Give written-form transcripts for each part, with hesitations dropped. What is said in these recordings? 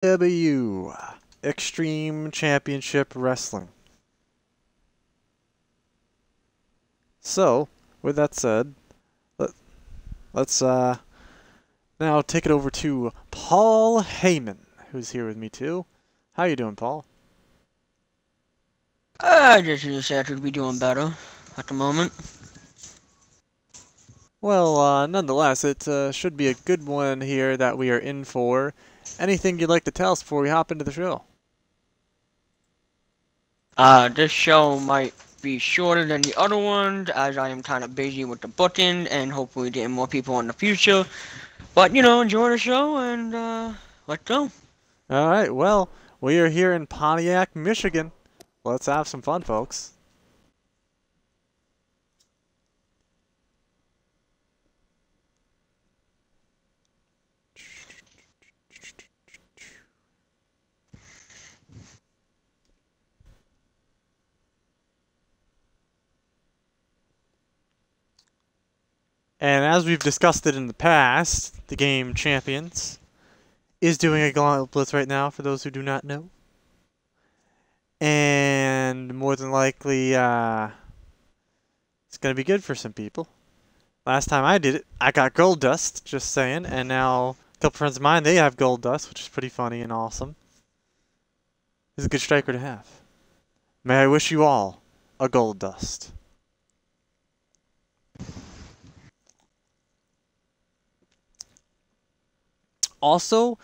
ECW Extreme Championship Wrestling. So, with that said, let's now take it over to Paul Heyman, who's here with me too. How you doing, Paul? I just had to be doing better at the moment. Well, nonetheless, it should be a good one here that we are in for. Anything you'd like to tell us before we hop into the show? This show might be shorter than the other ones, as I am kind of busy with the booking and hopefully getting more people in the future. But, enjoy the show and, let's go. Alright, well, we are here in Pontiac, Michigan. Let's have some fun, folks. And as we've discussed it in the past, the game Champions is doing a Gauntlet Blitz right now, for those who do not know. And more than likely, it's going to be good for some people. Last time I did it, I got gold dust, just saying, and now a couple friends of mine, they have gold dust, which is pretty funny and awesome. It's a good striker to have. May I wish you all a gold dust. Also,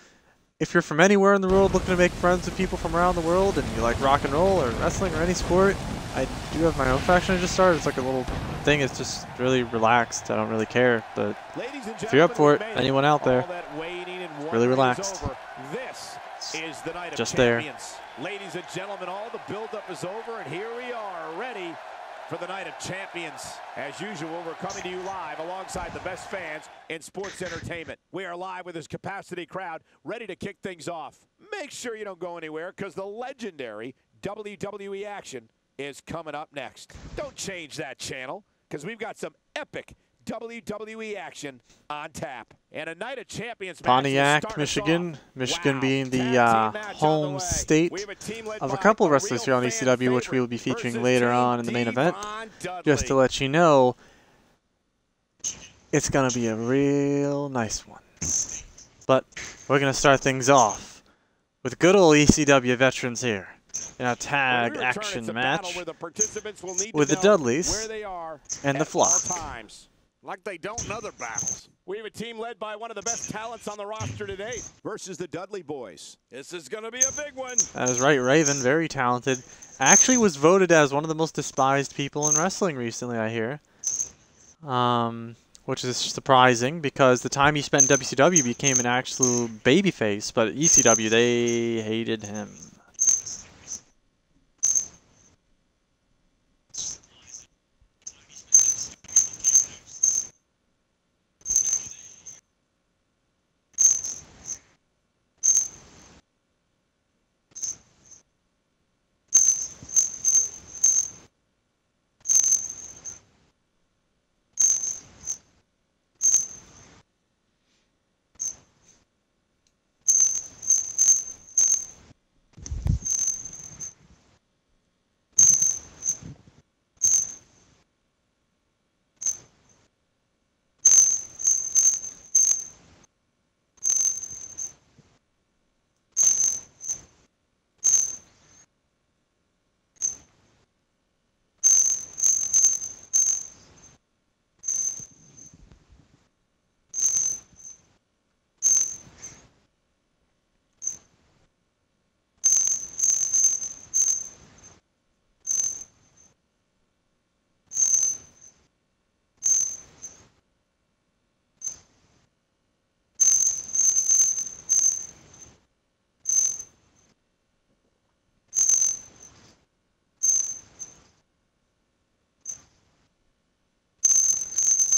if you're from anywhere in the world looking to make friends with people from around the world and you like rock and roll or wrestling or any sport, I do have my own faction I just started. It's like a little thing. It's just really relaxed. I don't really care. But if you're up for it, anyone out there, really relaxed. This is the night of just champions. Ladies and gentlemen, all the buildup is over, and here we are, ready for the night of champions. As usual, we're coming to you live alongside the best fans in sports entertainment. We are live with this capacity crowd, ready to kick things off. Make sure you don't go anywhere, because the legendary WWE action is coming up next. Don't change that channel, because we've got some epic WWE action on tap. And a night of champions match Pontiac, Michigan. Michigan being the home state of a couple of wrestlers here on ECW, which we will be featuring later on in the main event. Just to let you know, it's going to be a real nice one. But we're going to start things off with good old ECW veterans here in a tag action match with the Dudleys and the Flock. Like they don't in other battles. We have a team led by one of the best talents on the roster today versus the Dudley Boys. This is going to be a big one. That is right, Raven, very talented. Actually was voted as one of the most despised people in wrestling recently, I hear. Which is surprising because the time he spent in WCW became an actual babyface, but ECW, they hated him.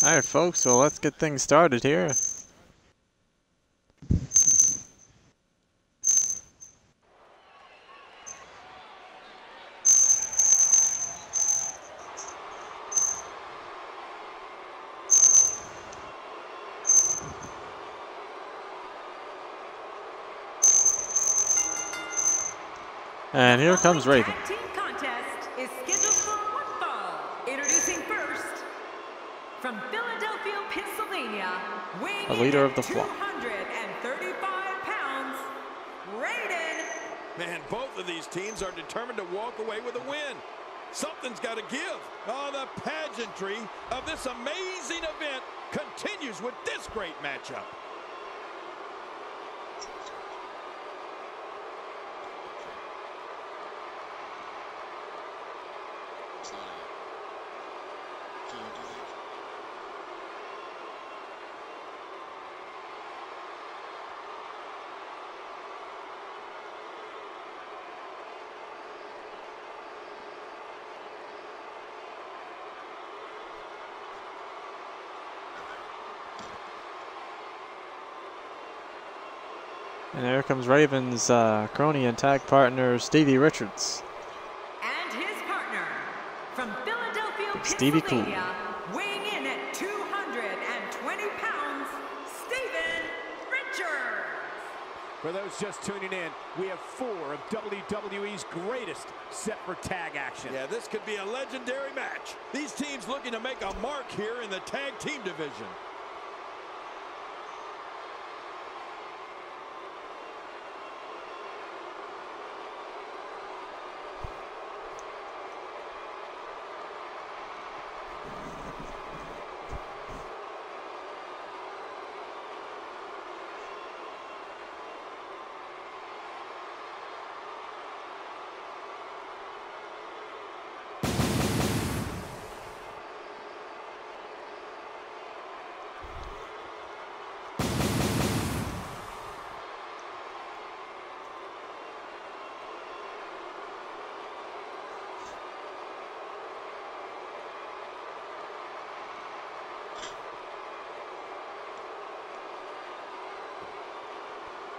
Alright folks, so let's get things started here. And here comes Raven. Tag team contest is scheduled for one fall. Introducing first, from Philadelphia, Pennsylvania, weighing A leader in of the at flock. 235 pounds, Raiden. Man, both of these teams are determined to walk away with a win. Something's got to give. Oh, the pageantry of this amazing event continues with this great matchup. And here comes Raven's crony and tag partner, Stevie Richards. And his partner, from Philadelphia, Stevie Cool. Pennsylvania, weighing in at 220 pounds, Steven Richards. For those just tuning in, we have 4 of WWE's greatest set for tag action. Yeah, this could be a legendary match. These teams looking to make a mark here in the tag team division.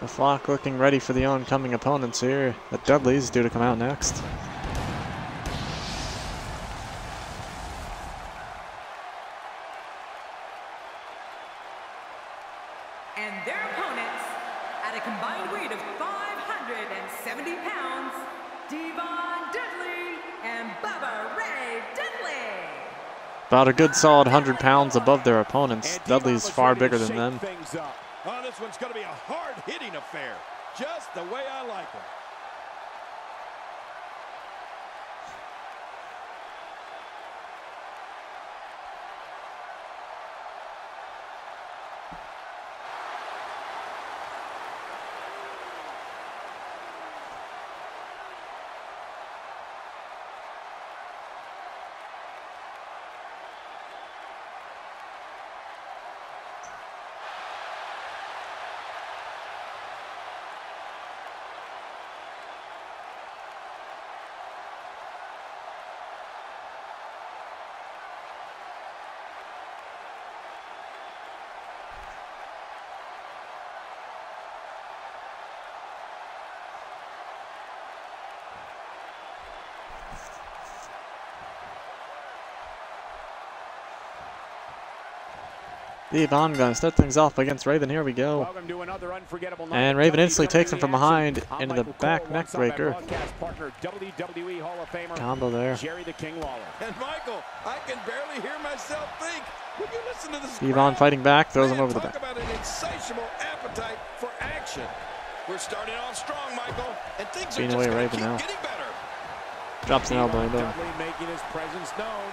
The flock looking ready for the oncoming opponents here. The Dudleys due to come out next. And their opponents, at a combined weight of 570 pounds, Devon Dudley and Bubba Ray Dudley. About a good solid 100 pounds above their opponents. And Dudley's Devon was far ready to bigger than shake them. things up. Oh, this one's going to be a hard-hitting affair. Just the way I like them. Devon gonna start things off against Raven. Here we go. Welcome to another unforgettable night And of Raven instantly WWE takes him from behind action. into I'm the Michael back Cole, neck alongside my breaker. broadcast partner, WWE Hall of Famer Combo there. Jerry the King Lawler. And Michael, I can barely hear myself think. When you listen to this Devon crowd, fighting back, throws him man, over the talk back. about an insatiable appetite for action. We're starting off strong, Michael, and things Beating are just away going to Raven keep now. getting better. Drops an elbow into him. Dudley making his presence known.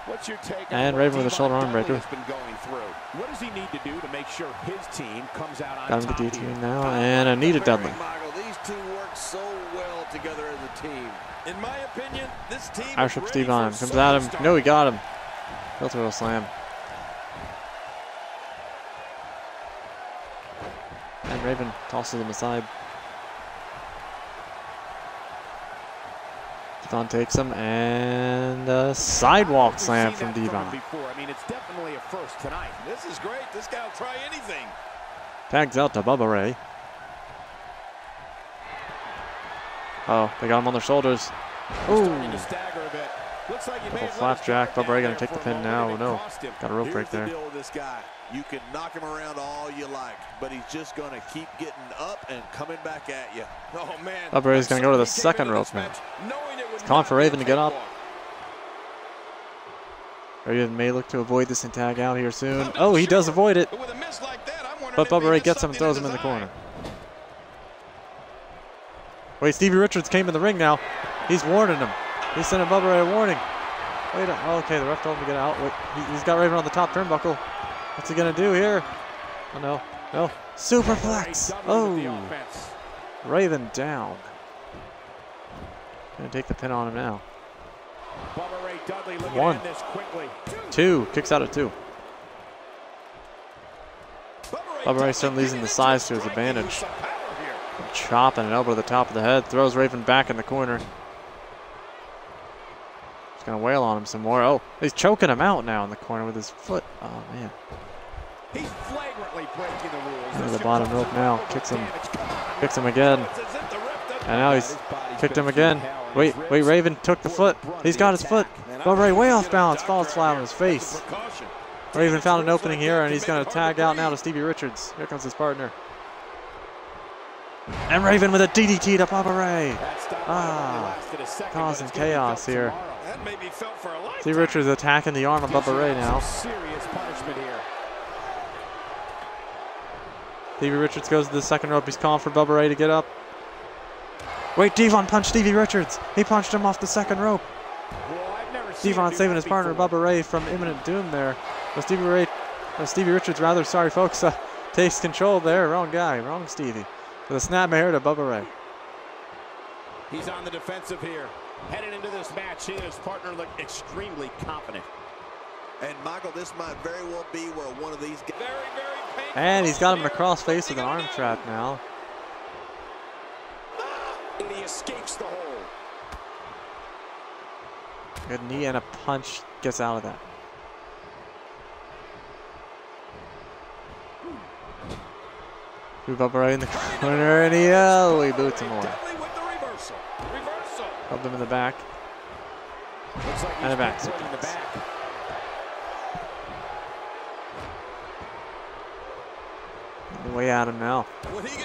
What's your take on And what Raven with a Devon shoulder arm Dudley breaker. has been going through? What does he need to do to make sure his team comes out on Got him top to here? DT now. And a knee to Dudley. Michael, these two work so well together as a team. In my opinion, this team Irish is whip ready Devon. for Comes at him. superstar. No, he got him. He'll throw a slam. And Raven tosses him aside. Devon takes him and a sidewalk slam We've from seen that Devon. him before. I mean, it's definitely a first tonight. This is great. This guy will try anything. Tags out to Bubba Ray. Oh, they got him on their shoulders. Starting to Ooh. stagger a bit. Looks like he may have Flapjack. Bubba Ray gonna take the pin now. Oh no, got a rope break there. Here's the deal with this guy. You can knock him around all you like, but he's just going to keep getting up and coming back at you. Oh, man. Bubba Ray's gonna go to the second rope now. It's calling for Raven to get up. Raven may look to avoid this and tag out here soon. Oh, he does avoid it. But Bubba Ray gets him and throws him in the corner. Wait, Stevie Richards came in the ring now. He's warning him. He's sending Bubba Ray a warning. Wait, okay, the ref told him to get out. Wait, he's got Raven on the top turnbuckle. What's he gonna do here? Oh no, no. Superplex! Oh! Raven down. Gonna take the pin on him now. 1, 2, kicks out at 2. Bubba Ray certainly using the size to his advantage. Chopping an elbow to the top of the head, throws Raven back in the corner. He's gonna wail on him some more. Oh, he's choking him out now in the corner with his foot. Oh man. He's flagrantly breaking the rules. Into the bottom rope now. Kicks him again. And now he's kicked him again. Wait, Raven took the foot. He's got his foot. Bubba Ray way off balance, falls flat on his face. Raven found an opening here, and he's gonna tag out now to Stevie Richards. Here comes his partner. And Raven with a DDT to Bubba Ray. Causing chaos here. Stevie Richards attacking the arm of Bubba Ray now. Stevie Richards goes to the second rope. He's calling for Bubba Ray to get up. Wait, Devon punched Stevie Richards. He punched him off the second rope. Devon saving his partner Bubba Ray from imminent doom there. But Stevie Richards, rather, sorry folks, takes control there. Wrong guy, wrong Stevie. With a snapmare to Bubba Ray. He's on the defensive here. Headed into this match, he and his partner look extremely confident. And Michael, this might very well be where one of these guys. And he's got him in a cross face with an arm trap now. And he escapes the hole. Good knee and a punch gets out of that. Bubba Ray in the corner, and he boots him away. Rubbed him in the back. And a back suplex. Way at him now.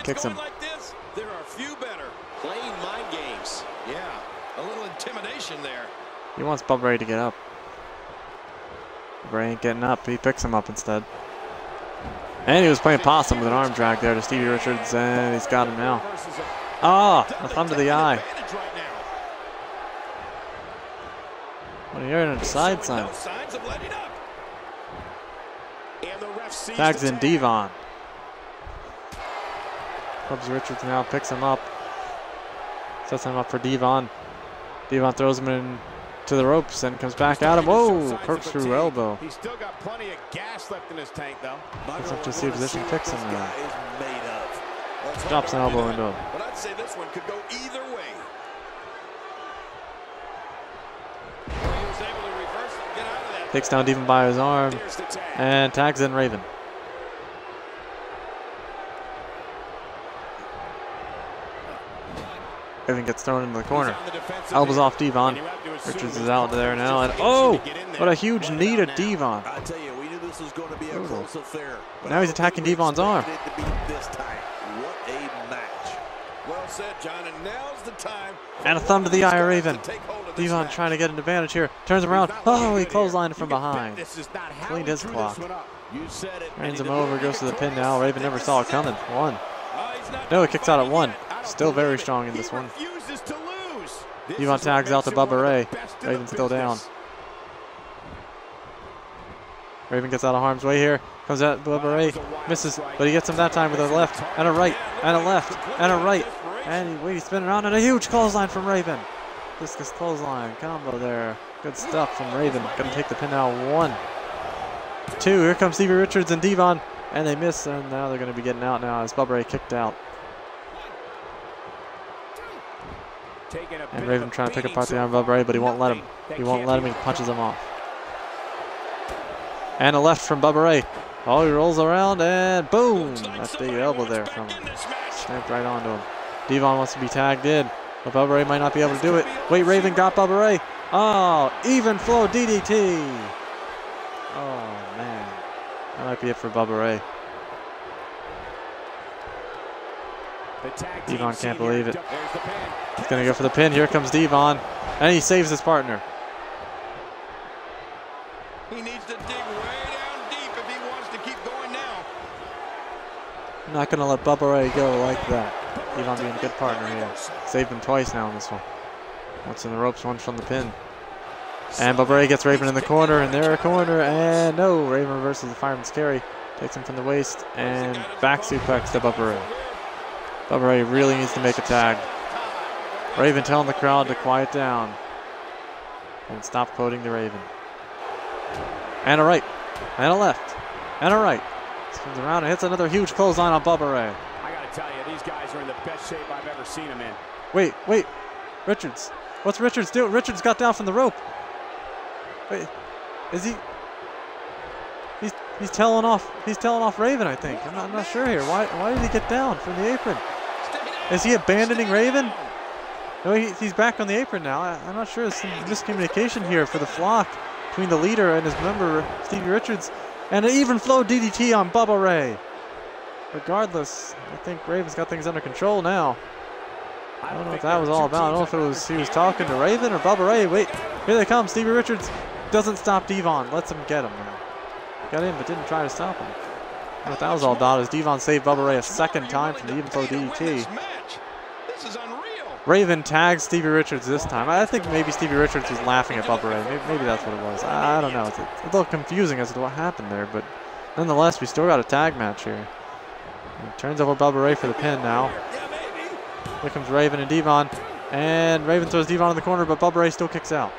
Kicks him. Like this, there are few better. Playing mind games. Yeah, a little intimidation there. He wants Bubba Ray to get up. Bubba Ray ain't getting up. He picks him up instead. And he was playing possum with an arm drag there to Stevie Richards, and he's got him now. A thumb to the eye. What are you hearing? A side sign. Tags in Devon. Clubs Richards now, picks him up. Sets him up for Devon. Devon throws him into the ropes and comes back at him. Whoa, corkscrew elbow. He's still got plenty of gas left in his tank, though. Gets up to see a position, kicks him now. Drops an elbow into him. But I'd say this one could go either way. He was able to reverse and get out of that. Takes down Devon by his arm and tags in Raven. Raven gets thrown into the corner. Elbows off Devon. Richards is out there now, and what a huge knee to Devon. I tell you, we knew this was going to be a close affair. Now he's attacking Devon's arm. What a match. Well said, John, and now's the time. And a thumb to the eye of Raven. Devon trying to get an advantage here. Turns around. Oh, he clotheslined from behind. Cleaned his clock. Reigns him over, goes to the pin now. Raven never saw it coming. 1. No, he kicks out at 1. Still very strong in this one. Devon tags out to Bubba Ray. Raven's still down. Raven gets out of harm's way here. Comes out Bubba Ray. Misses, but he gets him that time with a left and a right and a left and a right. And he's spinning around, and a huge clothesline from Raven. Discus clothesline combo there. Good stuff from Raven. Gonna take the pin now. 1, 2. Here comes Stevie Richards and Devon. And they miss, and now they're going to be getting out now as Bubba Ray kicked out. And Raven trying to pick apart the arm of Bubba Ray, but he won't let him. He won't let him. He punches him off. And a left from Bubba Ray. Oh, he rolls around, and boom! That big elbow there from him. Snapped right onto him. Devon wants to be tagged in, but Bubba Ray might not be able to do it. Wait, Raven got Bubba Ray. Oh, even flow DDT. Oh, man. That might be it for Bubba Ray. Devon can't believe it. He's going to go for the pin. Here comes Devon. And he saves his partner. He needs to dig way down deep if he wants to keep going now. I'm not going to let Bubba Ray go like that. Devon being a good partner here. Saved him twice now in this one. Once in the ropes, once from the pin. And Bubba Ray gets Raven in the corner, and they're a corner, and no, Raven reverses the fireman's carry. Takes him from the waist, and back suplex to Bubba Ray. Bubba Ray really needs to make a tag. Raven telling the crowd to quiet down. And stop quoting the Raven. And a right, and a left, and a right. Spins around and hits another huge clothesline on Bubba Ray. I gotta tell you, these guys are in the best shape I've ever seen them in. Wait, Richards. What's Richards doing? Richards got down from the rope. Wait, is he? He's tailing off Raven, I think. I'm not sure here. Why did he get down from the apron? Is he abandoning Raven? No, he's back on the apron now. I'm not sure. There's some miscommunication here for the flock between the leader and his member, Stevie Richards. And an even flow DDT on Bubba Ray. Regardless, I think Raven's got things under control now. I don't know what that was all about. I don't know if it was he was talking to Raven or Bubba Ray. Wait, here they come. Stevie Richards doesn't stop Devon. Lets him get him now. Got in, but didn't try to stop him. I don't know what that was all about as Devon saved Bubba Ray a second time from the even flow DDT. This is unreal. Raven tags Stevie Richards this time. I think maybe Stevie Richards was laughing at Bubba Ray. Maybe that's what it was. I don't know. It's a little confusing as to what happened there, but nonetheless, we still got a tag match here. And turns over Bubba Ray for the pin now. Here comes Raven and Devon. And Raven throws Devon in the corner, but Bubba Ray still kicks out.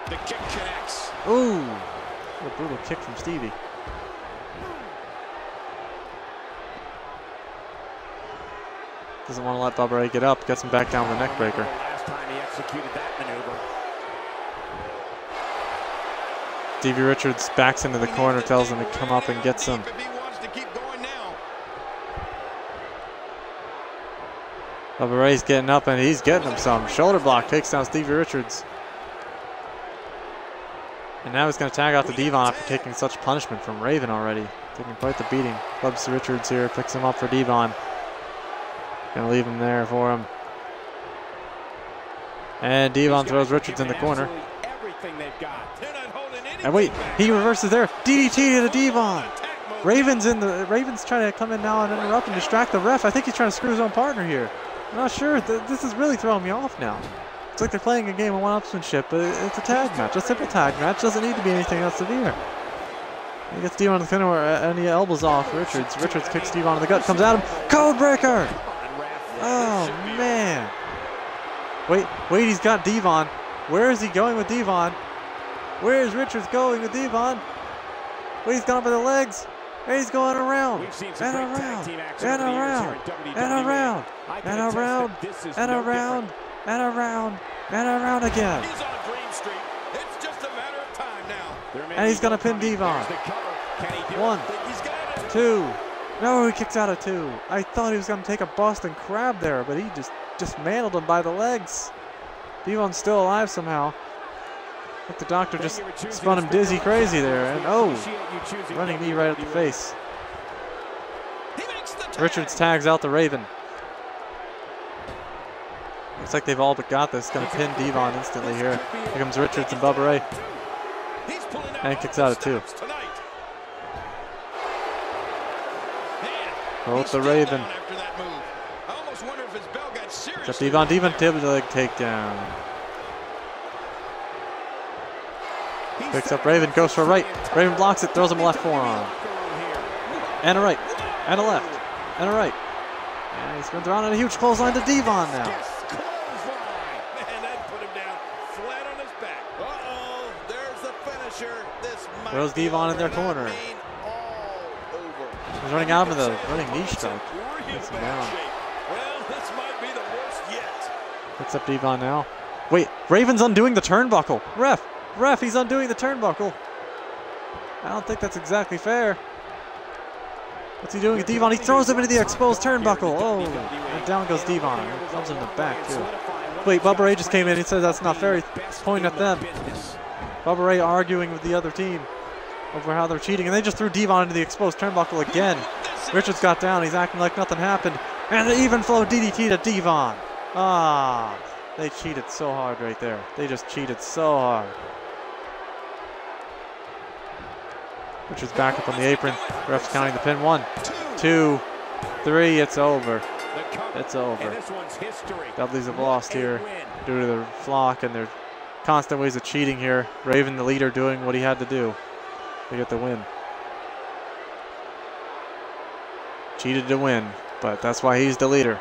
The kick connects. Ooh. What a brutal kick from Stevie. Doesn't want to let Bubba Ray get up. Gets him back down with the neck breaker. Last time he executed that maneuver. Stevie Richards backs into the corner, tells him to come up and get some. Bubba Ray's getting up and he's getting him some. Shoulder block takes down Stevie Richards. And now he's going to tag out to Devon after taking such punishment from Raven already. Taking quite the beating. Clubs Richards here, picks him up for Devon. Gonna leave him there for him. And Devon throws Richards in the corner. And wait, he reverses there. DDT to the Devon. Raven's trying to come in now and interrupt and distract the ref. I think he's trying to screw his own partner here. I'm not sure. This is really throwing me off now. It's like they're playing a game of one-upsmanship, but it's a tag match, a simple tag match. Doesn't need to be anything that severe. He gets Devon in the corner and he elbows off Richards. Richards kicks Devon in the gut, comes at him. Code breaker! Oh, man. Wait, he's got Devon. Where is he going with Devon? Where is Richards going with Devon? Wait, he's gone for the legs. And he's going around. And around. And around. And around. And around. And around. And around. And around again. He's on Green Street. It's just a matter of time now. And he's going to pin Devon. 1, 2. No, he kicks out of 2. I thought he was going to take a Boston Crab there, but he just mantled him by the legs. Devon's still alive somehow. But the doctor just spun him dizzy crazy there. And oh, running knee right at the face. Richards tags out the Raven. Looks like they've all but got this. Going to pin Devon instantly here. Here comes Richards and Bubba Ray. And kicks out of 2. Both the Raven. Except Devon table leg takedown. Picks up Raven, goes for a right. Raven blocks it, throws him a left forearm. And a right, and a left, and a right. And he spins around in a huge clothesline to Devon now. Man, that put him down flat on his back. Uh-oh, there's the finisher. This might Throws Devon in their corner. He's running out of the running knee strike. Gets him down. Well, this might be the worst yet. Picks up Devon now. Wait, Raven's undoing the turnbuckle. Ref, he's undoing the turnbuckle. I don't think that's exactly fair. What's he doing with Devon? He throws him into the exposed turnbuckle. Oh, and down goes Devon. He comes in the back, too. Wait, Bubba Ray just came in. He said that's not fair. He's pointing at them. Bubba Ray arguing with the other team over how they're cheating. And they just threw Devon into the exposed turnbuckle again. Richards got down. He's acting like nothing happened. And the even flow DDT to Devon. Ah, they cheated so hard right there. They just cheated so hard. Richards back up on the apron. Ref's counting the pin. 1, 2, 3. It's over. It's over. Dudleys have lost here due to the flock and their constant ways of cheating here. Raven, the leader, doing what he had to do to get the win. Cheated to win, but that's why he's the leader.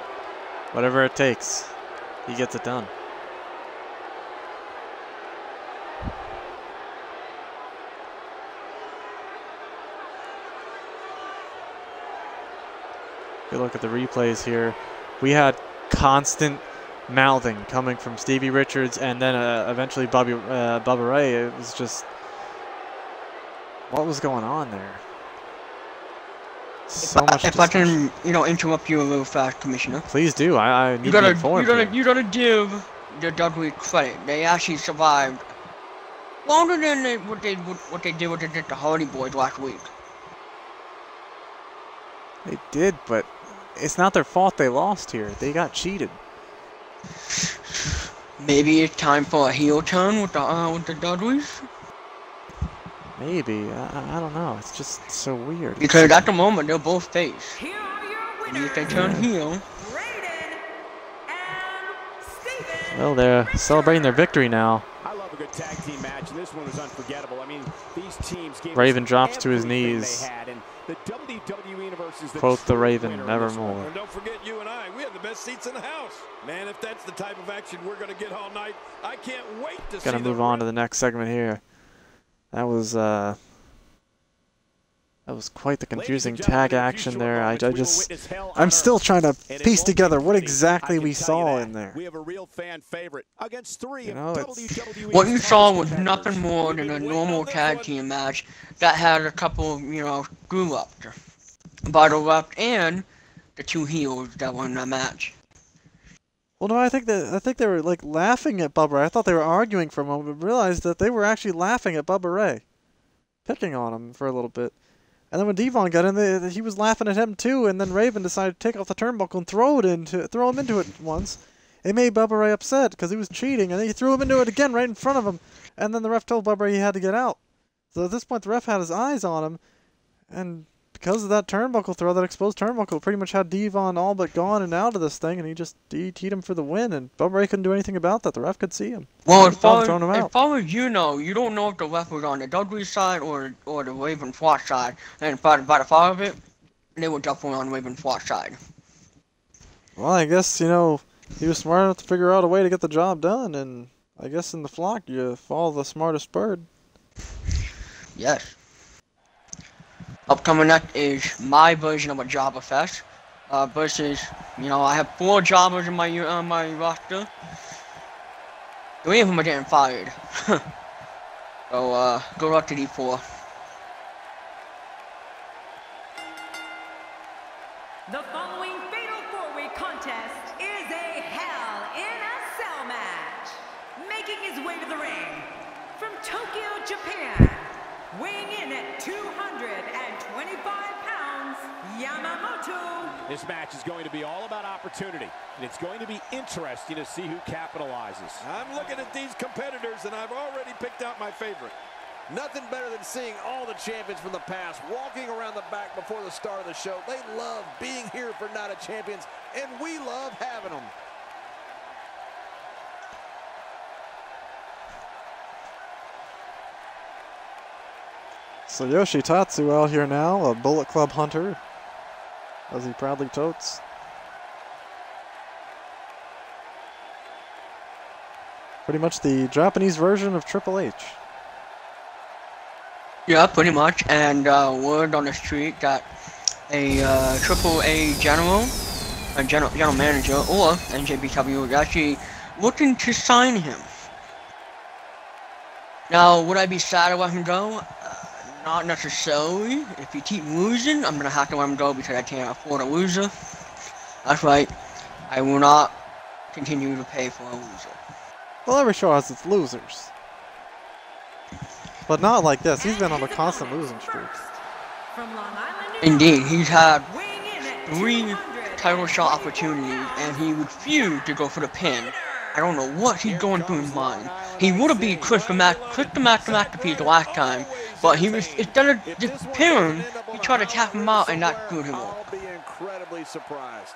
Whatever it takes, he gets it done. If you look at the replays here, we had constant mouthing coming from Stevie Richards and then eventually Bubba Ray. It was just, what was going on there? So much. If I can, interrupt you a little fast, Commissioner. Please do. I need to be informed. You gotta give the Dudley credit. They actually survived longer than what they did with the Hardy Boys last week. They did, but it's not their fault they lost here. They got cheated. Maybe it's time for a heel turn with the Dudleys? Maybe. I don't know. It's just so weird. Because at the moment, they're both face. Here are your And winners, if they turn heel... Raiden and Steven. Well, they're celebrating their victory now. I love a good tag team match, and this one was unforgettable. I mean, these teams gave Raven us drops to his everything knees. they had, and the WWE Universe is the Quote the true Raven, winner in nevermore. this one. And don't forget you and I, we have the best seats in the house. Man, if that's the type of action we're going to get all night, I can't wait to see. Gonna move on to the next segment here. That was quite the confusing tag action there. I'm still trying to piece together what exactly we saw in there. We have a real fan favorite against 3 of WWE. What you saw was nothing more than a normal tag team match that had a couple of, screw-ups by the left and the 2 heels that were in the match. Well, no, I think they were like laughing at Bubba Ray. I thought they were arguing for a moment, but realized that they were actually laughing at Bubba Ray, picking on him for a little bit. And then when Devon got in, he was laughing at him too. And then Raven decided to take off the turnbuckle and throw him into it once. It made Bubba Ray upset because he was cheating, and then he threw him into it again right in front of him. And then the ref told Bubba Ray he had to get out. So at this point, the ref had his eyes on him, and because of that turnbuckle throw, that exposed turnbuckle, pretty much had Devon all but gone and out of this thing, and he just DT'd him for the win, and Bubba Ray couldn't do anything about that. The ref could see him. Well, as far as you know, you don't know if the ref was on the Dudley side or the Raven Flock side, and by the far of it, they were definitely on Raven Flock side. Well, I guess, he was smart enough to figure out a way to get the job done, and I guess in the flock, you follow the smartest bird. Yes. Upcoming next is my version of a Jobber Fest, versus, I have 4 jobbers in my roster. 3 of them are getting fired. So, good luck to these 4. The following fatal 4-way contest is a Hell in a Cell match. Making his way to the ring from Tokyo, Japan, weighing in at 225 pounds, Yamamoto. This match is going to be all about opportunity, and it's going to be interesting to see who capitalizes. I'm looking at these competitors, and I've already picked out my favorite. Nothing better than seeing all the champions from the past walking around the back before the start of the show. They love being here for Night of Champions, and we love having them. So Yoshitatsu out here now, a Bullet Club hunter, as he proudly totes. Pretty much the Japanese version of Triple H. Yeah, pretty much, and word on the street that a AAA general manager, or NJPW is actually looking to sign him. Now, would I be sad to let him go? Not necessarily. If you keep losing, I'm gonna have to let him go because I can't afford a loser. That's right. I will not continue to pay for a loser. Well, every show has its losers. But not like this. He's been on a constant losing streak. From Long Island, Indeed, he's had weighing in at 3 200 title shot opportunities, and he refused to go for the pin. I don't know what he's going through his mind. He would have beat Chris the Masterpiece last time, but he was, instead of just pin him, he tried to tap him out, and that screwed him up. I'll be incredibly surprised.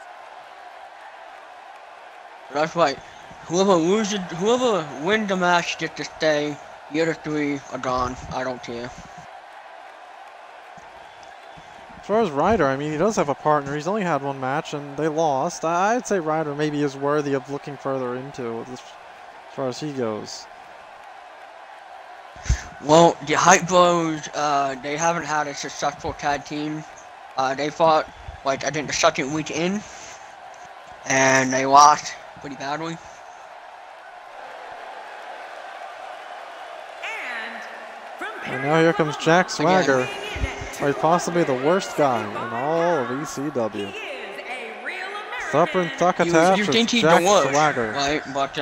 That's right. Whoever wins the match gets to stay. The other 3 are gone. I don't care. As far as Ryder, I mean, he does have a partner. He's only had 1 match, and they lost. I'd say Ryder maybe is worthy of looking further into as far as he goes. Well, the Hype Bros, they haven't had a successful tag team. They fought, like, I think the 2nd week in, and they lost pretty badly. And now here comes Jack Swagger, quite possibly the worst guy in all of ECW. Thupper and Thuckatash You is think he's Jack the worst, Swagger. right? But,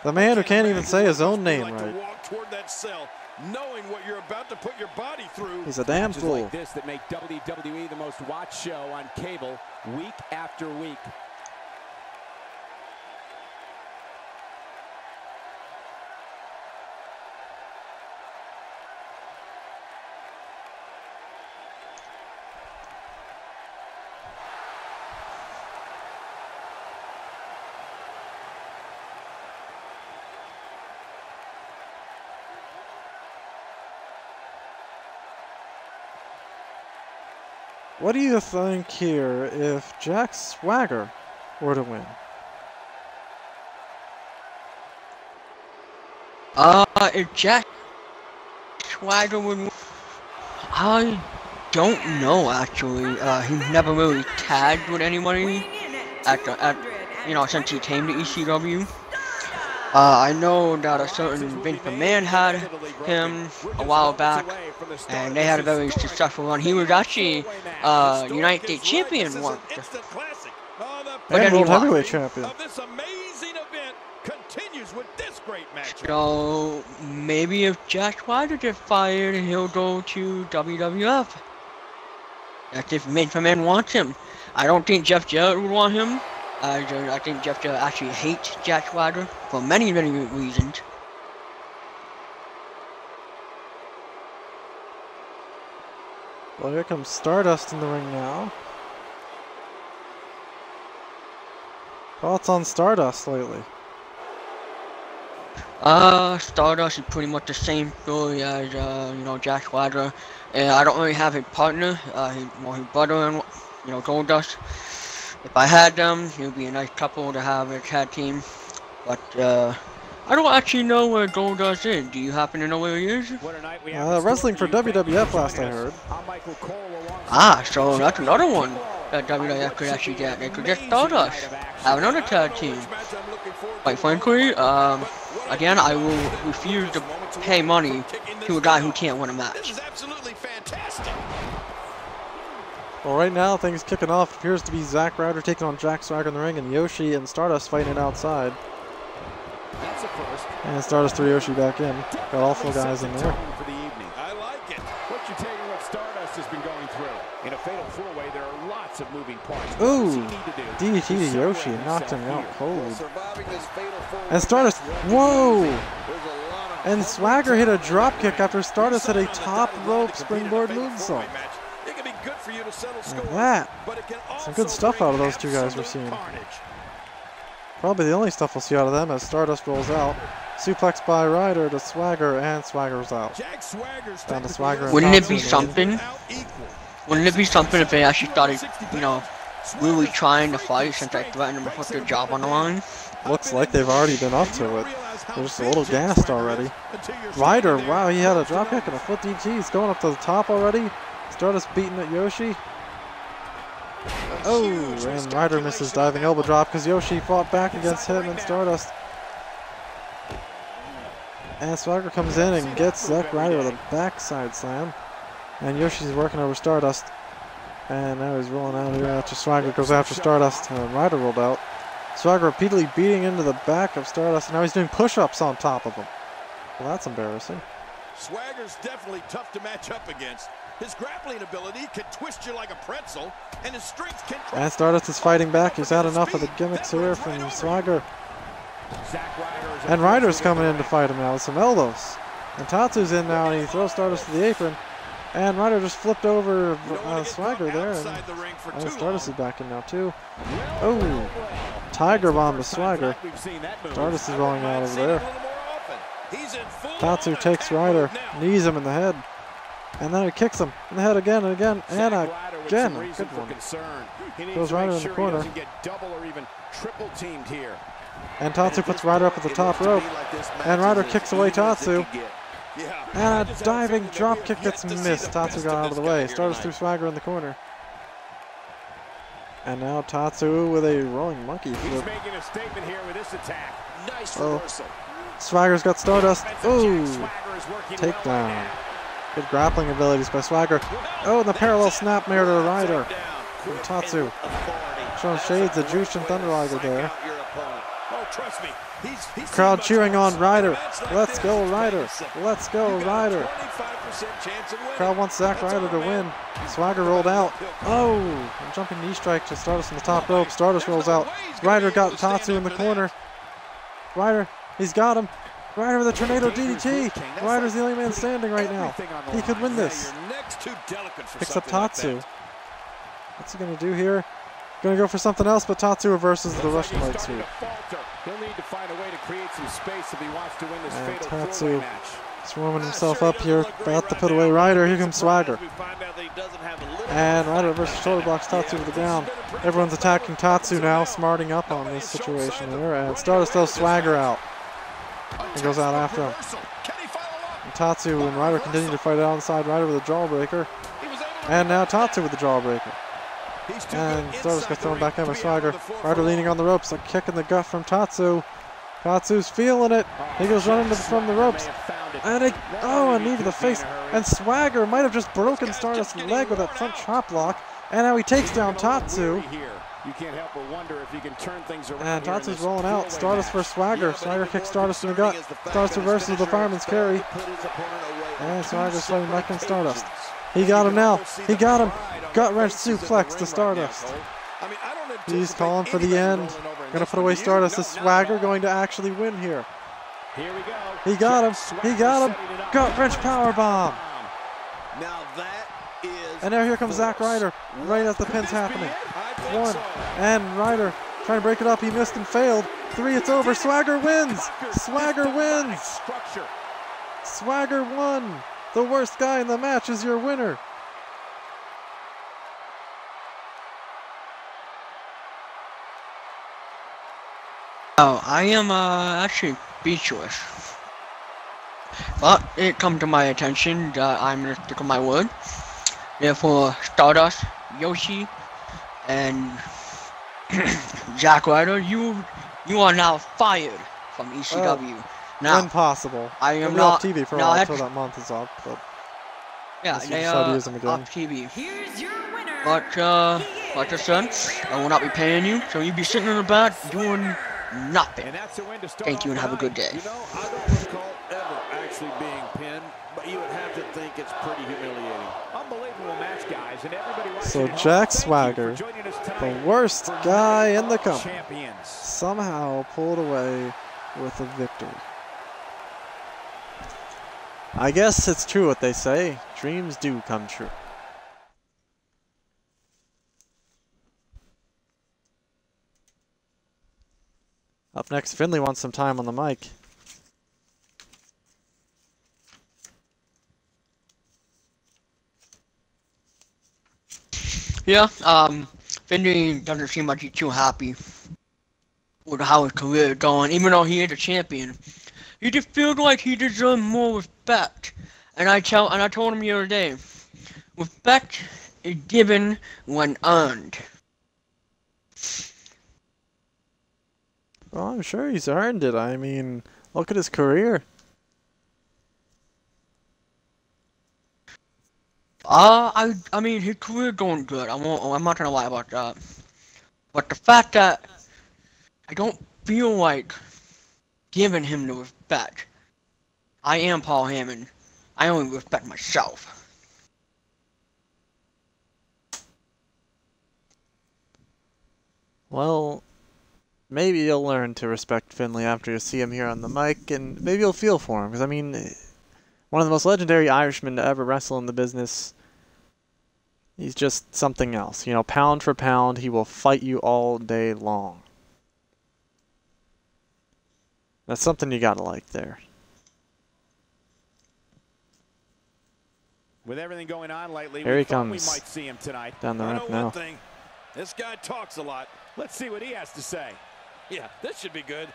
The man who can't even say his own name right. Knowing what you're about to put your body through. He's a damn Matches fool. like this that make WWE the most watched show on cable week after week. What do you think here if Jack Swagger were to win? if Jack Swagger would, I don't know actually. He's never really tagged with anybody since he came to ECW. I know that a certain Vince McMahon had him a while back, and they had a very successful run. He was actually United States champion once. But And then he World lost. Heavyweight Champion. This amazing event continues with this great match. So maybe if Jack Swagger gets fired, he'll go to WWF. That's if Vince McMahon wants him. I don't think Jeff Jarrett would want him. I think Jeff Jarrett actually hates Jack Swagger for many, many reasons. Well, here comes Stardust in the ring now. Thoughts on Stardust lately? Stardust is pretty much the same story as, Jack Swagger. I don't really have a partner. He's brother and, Goldust. If I had them, it would be a nice couple to have a tag team. But, I don't actually know where Goldust is. Do you happen to know where he is? Wrestling for WWF last I heard. So that's another one that WWF could actually get. They could get Stardust. Have another tag team. Quite frankly, again, I will refuse to pay money to a guy who can't win a match. Well, right now, things kicking off. It appears to be Zack Ryder taking on Jack Swagger in the ring, and Yoshi and Stardust fighting it outside. And Stardust threw Yoshi back in. Got all 4 guys in there. I like it. What you taking what Stardust has been going through? In a fatal 4-way, there are lots of moving parts. Ooh, DDT to Yoshi, knocked him out cold. And Stardust, whoa! And Swagger hit a drop kick after Stardust hit a top rope springboard moonsault. Like that. Some good stuff out of those 2 guys we're seeing. Probably the only stuff we'll see out of them as Stardust rolls out. Suplex by Ryder to Swagger, and Swagger's out. Down to Swagger. Wouldn't it be something? Wouldn't it be something if they actually started, really trying to fight since I threatened them to put their job on the line? Looks like they've already been up to it. They're just a little gassed already. Ryder, wow, he had a drop kick and a foot DT. He's going up to the top already. Stardust beating at Yoshi. Oh, and Ryder misses diving elbow drop because Yoshi fought back against him and Stardust. And Swagger comes in and gets Zack Ryder with a backside slam. And Yoshi's working over Stardust. And now he's rolling out here after Swagger goes after Stardust. And Ryder rolled out. Swagger repeatedly beating into the back of Stardust, and now he's doing push-ups on top of him. Well, that's embarrassing. Swagger's definitely tough to match up against. His grappling ability can twist you like a pretzel, and his strength can... And Stardust is fighting back. He's had enough of the gimmicks here from Swagger. And Ryder's coming in to fight him now with some elbows. And Tatsu's in now, and he throws Stardust to the apron. And Ryder just flipped over Swagger there, and Stardust is back in now too. Oh, Tiger Bomb to Swagger. Stardust is rolling out over there. Tatsu takes Ryder, knees him in the head. And then he kicks him in the head again and again and again. Good one. Throws Ryder in the corner. And Tatsu puts Ryder up at the top rope. And Ryder kicks away Tatsu. And a diving drop kick gets missed. Tatsu got out of the way. Stardust threw Swagger in the corner. And now Tatsu with a rolling monkey flip. He's making a statement here with this attack. Nice reversal. Swagger's got Stardust. Ooh, takedown. Good grappling abilities by Swagger. Oh, and the parallel snap mare to Ryder from Tatsu. Showing shades of Jushin Thunder Liger there. Crowd cheering on Ryder. Let's go, Ryder. Let's go, Ryder. Crowd wants Zack Ryder to win. Swagger rolled out. Oh, a jumping knee strike to Stardust on the top rope. Stardust rolls out. Ryder got Tatsu in the corner. Ryder, he's got him. Ryder with a tornado DDT. Ryder's the only man standing right now. He could win this. Picks up Tatsu. What's he going to do here? Going to go for something else, but Tatsu reverses the Russian leg sweep. He'll need to find a way to create some space if he wants to win this and fatal Tatsu match. swarming himself up here, about to put away Ryder. Here comes Swagger. And Ryder reverses shoulder blocks Tatsu to the ground. Everyone's attacking Tatsu now, smarting up on this situation here. And Stardust throws Swagger out. He goes out after him. And Tatsu and Ryder continue to fight out inside. Ryder with a jawbreaker. And now Tatsu with the jawbreaker. And Stardust gets thrown back in by Swagger. Ryder leaning on the ropes, a kick in the gut from Tatsu. Tatsu's feeling it. He goes running from the ropes. And a knee to the face. And Swagger might have just broken Stardust's leg with that front chop block. And now he takes down Tatsu. And Tatsu's rolling out. Stardust for Swagger. Swagger kicks Stardust in the gut. Stardust reverses the fireman's carry. And Swagger's fighting back in Stardust. He got him now. He got him. Gut wrench suplex to Stardust. He's calling for the end. Gonna put away Stardust. Is Swagger going to actually win here? He got him. He got him. Gut wrench powerbomb. And now here comes Zack Ryder. Right as the pin's happening. 1. And Ryder trying to break it up. He missed and failed. 3. It's over. Swagger wins. Swagger wins. Swagger won. The worst guy in the match is your winner. Oh, I am actually speechless. But it come to my attention that I'm gonna stick with my word. Therefore, Stardust, Yoshi, and Zack Ryder, you are now fired from ECW. Now, impossible. I am not not TV for a while until that month is up. But yeah, they are off TV. Here's your winner. But like I said, I will not be paying you, so you be sitting in the back doing nothing. Thank you and have a good day. You know, I don't recall ever actually being pinned, but you would have to think it's pretty humiliating. Unbelievable match, guys, and everybody so Jack Swagger, the worst guy in the company, somehow pulled away with a victory. I guess it's true what they say. Dreams do come true. Up next, Finley wants some time on the mic. Yeah, Finley doesn't seem like he's too happy with how his career is going, even though he is a champion. He just feels like he deserves more respect. And I told him the other day, respect is given when earned. Well, I'm sure he's earned it. I mean, look at his career. I mean, his career going good. I'm not gonna lie about that. But the fact that I don't feel like giving him the respect. I am Paul Heyman. I only respect myself. Well, maybe you'll learn to respect Finley after you see him here on the mic, and maybe you'll feel for him, because, I mean, one of the most legendary Irishmen to ever wrestle in the business. He's just something else. You know, pound for pound, he will fight you all day long. That's something you gotta like there. With everything going on lately, Here he we thought we comes. might see him tonight. Down the I know ramp one now. thing. This guy talks a lot. Let's see what he has to say. Yeah, this should be good.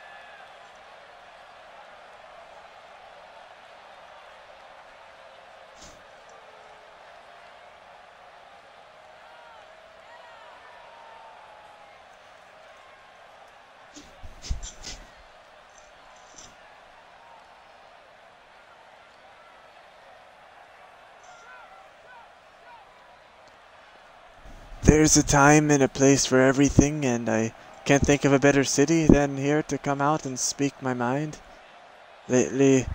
There's a time and a place for everything, and I can't think of a better city than here to come out and speak my mind. Lately,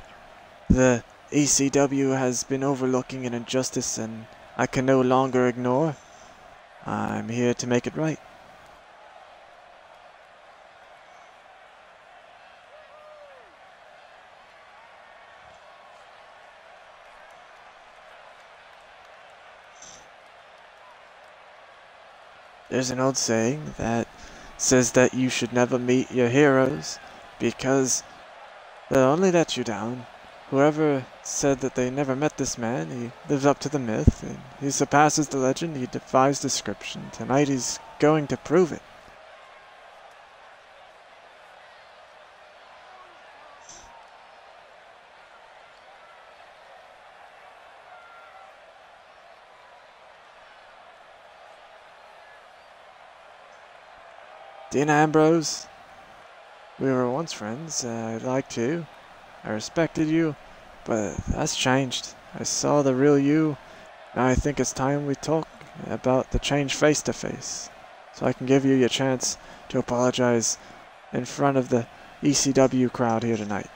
the ECW has been overlooking an injustice, and I can no longer ignore. I'm here to make it right. There's an old saying that says that you should never meet your heroes because they'll only let you down. Whoever said that they never met this man, he lives up to the myth, and he surpasses the legend, he defies description. Tonight he's going to prove it. Dean Ambrose, we were once friends. I liked you. I respected you, but that's changed. I saw the real you. Now I think it's time we talk about the change face to face. So I can give you your chance to apologize in front of the ECW crowd here tonight.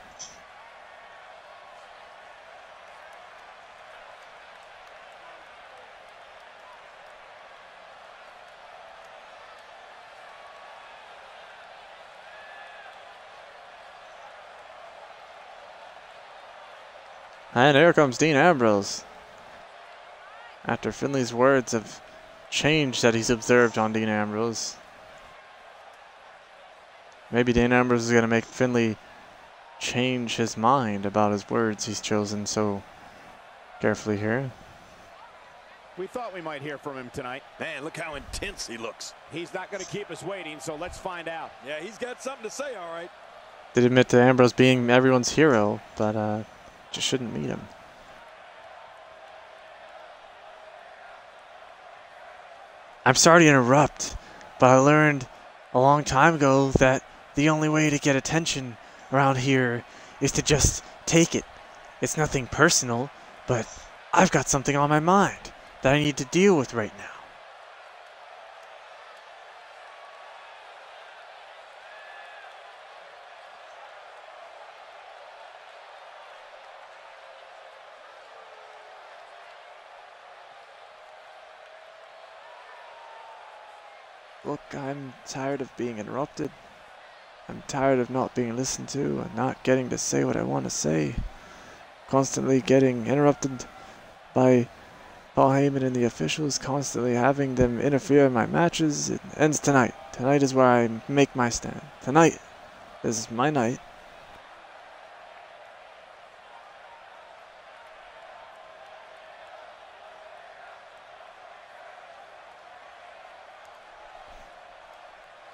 And here comes Dean Ambrose. After Finley's words of change that he's observed on Dean Ambrose. Maybe Dean Ambrose is going to make Finley change his mind about his words he's chosen so carefully here. We thought we might hear from him tonight. Man, look how intense he looks. He's not going to keep us waiting, so let's find out. Yeah, he's got something to say, all right. Did admit to Ambrose being everyone's hero, but just shouldn't meet him. I'm sorry to interrupt, but I learned a long time ago that the only way to get attention around here is to just take it. It's nothing personal, but I've got something on my mind that I need to deal with right now. Look, I'm tired of being interrupted. I'm tired of not being listened to and not getting to say what I want to say. Constantly getting interrupted by Paul Heyman and the officials, constantly having them interfere in my matches. It ends tonight. Tonight is where I make my stand. Tonight is my night.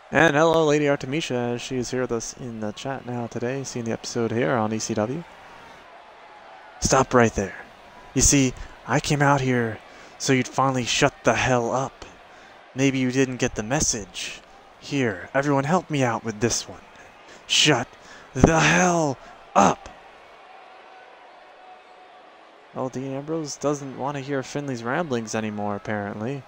And hello, Lady Artemisha. She is here with us in the chat now today, seeing the episode here on ECW. Stop right there. You see, I came out here so you'd finally shut the hell up. Maybe you didn't get the message. Here, everyone help me out with this one. Shut the hell up! Well, Dean Ambrose doesn't want to hear Finley's ramblings anymore, apparently.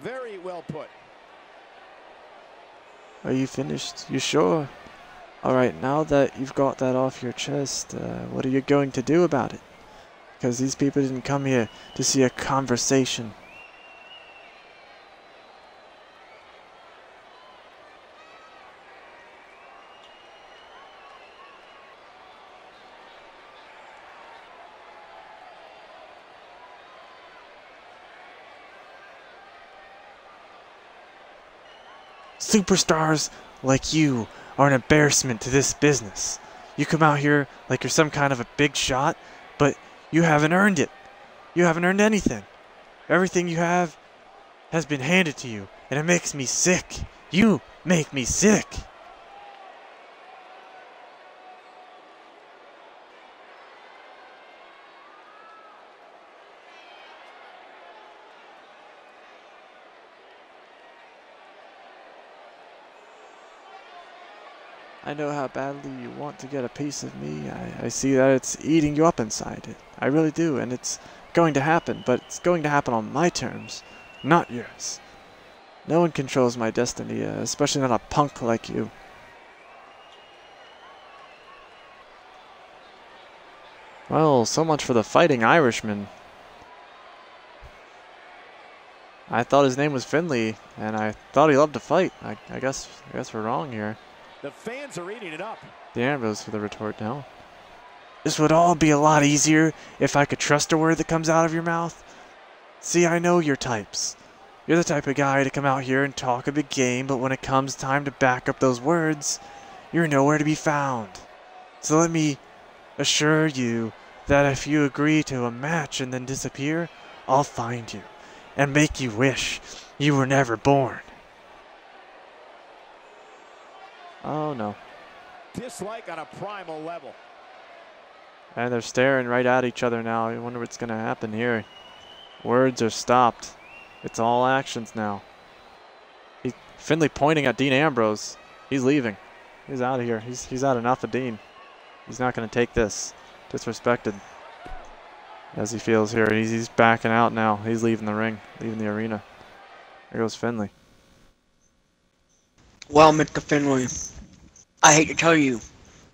Very well put. Are you finished? You sure? Alright, now that you've got that off your chest, what are you going to do about it? Because these people didn't come here to see a conversation. Superstars like you are an embarrassment to this business. You come out here like you're some kind of a big shot, but you haven't earned it. You haven't earned anything. Everything you have has been handed to you, and it makes me sick. You make me sick. I know how badly you want to get a piece of me. I see that it's eating you up inside. I really do, and it's going to happen, but it's going to happen on my terms, not yours. No one controls my destiny, especially not a punk like you. Well, so much for the Fighting Irishman. I thought his name was Finley, and I thought he loved to fight. I guess we're wrong here. The fans are eating it up. The arrows for the retort now. This would all be a lot easier if I could trust a word that comes out of your mouth. See, I know your types. You're the type of guy to come out here and talk a big game, but when it comes time to back up those words, you're nowhere to be found. So let me assure you that if you agree to a match and then disappear, I'll find you and make you wish you were never born. Oh no. Dislike on a primal level. And they're staring right at each other now. I wonder what's going to happen here. Words are stopped. It's all actions now. Finley pointing at Dean Ambrose. He's leaving. He's out of here. He's had enough of Dean. He's not going to take this. Disrespected. As he feels here. He's backing out now. He's leaving the ring. Leaving the arena. There goes Finley. Well, Mr. Finley, I hate to tell you,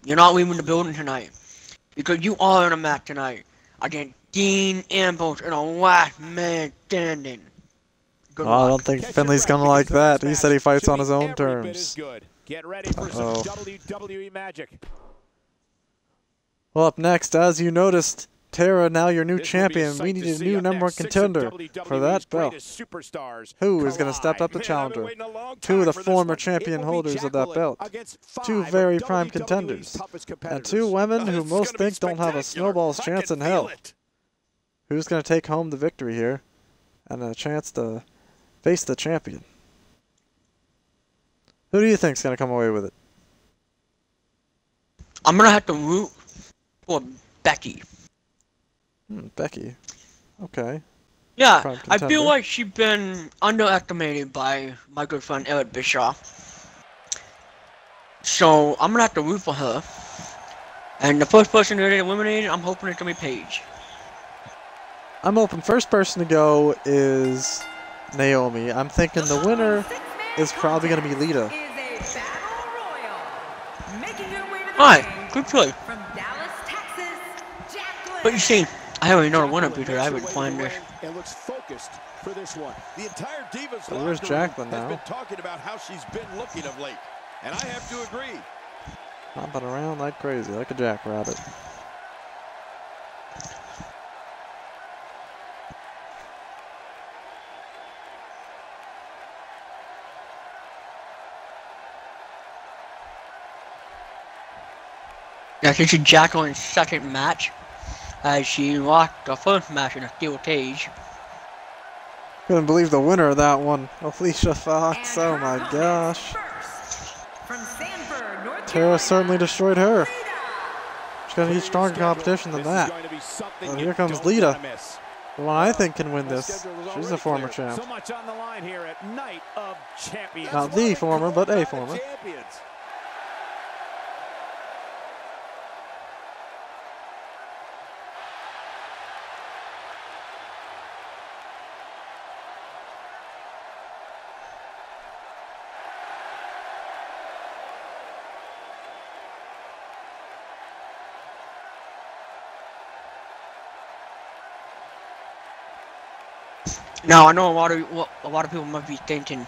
you're not leaving the building tonight. Because you are in a match tonight against Dean Ambrose in a last man standing. Good I luck. don't think Finley's going to like that. He said he fights on his own terms. Get ready for some WWE magic. Well, up next, as you noticed, Tara, now your new champion. We need a new #1 contender for that belt. Who is going to step up to challenger? Two of the former champion holders of that belt. Two very prime contenders. And two women who most think don't have a snowball's chance in hell. Who's going to take home the victory here? And a chance to face the champion. Who do you think is going to come away with it? I'm going to have to root for Becky. Becky. Okay. Yeah, I feel like she's been underestimated by my good friend Eric Bischoff. So I'm gonna have to root for her. And the first person to get eliminated, I'm hoping it's gonna be Paige. I'm hoping first person to go is Naomi. I'm thinking the winner is probably gonna be Lita. Alright, good choice. But you see, I already know the winner because I've been playing this. And looks focused for this one. The entire Divas So where's Jacqueline now? has been talking about how she's been looking of late, and I have to agree. Hopping around like crazy, like a jackrabbit. Yeah, this is Jacqueline's second match, as she lost the first match in a steel cage. Couldn't believe the winner of that one, Alicia Fox. Oh my gosh. Tara certainly destroyed her. She's gonna need stronger competition than that. Well, here comes Lita. The one I think can win this. She's a former champ. So much on the line here at Night of Champions. Not the former, but a former. Now I know a lot of people might be thinking,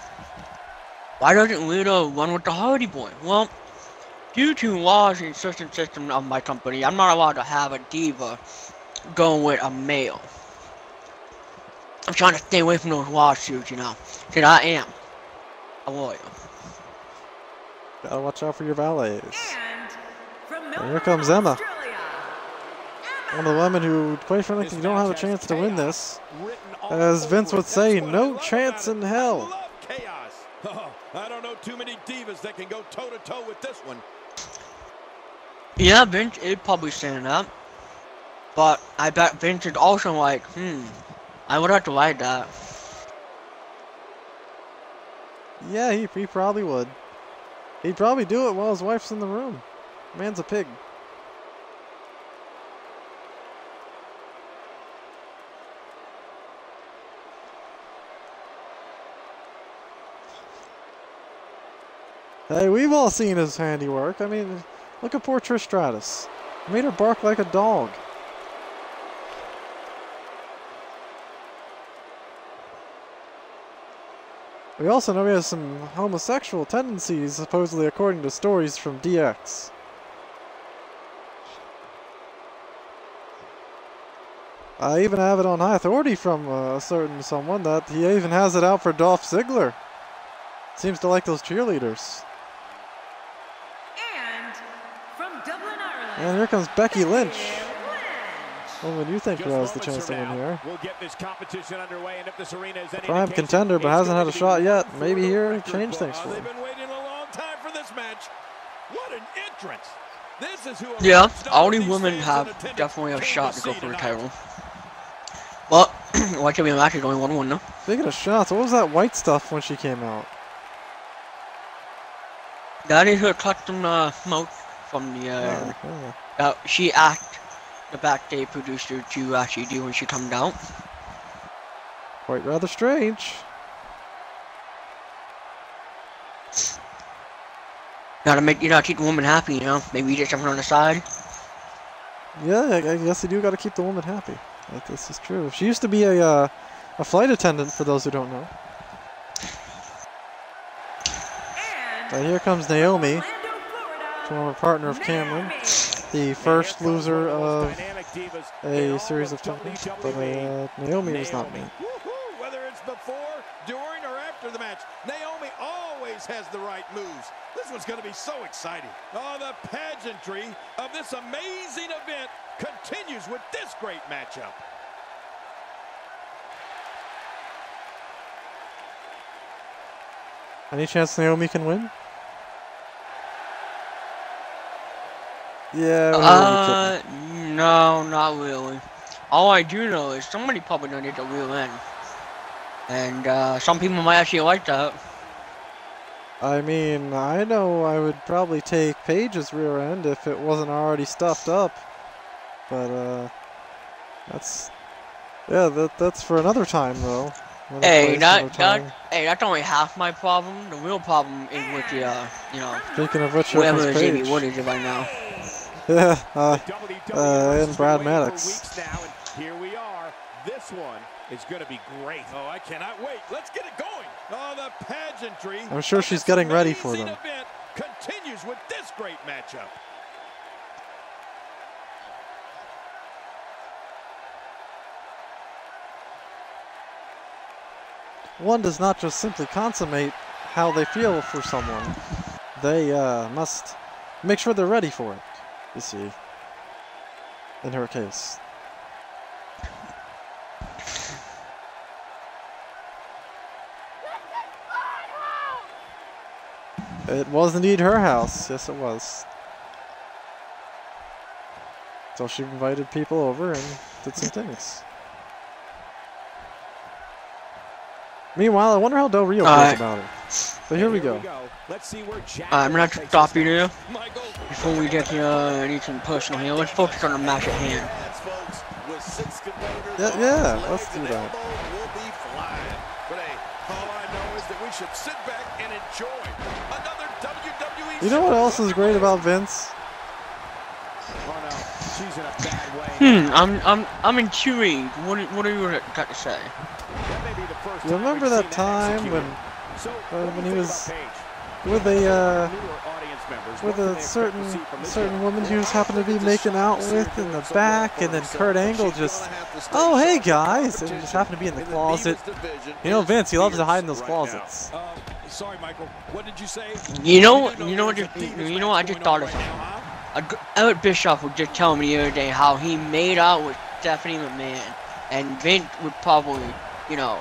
why doesn't Lita run with the Hardy Boy? Well, due to laws and certain system of my company, I'm not allowed to have a diva going with a male. I'm trying to stay away from those lawsuits, you know, because I am a lawyer. Gotta watch out for your valets. And from And here comes Emma. Australia, One of the women who, quite frankly, don't have a chance to win this. As Vince would say, no chance in hell. Chaos. Oh, I don't know too many divas that can go toe-to-toe with this one. Yeah, Vince is probably saying that. But I bet Vince is also like, I would have to like that. Yeah, he probably would. He'd probably do it while his wife's in the room. Man's a pig. Hey, we've all seen his handiwork. I mean, look at poor Trish Stratus. He made her bark like a dog. We also know he has some homosexual tendencies, supposedly according to stories from DX. I even have it on high authority from a certain someone that he even has it out for Dolph Ziggler. Seems to like those cheerleaders. and from Dublin, Ireland, And here comes Becky Lynch. Lynch. Well, when you think who has the chance to win here? We'll get this competition underway, and if this arena is any Prime indication, contender, but it's hasn't going had a to be shot yet. one Maybe for the here, record change book. things for They've him. been waiting a long time for this match. What an entrance. This is who Yeah, amongst all these these women fans have in attendance definitely a came shot to go see for the tonight. title. But, why can't we match it only 1-1 though? Speaking of shots, what was that white stuff when she came out? That is her custom smoke from the, Yeah. that she asked the backstage producer to actually do when she comes out. Quite rather strange. Gotta make, keep the woman happy, Maybe you get something on the side. Yeah, I guess you do got to keep the woman happy. This is true. She used to be a flight attendant, for those who don't know. And Here comes Naomi, Orlando, Florida, former partner of Cameron, the first loser of Dynamic divas a in series all of titles. But WWE. Naomi was not me. Woohoo! Whether it's before, during, or after the match, Naomi always has the right moves. This one's going to be so exciting. Oh, the pageantry of this amazing event continues with this great matchup. Any chance Naomi can win? Yeah. No, not really. All I do know is somebody probably gonna get the real end. And, some people might actually like that. I mean, I know I would probably take Paige's rear end if it wasn't already stuffed up. But, that's for another time, though. Another Hey, place, another time. that's only half my problem. The real problem is with the, Speaking of which, here whoever comes Xavier Paige. Wood is right now. Yeah, WWE and Brad for Maddox. weeks now, and here we are. This one is going to be great. Oh, I cannot wait. Let's get it going. Oh, the pageantry. I'm sure of she's this getting ready for amazing them. Event continues with this great matchup. One does not just simply consummate how they feel for someone. They must make sure they're ready for it, you see, in her case. It was indeed her house. Yes, it was. So she invited people over and did some things. Meanwhile, I wonder how Del Rio feels about it. So here we go. Let's see where Jack I'm gonna have to stop you there Michael. before we get to anything personal here. Let's focus on the match at hand. That's, folks, with 6 competitors, Yeah, all let's legs do and that. elbows will be flying. But hey, all I know is that we should sit back and enjoy another WWE. You know what else is great about Vince? Oh, no. She's in a bad way. I'm intrigued. What are you got to say? That may be the first You time remember we've that seen time executed. when So, when he was Paige? with a Newer audience members, with what can a they expect to see from certain this woman young he was happened to be making out with in the back, and then Kurt Angle just, oh hey guys, and just happened to be in the closet. You know Vince, he loves to hide in those closets. Sorry, Michael. What did you say? You know what I just thought of something. Eric Bischoff was just telling me the other day how he made out with Stephanie McMahon, and Vince would probably, you know,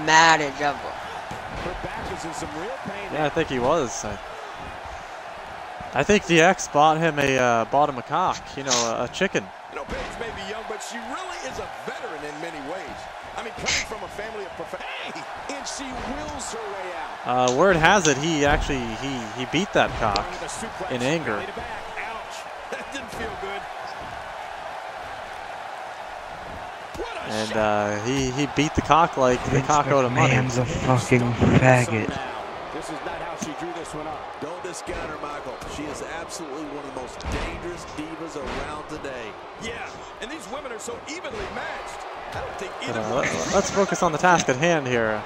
mad as ever. Her back is in some real pain. Yeah, I think he was. I think DX bought him a cock, you know, a chicken. You know, Paige may be young, but she really is a veteran in many ways. I mean, coming from a family of professionals, and she wills her way out. Word has it he actually he beat that cock in anger. Ouch. That didn't feel good. And he beat the cock like the cock owed him money. Man's a fucking faggot. This is not how she drew this one up. Don't discount her, Michael. She is absolutely one of the most dangerous divas around today. Yeah, and these women are so evenly matched. I don't think But, either one. let's focus on the task at hand here.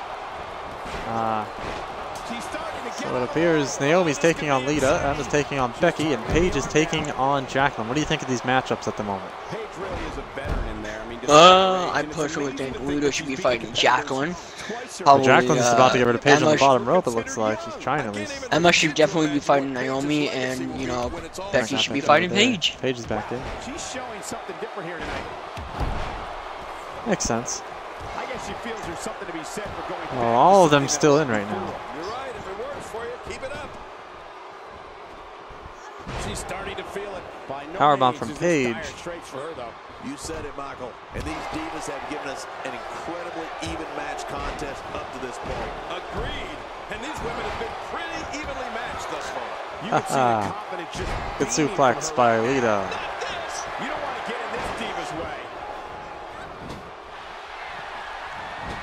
She's starting to get So it appears Naomi's taking on Lita, Emma's taking on Becky, and Paige is taking on Jacqueline. What do you think of these matchups at the moment? Paige really is a veteran in there. I mean, I personally think Lita should be fighting Jacqueline. Probably, Jacqueline's about to get rid of Paige on the Emma bottom rope, it looks like. She's trying at least. Emma should definitely be fighting Naomi, and you know, Becky should be fighting Paige. Paige is back in. She's showing something different here tonight. Makes sense. I guess she feels there's something to be said for going back Well, to all of them something still that in was right now. before. You're right. If it works for you, keep it up. She's starting to feel it. By no Powerbomb means from is this dire Paige. straits for her, though. You said it, Michael. And these divas have given us an incredibly even match contest up to this point. Agreed. And these women have been pretty evenly matched thus far. You can see the confidence just Good beaming from suplex her by right Lita. Not this. You don't want to get in this diva's way.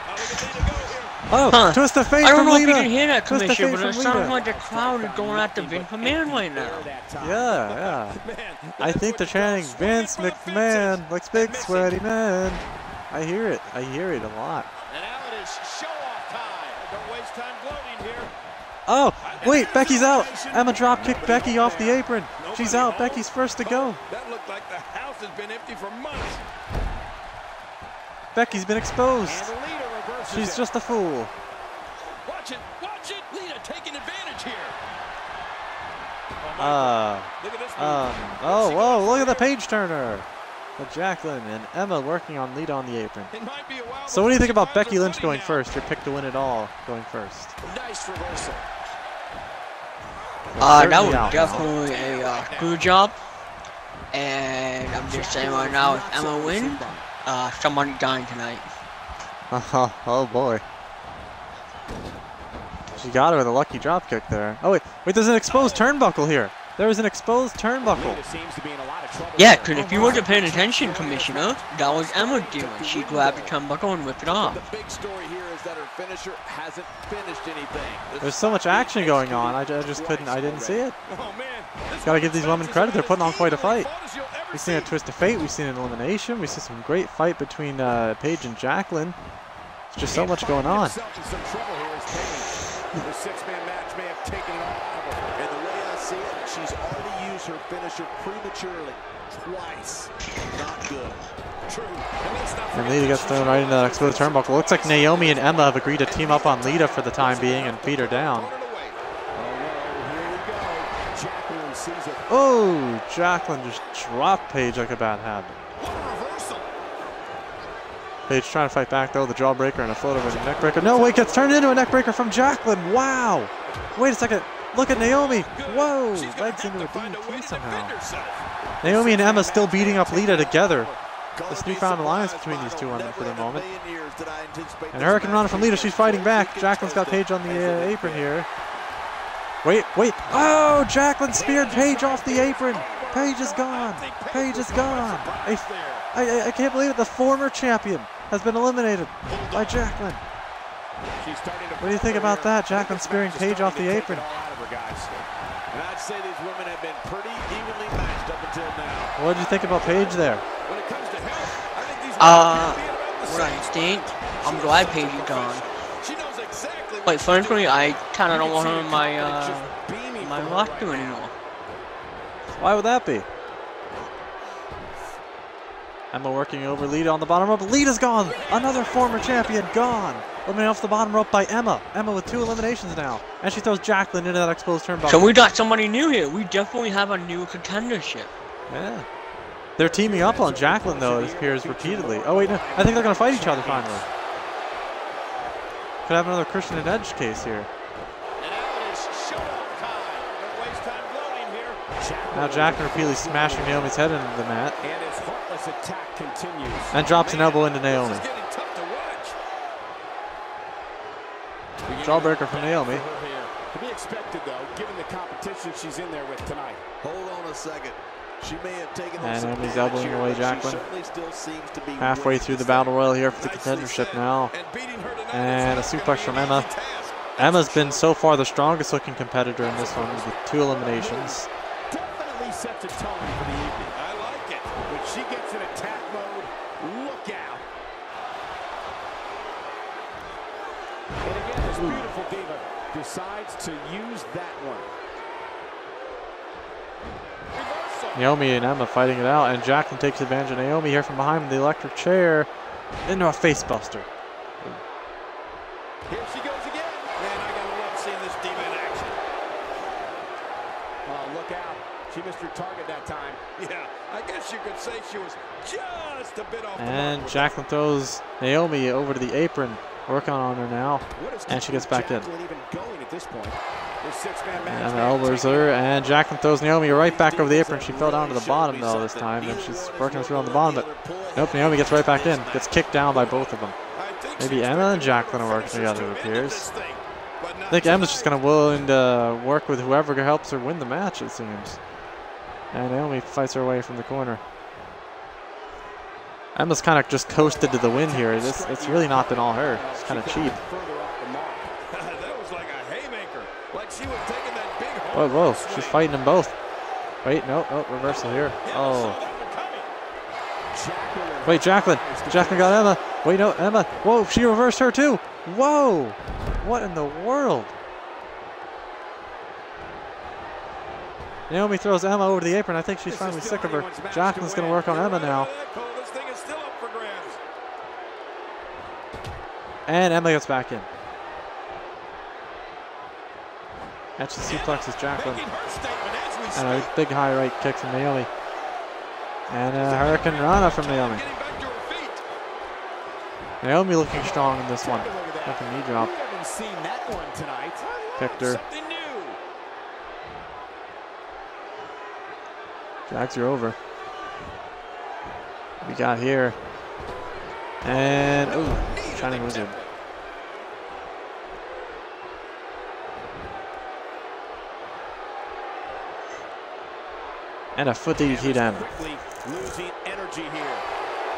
Oh, look at Lita go here. Oh, twist of fate I don't from know if Lita. you can hear that, Twist of Commissioner, fate but it from sounds Lita. like the crowd is going after Vince McMahon right now. Yeah. Man, I think they're chanting Vince McMahon, looks big sweaty man. I hear it a lot. and now it is show-off time. Don't waste time gloating here. Oh, wait, Becky's out. Emma drop kicked Becky off the apron. She's out. Becky's first to go. That looked like the house has been empty for months. Becky's been exposed. And Lita reverses She's it. just a fool. Watch it. Watch it. Lita taking advantage here. Look at this move. Oh, whoa, look at the page turner. But Jacqueline and Emma working on Lita on the apron. It might be a while So what do you think before about she finds Becky her Lynch footing going now. first? Your pick to win it all going first. Nice reversal. That Certainly was out now. definitely a good job. And I'm just saying right now, if Emma wins, someone dying tonight. Oh boy. She got her with a lucky drop kick there. Oh wait, there's an exposed turnbuckle here. There was an exposed turnbuckle. Lita seems to be in a lot of trouble Yeah, here. because if you wasn't paying attention, Commissioner, that was Emma doing. She grabbed the turnbuckle and whipped it off. The big story here is that her finisher hasn't finished anything. There's so much action going on. I just couldn't. I didn't see it. Oh man. Gotta give these women credit. They're putting on quite a fight. We've seen a twist of fate. We've seen an elimination. We've seen some great fight between Paige and Jacqueline. There's just so much going on. Himself in some trouble here is Paige. The six-man match may have taken it all out of her. And the way I see it, she's already used her finisher prematurely. Twice. Not good. True. And let's not And forget Lita that gets she's thrown right into that trying exposed to turnbuckle. Looks like Naomi and Emma have agreed to team up on Lita for the time being and beat her down. turn it away. Here we go. Jacqueline sees it. Oh, Jacqueline just dropped Paige like a bad habit. What a reversal. Paige trying to fight back though, the jawbreaker and a float over the neckbreaker. No, wait, gets turned into a neckbreaker from Jacqueline. Wow. Wait a second. Look at Naomi. Whoa. She's gonna Legs have into a to find a way DDT to somehow. defend herself. Naomi and Emma still beating up Lita together. Gonna This be newfound alliance surprised, between these two Michael. women for the Never in a moment. million years did I anticipate And this Hurricane match Rana from to be Lita. She's fighting back. as Jacqueline's got Paige on the contested apron as it here. Wait. Oh, Jacqueline speared Paige off the apron. Paige is gone. Paige is gone. I can't believe it. The former champion has been eliminated by Jacqueline. What do you think about that? Jacqueline spearing Paige off the apron. And I'd say these women have been pretty evenly matched up up until now. What did you think about Paige there? When it comes to health, I think these guys being about the What I same. think, I'm glad Paige is gone. She knows exactly Quite frankly, I kind of don't want her in in my roster anymore. Why would that be? Emma working over Lita on the bottom rope. Lita's gone! Another former champion gone! Eliminated off the bottom rope by Emma. Emma with 2 eliminations now. And she throws Jacqueline into that exposed turnbuckle. So we got somebody new here. We definitely have a new contendership. Yeah. They're teaming up on Jacqueline, though, it appears repeatedly. Oh, wait, no. I think they're going to fight each other finally. Could have another Christian and Edge case here. And now it is showdown time. Don't waste time gloating here. Now Jacqueline repeatedly smashing Naomi's head into the mat. And his heartless attack continues. And drops an elbow into Naomi. This is getting tough to watch. Jawbreaker from Naomi. To be expected, though, given the competition she's in there with tonight. Hold on a second. She may have taken And some Naomi's damage elbowing here, away but she Jacqueline. certainly still seems to be Halfway winning through the this Battle thing. Royal here for the contendership now. And a suplex from Emma. Emma's been so far the strongest looking competitor in this one with 2 eliminations. Definitely sets a tone for the evening. I like it. When she gets in attack mode, look out. And again, this beautiful diva decides to use that one. Reversal. Naomi and Emma fighting it out, and Jacqueline takes advantage of Naomi here from behind with the electric chair into a face buster. Here she goes again. Man, I gotta love seeing this diva in action. Oh, look out. She missed her target that time. Yeah, I guess you could say she was just a bit off the And mark. Jacqueline throws Naomi over to the apron, working on her now, What is and she gets back in. Jacqueline even going at this point? This six-man match. And Emma elbows her, and Jacqueline throws Naomi right back over the apron. She fell down to the bottom though this time, and she's working through on the bottom, but nope, Naomi gets right back in, gets kicked down by both of them. Maybe Emma and Jacqueline are working together, it appears. I think Emma's just going to willing to work with whoever helps her win the match, it seems. And Naomi fights her way from the corner. Emma's kind of just coasted to the win here. It's really not been all her. It's kind of cheap. That was like a haymaker. Like she was taking that big Whoa, whoa, she's fighting them both. Wait, no, reversal here. Oh. Wait, Jacqueline. Jacqueline got Emma. Wait, no, Emma. Whoa, she reversed her too. Whoa. What in the world? Naomi throws Emma over the apron. I think she's finally sick of her. Jacqueline's going to work on Emma now. This thing is still up for grabs. And Emma gets back in. And she suplexes Jacqueline. Making her statement as we And speak. a big high right kick from Naomi. And a Hurricane Rana from Naomi. Getting back to her feet. Naomi looking strong in this one. Like a knee drop. We haven't seen that one tonight. Picked her. Something new. Drags her over. We got here. And, ooh, Shining Wizard. And a foot DDT down. Quickly losing energy here.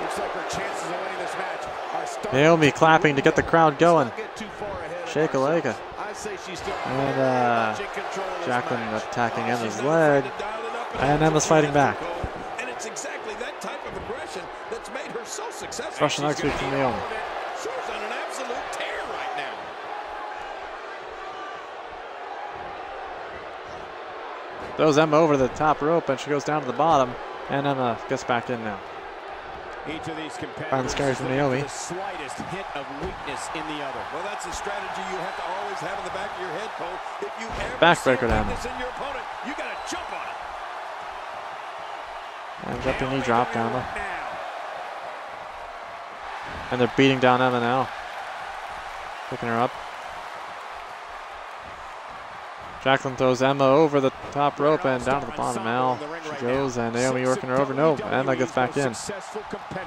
Looks like her chances of winning this match are starting. Naomi clapping to get the crowd going. Let's not get too far ahead of Shake a leg. ourselves. I say she's still And very much in control of this Jacqueline match. attacking She's Emma's not leg. afraid to dial it up And Emma's fighting back. And it's exactly that type of aggression that's made her so successful. Russian leg She's sweep gonna from need Naomi. all of it. She's on an absolute tear right now. Throws Emma over the top rope, and she goes down to the bottom. And Emma gets back in now. Each of these competitors Finally scary from is looking for Naomi. the slightest hint of weakness in the other. Well, that's a strategy you have to always have in the back of your head, Cole. If you ever Backbreaker see a down. weakness in your opponent, you got to jump on it. And jumping knee drop down Emma. Now. And they're beating down Emma now. Picking her up. Jacqueline throws Emma over the top rope and down to the bottom now. She goes, and Naomi working her over. No, Emma gets back in.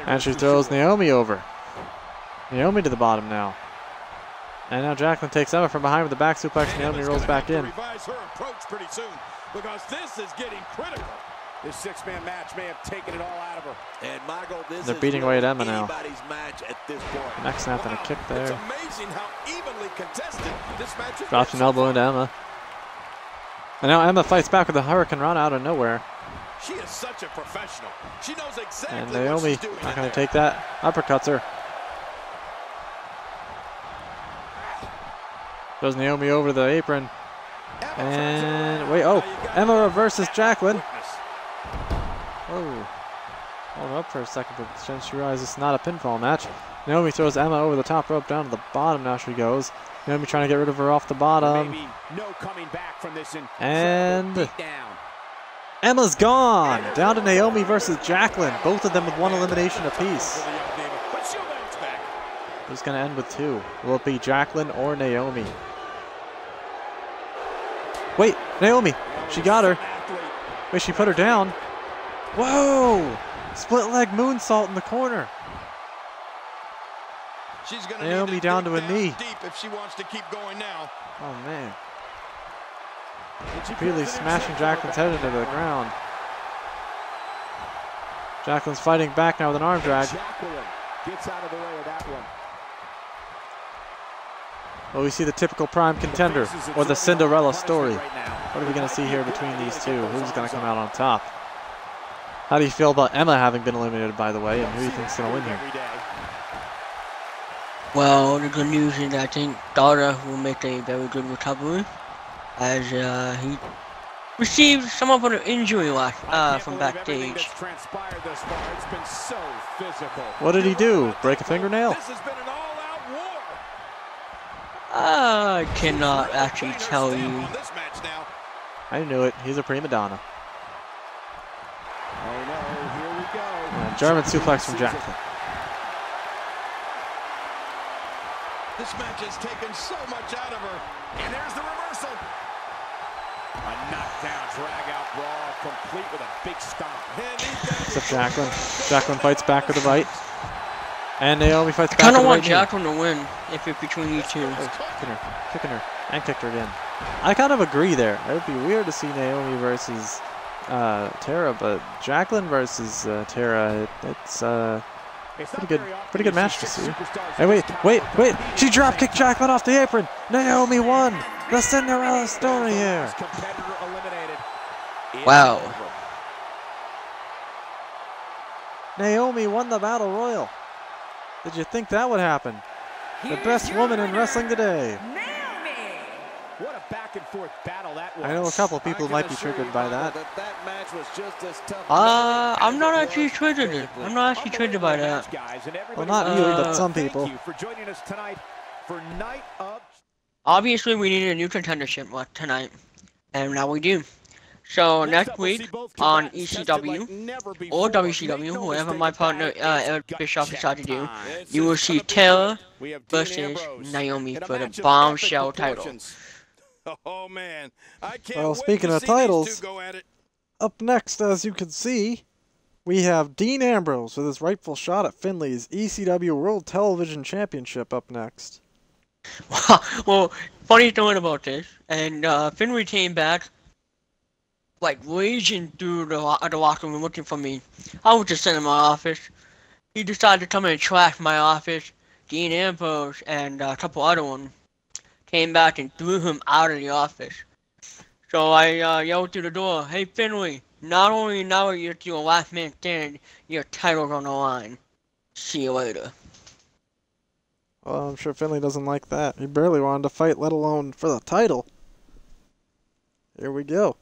And she throws Naomi over. Naomi to the bottom now. And now Jacqueline takes Emma from behind with the back suplex. Naomi Emma's rolls gonna back have to in. revise her approach pretty soon because this is getting critical. This six-man match may have taken it all out of her. And Michael, this They're is beating really away at Emma now. anybody's match at this point. Neck snap and a kick It's there. amazing how evenly contested this match is. Drops an elbow into Emma. And now Emma fights back with a Hurricane Run out of nowhere. She is such a professional. She knows exactly And what Naomi she's doing. not going to take that. Uppercuts her. Goes Naomi over the apron. And wait, oh, Emma reverses Jacqueline. Whoa. Hold up for a second, but then she realizes it's not a pinfall match. Naomi throws Emma over the top rope down to the bottom. Now she goes. Naomi trying to get rid of her off the bottom. Maybe no coming back from this And Emma's gone. Down to Naomi versus Jacqueline. Both of them with one elimination apiece. Who's going to end with two? Will it be Jacqueline or Naomi? Wait, Naomi. She got her. Wait, she put her down. Whoa! Split leg moonsault in the corner. She's gonna Naomi down to a knee. Deep if she wants to keep going now. Oh man. Repeatedly smashing Jacqueline's head into the ground. Jacqueline's fighting back now with an arm drag. Jacqueline gets out of the way of that one. Well, we see the typical prime contender, or the Cinderella story. What are we going to see here between these two? Who's going to come out on top? How do you feel about Emma having been eliminated, by the way, and who do you think's going to win here? Well, the good news is I think Dara will make a very good recovery, as he received somewhat of an injury from backstage. What did he do? Break a fingernail? This has been an all-out war. I cannot actually tell you. This match now. I knew it. He's a prima donna. Oh no, here we go. And German suplex from Jacqueline. This match has taken so much out of her. And there's the reversal. A knockdown, drag-out brawl, complete with a big stomp. Except Jacqueline. Jacqueline fights back with a right. And Naomi fights back I kind with of a want right knee. Jacqueline to win if it's between these two. Kicking her, and kicked her again. I kind of agree there. It would be weird to see Naomi versus Tara, but Jacqueline versus Tara, it's pretty good match to see. Hey, wait! She drop kicked Jacqueline off the apron. Naomi won. The Cinderella story here. Wow. Naomi won the Battle Royal. Did you think that would happen? The best woman in wrestling today. Naomi! What a back and forth battle that was. I know a couple of people might be triggered by that. That match was just as tough. I'm not actually triggered. I'm not actually triggered by that. Well, not you, but some people. Thank you for joining us tonight for Night of... Obviously, we needed a new contendership tonight, and now we do. So next week on ECW or WCW, whatever my partner Eric Bischoff decides to do, you will see Taylor versus Naomi for the Bombshell title. Oh man, I can't Well, wait speaking to of see titles, these two go at it. up next, as you can see, we have Dean Ambrose with his rightful shot at Finley's ECW World Television Championship up next. Well, funny thing about this, and Finley came back, like raging through the locker room looking for me. I was just sitting in my office. He decided to come in and trash my office. Dean Ambrose and a couple other ones came back and threw him out of the office. So I yelled through the door, "Hey Finley, not only now are you your last man standing, your title's on the line. See you later." Well, I'm sure Finley doesn't like that. He barely wanted to fight, let alone for the title. Here we go.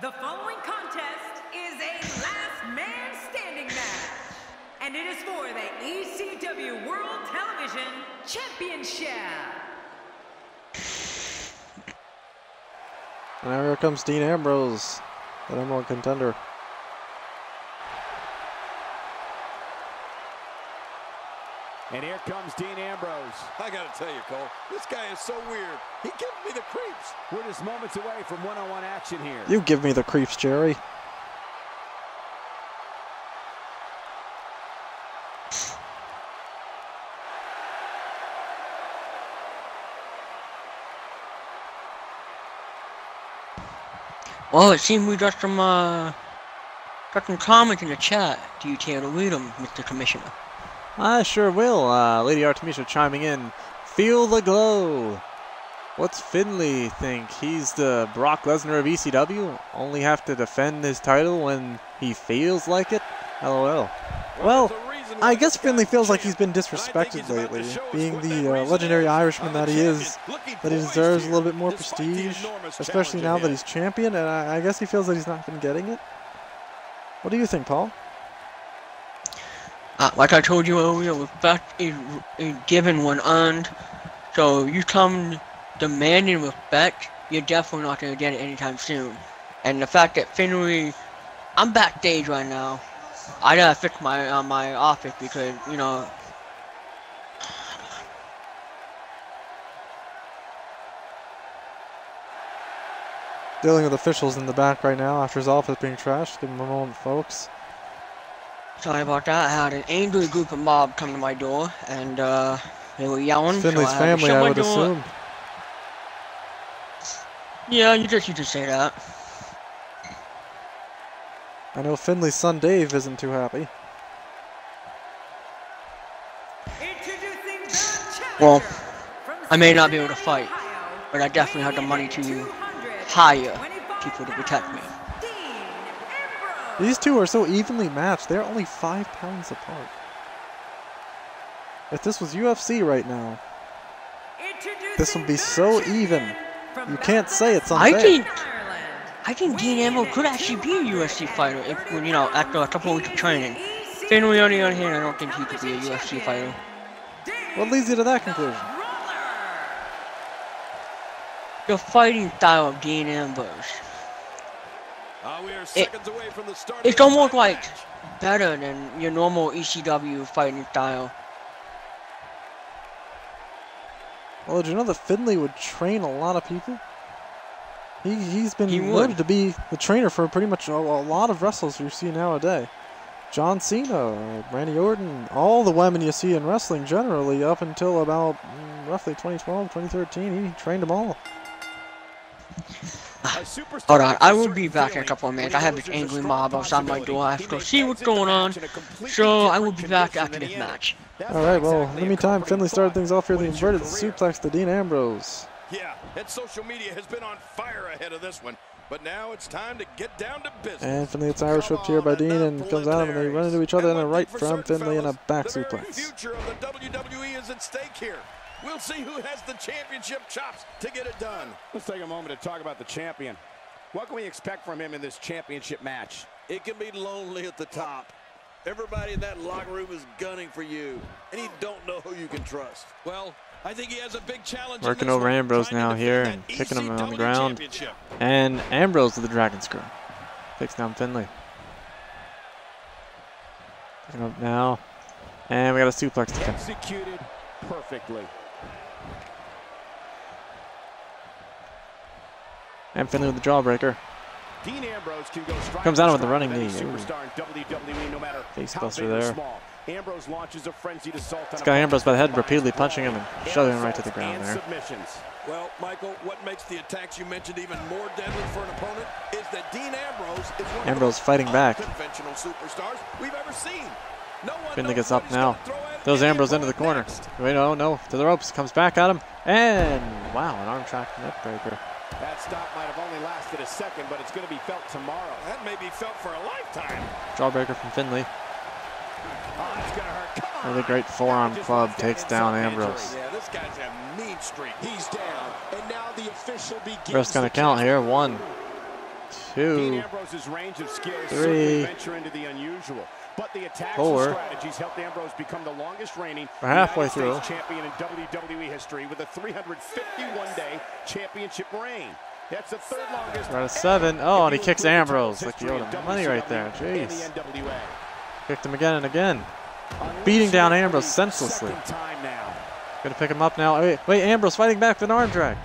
The following contest is a last man standing match. And it is for the ECW World Television Championship. And here comes Dean Ambrose, the #1 contender. And here comes Dean Ambrose. I gotta tell you, Cole, this guy is so weird. He gives me the creeps. We're just moments away from one-on-one action here. You give me the creeps, Jerry. Well, it seems we got some comments in the chat. Do you care to read them, Mr. Commissioner? I sure will. Lady Artemisia chiming in. Feel the glow. What's Finley think? He's the Brock Lesnar of ECW? Only have to defend his title when he feels like it? LOL. Well, I guess Finley feels like he's been disrespected lately, being the legendary Irishman that he is, that he deserves a little bit more prestige, especially now that he's champion, and I guess he feels that he's not been getting it. What do you think, Paul? Like I told you earlier, respect is given when earned. So you come demanding respect, you're definitely not going to get it anytime soon. And the fact that Finley, I'm backstage right now. I gotta fix my my office because, you know. Dealing with officials in the back right now after his office being trashed. Give him a moment, folks. Sorry about that. I had an angry group of mob come to my door, and they were yelling. Finley's so family, I would assume. Yeah, you just say that. I know Finley's son Dave isn't too happy. Well, I may not be able to fight, but I definitely have the money to hire people to protect me. These two are so evenly matched. They're only 5 pounds apart. If this was UFC right now, this would be so even. You can't say it's unfair. I think Dean Ambrose could actually be a UFC fighter if, you know, after a couple of weeks of training. Finley, on the other hand, I don't think he could be a UFC fighter. What leads you to that conclusion? The fighting style of Dean Ambrose. It's almost like better than your normal ECW fighting style. Well, did you know that Finley would train a lot of people? He's been noted to be the trainer for pretty much a lot of wrestlers you see nowadays. John Cena, Randy Orton, all the women you see in wrestling generally up until about roughly 2012, 2013, he trained them all. Hold on, I will be back in a couple of minutes. I have this angry mob outside my door. I have to go see what's going on. So I will be back after this match. Alright, well, in the meantime, Finley started things off here. The inverted suplex to Dean Ambrose. Yeah, and social media has been on fire ahead of this one. But now it's time to get down to business. And Finley gets Irish whipped here by Dean and comes out and they run into each other and a right from Finley and a back suplex. The future of the WWE is at stake here. We'll see who has the championship chops to get it done. Let's take a moment to talk about the champion. What can we expect from him in this championship match? It can be lonely at the top. Everybody in that locker room is gunning for you, and you don't know who you can trust. Well, I think he has a big challenge. Working over Ambrose now here and kicking him on the ground. And Ambrose with the dragon screw. Takes down Finley. Picking up now. And we got a suplex to Finley. Executed perfectly. And Finley with the jawbreaker. Dean Ambrose can go comes out with the running knee. Superstar in WWE, no matter face how buster big or there. small. Ambrose launches a frenzied assault. It's got Ambrose by the head, repeatedly punching him and shoving him right to the ground there. Well, Michael, what makes the attacks you mentioned even more deadly for an opponent is that Dean Ambrose is one of the most fighting back. unconventional superstars we've ever seen. No one Finley knows gets up what he's now. gonna throw at Throws any Ambrose into the corner. next. Wait, no, to the ropes. Comes back at him. And wow, an arm track neck breaker. That stop might have only lasted a second, but it's going to be felt tomorrow. That may be felt for a lifetime. Jawbreaker from Finley. Oh, that's going to hurt. Come on. Another great forearm club takes down Ambrose. Yeah, this guy's a mean streak. He's down, and now the official begins. Rest gonna count here. 1, Dean 2, Ambrose's range of skills 3, certainly venture into the unusual. But the attacks 4. and strategies helped Ambrose become the longest reigning We're halfway United through. States champion in WWE history with a 351-day championship reign. That's the third longest. we're at 7. Oh, and he kicks Ambrose like he owed him money right there. Jeez. Kicked him again and again. Beating down Ambrose senselessly. Gonna pick him up now. Wait, Ambrose fighting back with an arm drag.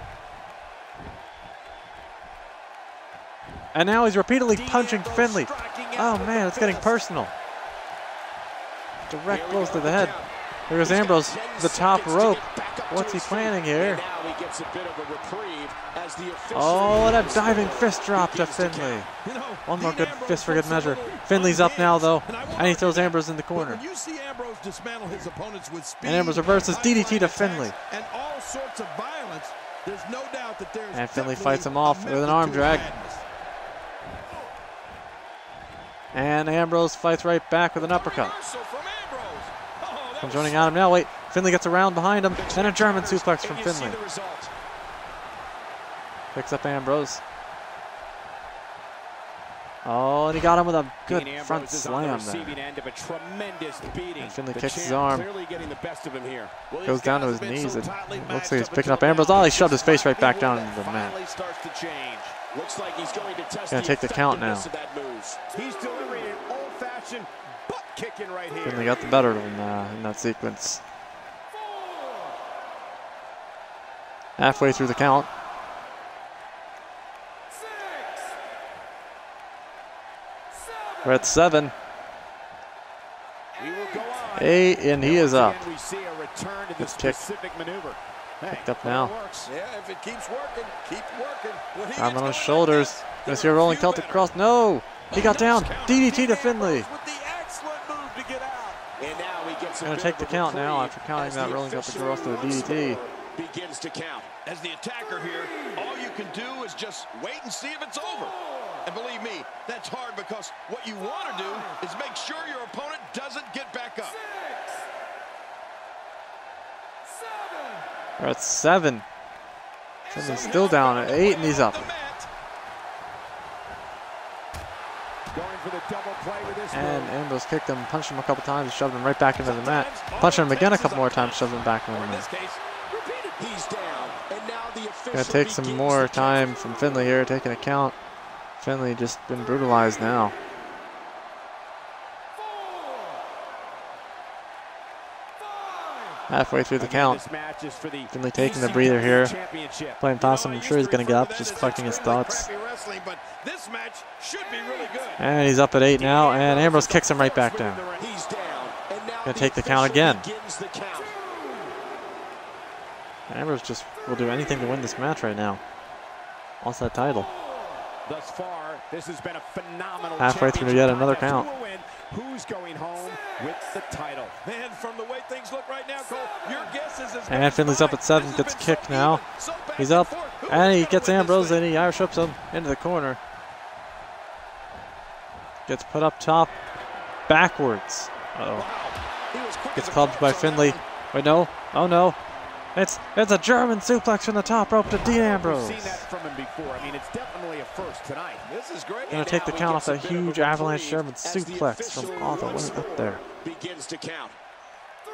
And now he's repeatedly punching Finley. Oh man, it's getting personal. Direct blows to the head. Here goes Ambrose, the top rope. What's he planning here? Oh, and a diving fist drop to Finley. One more good fist for good measure. Finley's up now though, and he throws Ambrose in the corner. When you see Ambrose dismantle his opponents with speed. And Ambrose reverses DDT to Finley. And all sorts of violence. There's no doubt that there's And Finley fights him off with an arm drag. And Ambrose fights right back with an uppercut. Comes running at him now. Wait, Finley gets around behind him. Then a German suplex from Finley. Picks up Ambrose. Oh, and he got him with a good front slam there. And Finley kicks his arm. Goes down to his knees. It looks like he's picking up Ambrose. Oh, he shoved his face right back down into the mat. He's going to take the count now. He's delivering an old-fashioned butt kicking right here. Finley got the better of him in that sequence. Halfway through the count. 6, 7. We're at 7. 8, and he is up. Gets kicked. Picked up now. Yeah, if it keeps working, keep working. Arm on his shoulders. Gonna see a rolling Celtic cross. No! He got down. DDT to Finley. Gonna take the count now after counting that rolling Celtic cross to the DDT. Begins to count. As the attacker here, all you can do is just wait and see if it's over. And believe me, that's hard because what you want to do is make sure your opponent doesn't get back up. 6, 7. We're at 7. Finley's still down at 8, and he's up. And Ambrose kicked him, punched him a couple times, and shoved him right back into the mat. Punched him again a couple more times, shoved him back into the mat. Gonna take some more time from Finley here, taking a count. Finley just been brutalized now. Halfway through the count. Finley taking the breather here. Playing possum, I'm sure he's going to get up, just collecting his thoughts. And he's up at 8 now, and Ambrose kicks him right back down. Going to take the count again. Ambrose just will do anything to win this match right now. Wants that title. Thus far, this has been a phenomenal. Halfway through yet another count. Who's going home with the title? Man, from the way things look right now, Cole, your guess is as and Finley's up at 7, gets kicked now. He's up, and he gets Ambrose, and he Irish whips him into the corner. Gets put up top, backwards. Uh-oh. Gets clubbed by Finley. Wait, no. Oh, no. It's a German suplex from the top rope to Dean Ambrose. We've seen that from him before. I mean, it's definitely a first tonight. This is great. Gonna take the count off a huge avalanche German suplex from all the way up there. Begins to count. 3,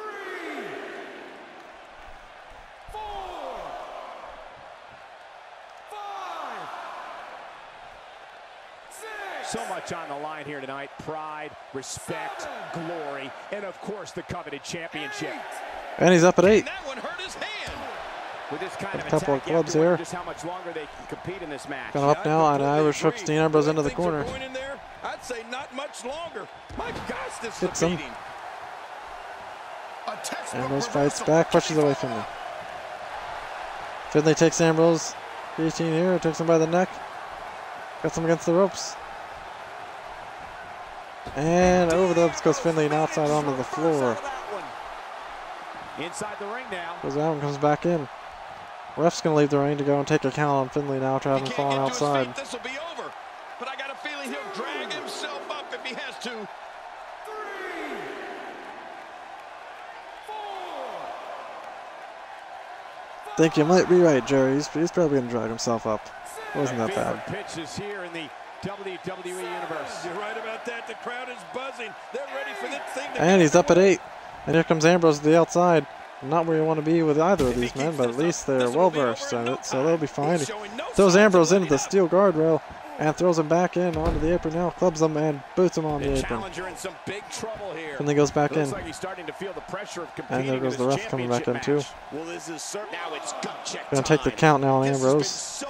4, 5, 6. So much on the line here tonight. Pride, respect, glory, and of course the coveted championship. And he's up at 8. That one hurt his hand. With this kind of A couple of attack, clubs you have to here. wonder just how much longer they can compete in this match. Going up now, and Irish whips Dean Ambrose into the corner. I'd say not much longer. My gosh, this Hits is a him. beating. Ambrose fights back, pushes away Finley. Finley takes Ambrose. 18 here, takes him by the neck. Gets him against the ropes. And over the ropes goes Finley and outside onto the floor. Inside the ring now. Goes out and comes back in. Ref's going to leave the ring to go and take a count on Finley now after having fallen outside. This will be over, but I got a feeling he'll drag himself up if he has to. 3, 4, I think you might be right, Jerry. He's probably going to drag himself up. Wasn't that bad. Pitches here in the WWE Universe. You're right about that. The crowd is buzzing. They're ready for this thing to And he's up at 8. And here comes Ambrose to the outside. Not where you want to be with either of these men, but at least they're well versed in it, so they'll be fine. He throws Ambrose into the steel guardrail and throws him back in onto the apron now, clubs him and boots him on the apron. And then goes back in. And there goes the ref coming back in too. Gonna take the count now on Ambrose.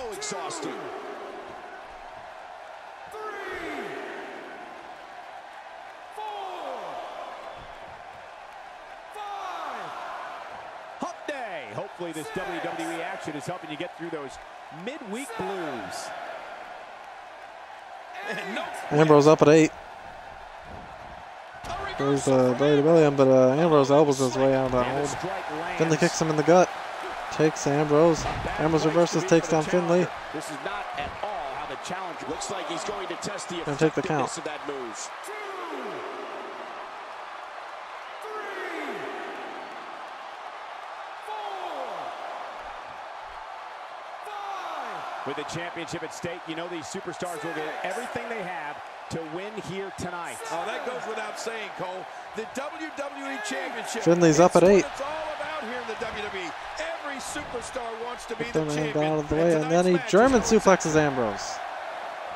Hopefully this WWE action is helping you get through those midweek blues. Ambrose up at 8. Goes belly to belly, but Ambrose elbows his way out of that And the hold. strike lands. Finley kicks him in the gut. Takes Ambrose. Ambrose reverses, takes down Finley. This is not at all how the challenger looks like he's going to test the Gonna take the count. effectiveness of that move. With the championship at stake, you know these superstars will get everything they have to win here tonight. Oh, that goes without saying, Cole. The WWE Championship. Finley's up at 8. It's all about here in the WWE. Every superstar wants to be Then the got champion. out of the way, and then he German suplexes Ambrose.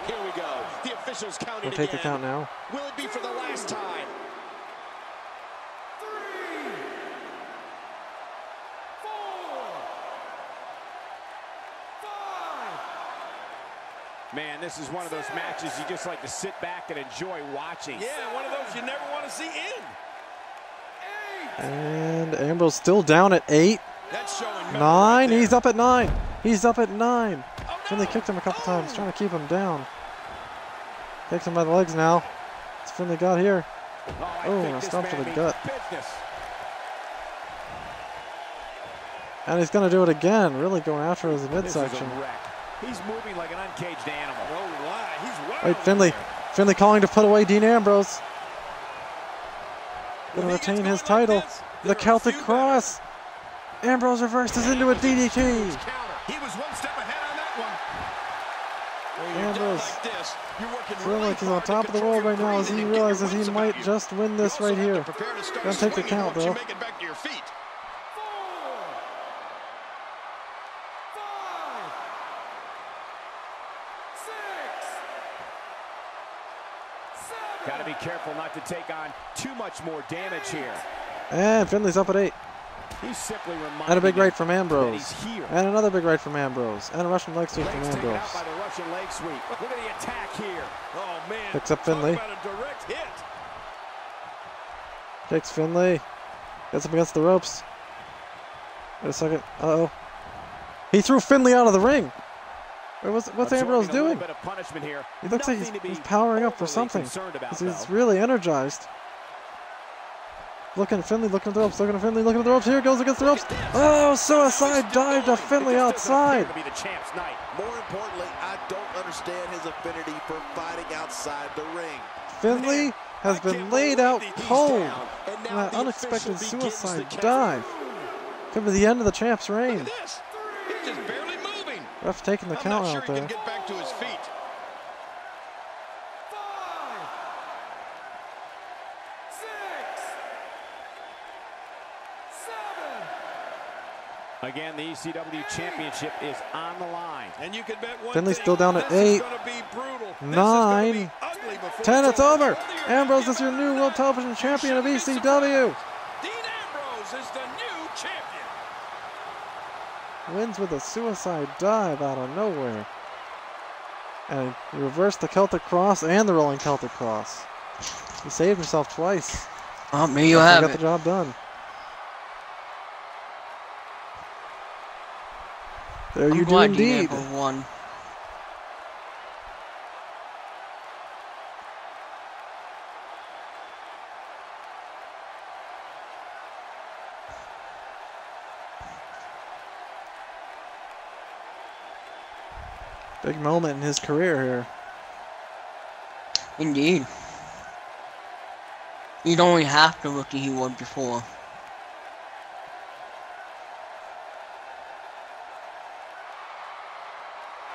Here we go. The officials counting We'll take the again. count now. Will it be for the last time? Man, this is one of those matches you just like to sit back and enjoy watching. Yeah, one of those you never want to see end. And Ambrose still down at 8. That's showing metal 9. right there. He's up at 9. He's up at 9. Oh, no. Finley kicked him a couple times, trying to keep him down. Takes him by the legs now. What's Finley got here? I Oh, think a this stomp to man the means gut. business. And he's going to do it again, really going after his This is a midsection. wreck. He's moving like an uncaged animal. Oh, my. He's wild. Wait, Finley. Finley calling to put away Dean Ambrose. Going to When he gets retain his going like title. this, The there are Celtic few Cross. Ambrose reverses into a DDT. better. He was one step ahead on that one. When you're done Ambrose like this, you're working feeling really like he's on hard to top of the control world your right now as he breathing and get your realizes he wits about might you. just win You this also right have to here. prepare to start Gonna take the swinging count, once you though. make it back to your feet. Got to be careful not to take on too much more damage here. And Finley's up at 8. He's simply reminding And a big him right from that Ambrose. he's here. And another big right from Ambrose. And a Russian leg sweep from Legs taken Ambrose. out by the Russian leg sweep. Look at the attack here. Oh, man. Picks up Talk Finley. about a direct hit. Takes Finley. Gets him against the ropes. Wait a second. Uh-oh. He threw Finley out of the ring. What's Absorbing Ambrose a little doing? bit of punishment here. He looks like Nothing to be he's powering up for overly something. concerned about, He's though. really energized. Looking at Finley, looking at the ropes, looking at Finley, looking at the ropes. Here it goes against the ropes. Oh, suicide dive to Finley It just doesn't outside. appear to be the champ's night. More importantly, I don't understand his affinity for fighting outside the ring. Finley has I been can't laid believe out he's cold down, and in now that the unexpected official begins suicide the count. dive. Could be the end of the champ's Look reign. at this. He's just barely moving. Ref taking the I'm count not sure out he there. can get back to his feet. Again, the ECW championship is on the line. And you can bet one Finley's thing, still down at this is 8. gonna be brutal. This is 9. gonna be ugly before 10, it's over. Hold your Ambrose hands is your up new there. World Television Champion of You ECW. shouldn't be surprised. Dean Ambrose is the new champion. Wins with a suicide dive out of nowhere. And he reversed the Celtic Cross and the rolling Celtic Cross. He saved himself twice. Oh, there you He have got it. the job done. There I'm you do glad Dean indeed. Ambrose won. Big moment in his career here. Indeed. He's only half the rookie he was before.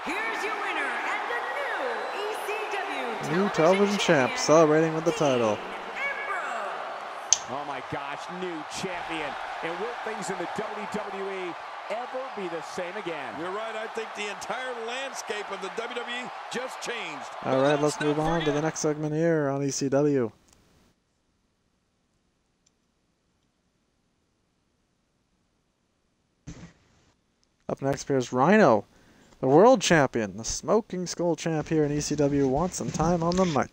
Here's your winner and the new ECW New television champ celebrating with the title. Ambrose. Oh my gosh, new champion. And will things in the WWE ever be the same again? You're right. I think the entire landscape of the WWE just changed. All right, let's move on to the next segment here on ECW. Up next appears Rhino, the world champion, the smoking skull champ here in ECW, wants some time on the mic.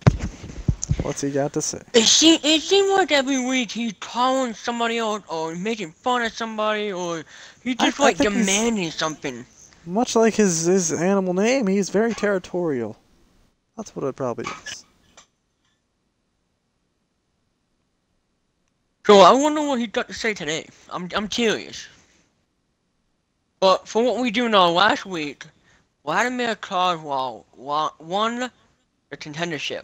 What's he got to say? It seems like every week he's calling somebody out or making fun of somebody or he's just I like think he's- demanding something. Much like his animal name, he's very territorial. That's what it probably is. So I wonder what he's got to say today. I'm curious. But for what we do know last week, Vladimir Coswell won the contendership.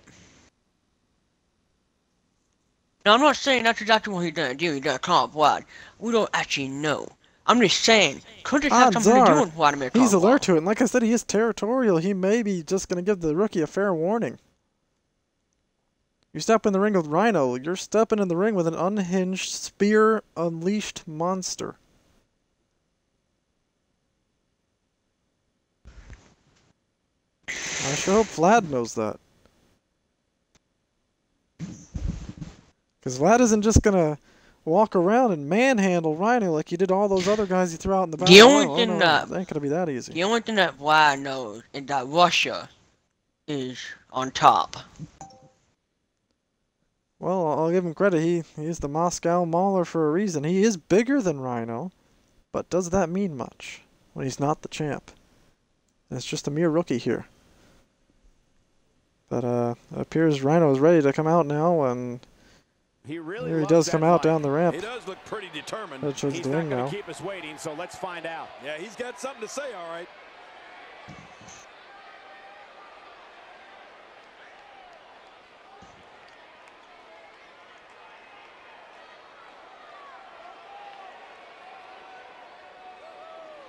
Now I'm not saying that's exactly what he's gonna do. He's gonna call up Vlad. We don't actually know. I'm just saying, could this have Odds something to do are, with Vladimir he's Coswell? alert to it, and like I said, he is territorial. He may be just going to give the rookie a fair warning. You step in the ring with Rhino, you're stepping in the ring with an unhinged, spear-unleashed monster. I sure hope Vlad knows that. Because Vlad isn't just going to walk around and manhandle Rhino like he did all those other guys he threw out in the battle. The only thing it ain't going to be that easy. The only thing that Vlad knows is that Russia is on top. Well, I'll give him credit. He's the Moscow Mauler for a reason. He is bigger than Rhino, but does that mean much when he's not the champ? It's just a mere rookie here. But it appears Rhino is ready to come out now, and here he does come out down the ramp. He does look pretty determined. He's He's the not ring going now. to keep us waiting, so let's find out. Yeah, he's got something to say, all right.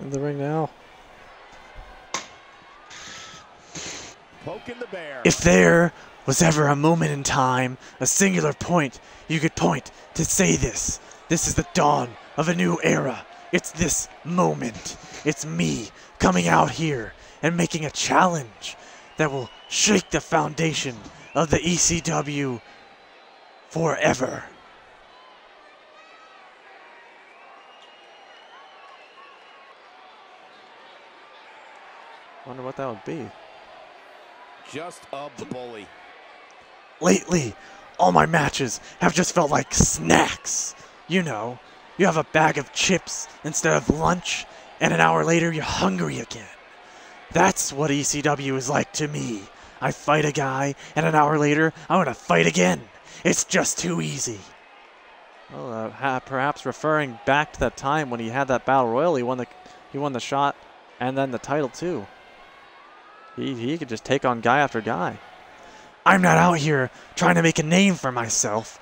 In the ring now. Poking the bear. If there was ever a moment in time, a singular point you could point to say this is the dawn of a new era. It's this moment. It's me coming out here and making a challenge that will shake the foundation of the ECW forever. Wonder what that would be. Just of the bully. Lately, all my matches have just felt like snacks. You know, you have a bag of chips instead of lunch, and an hour later you're hungry again. That's what ECW is like to me. I fight a guy, and an hour later I want to fight again. It's just too easy. Well, perhaps referring back to that time when he had that battle royal, he won the shot and then the title too. He could just take on guy after guy. I'm not out here trying to make a name for myself.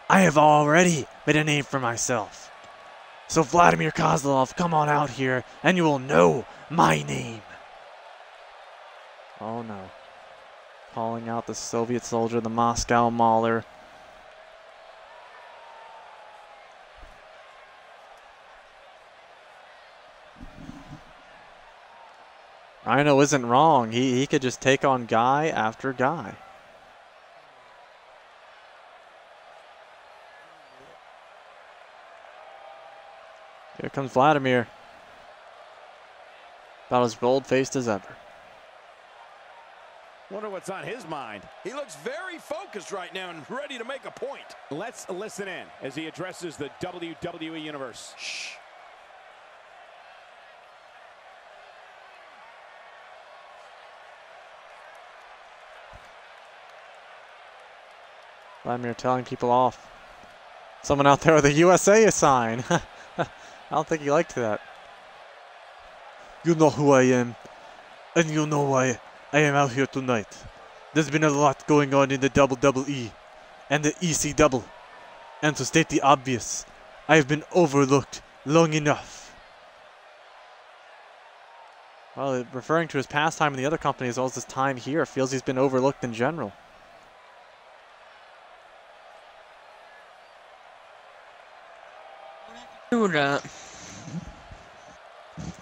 I have already made a name for myself. So Vladimir Kozlov, come on out here and you will know my name. Oh no. Calling out the Soviet soldier, the Moscow Mauler. Rhino isn't wrong. He could just take on guy after guy. Here comes Vladimir. About as bold-faced as ever. Wonder what's on his mind. He looks very focused right now and ready to make a point. Let's listen in as he addresses the WWE Universe. Shh. Vladimir telling people off. Someone out there with a USA sign. I don't think he liked that. You know who I am, and you know why I am out here tonight. There's been a lot going on in the WWE and the ECW, and to state the obvious, I have been overlooked long enough. Well, referring to his past time in the other company as well as his time here, feels he's been overlooked in general. Do that.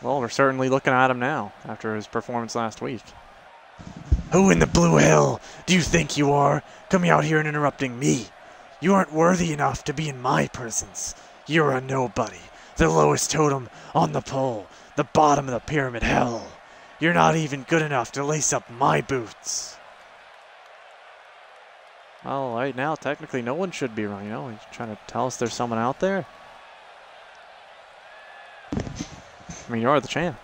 Well, we're certainly looking at him now after his performance last week. Who in the blue hell do you think you are, coming out here and interrupting me? You aren't worthy enough to be in my presence. You're a nobody, the lowest totem on the pole, the bottom of the pyramid hell. You're not even good enough to lace up my boots. Well, right now, technically, no one should be wrong. You know, he's trying to tell us there's someone out there. I mean, you are the champ.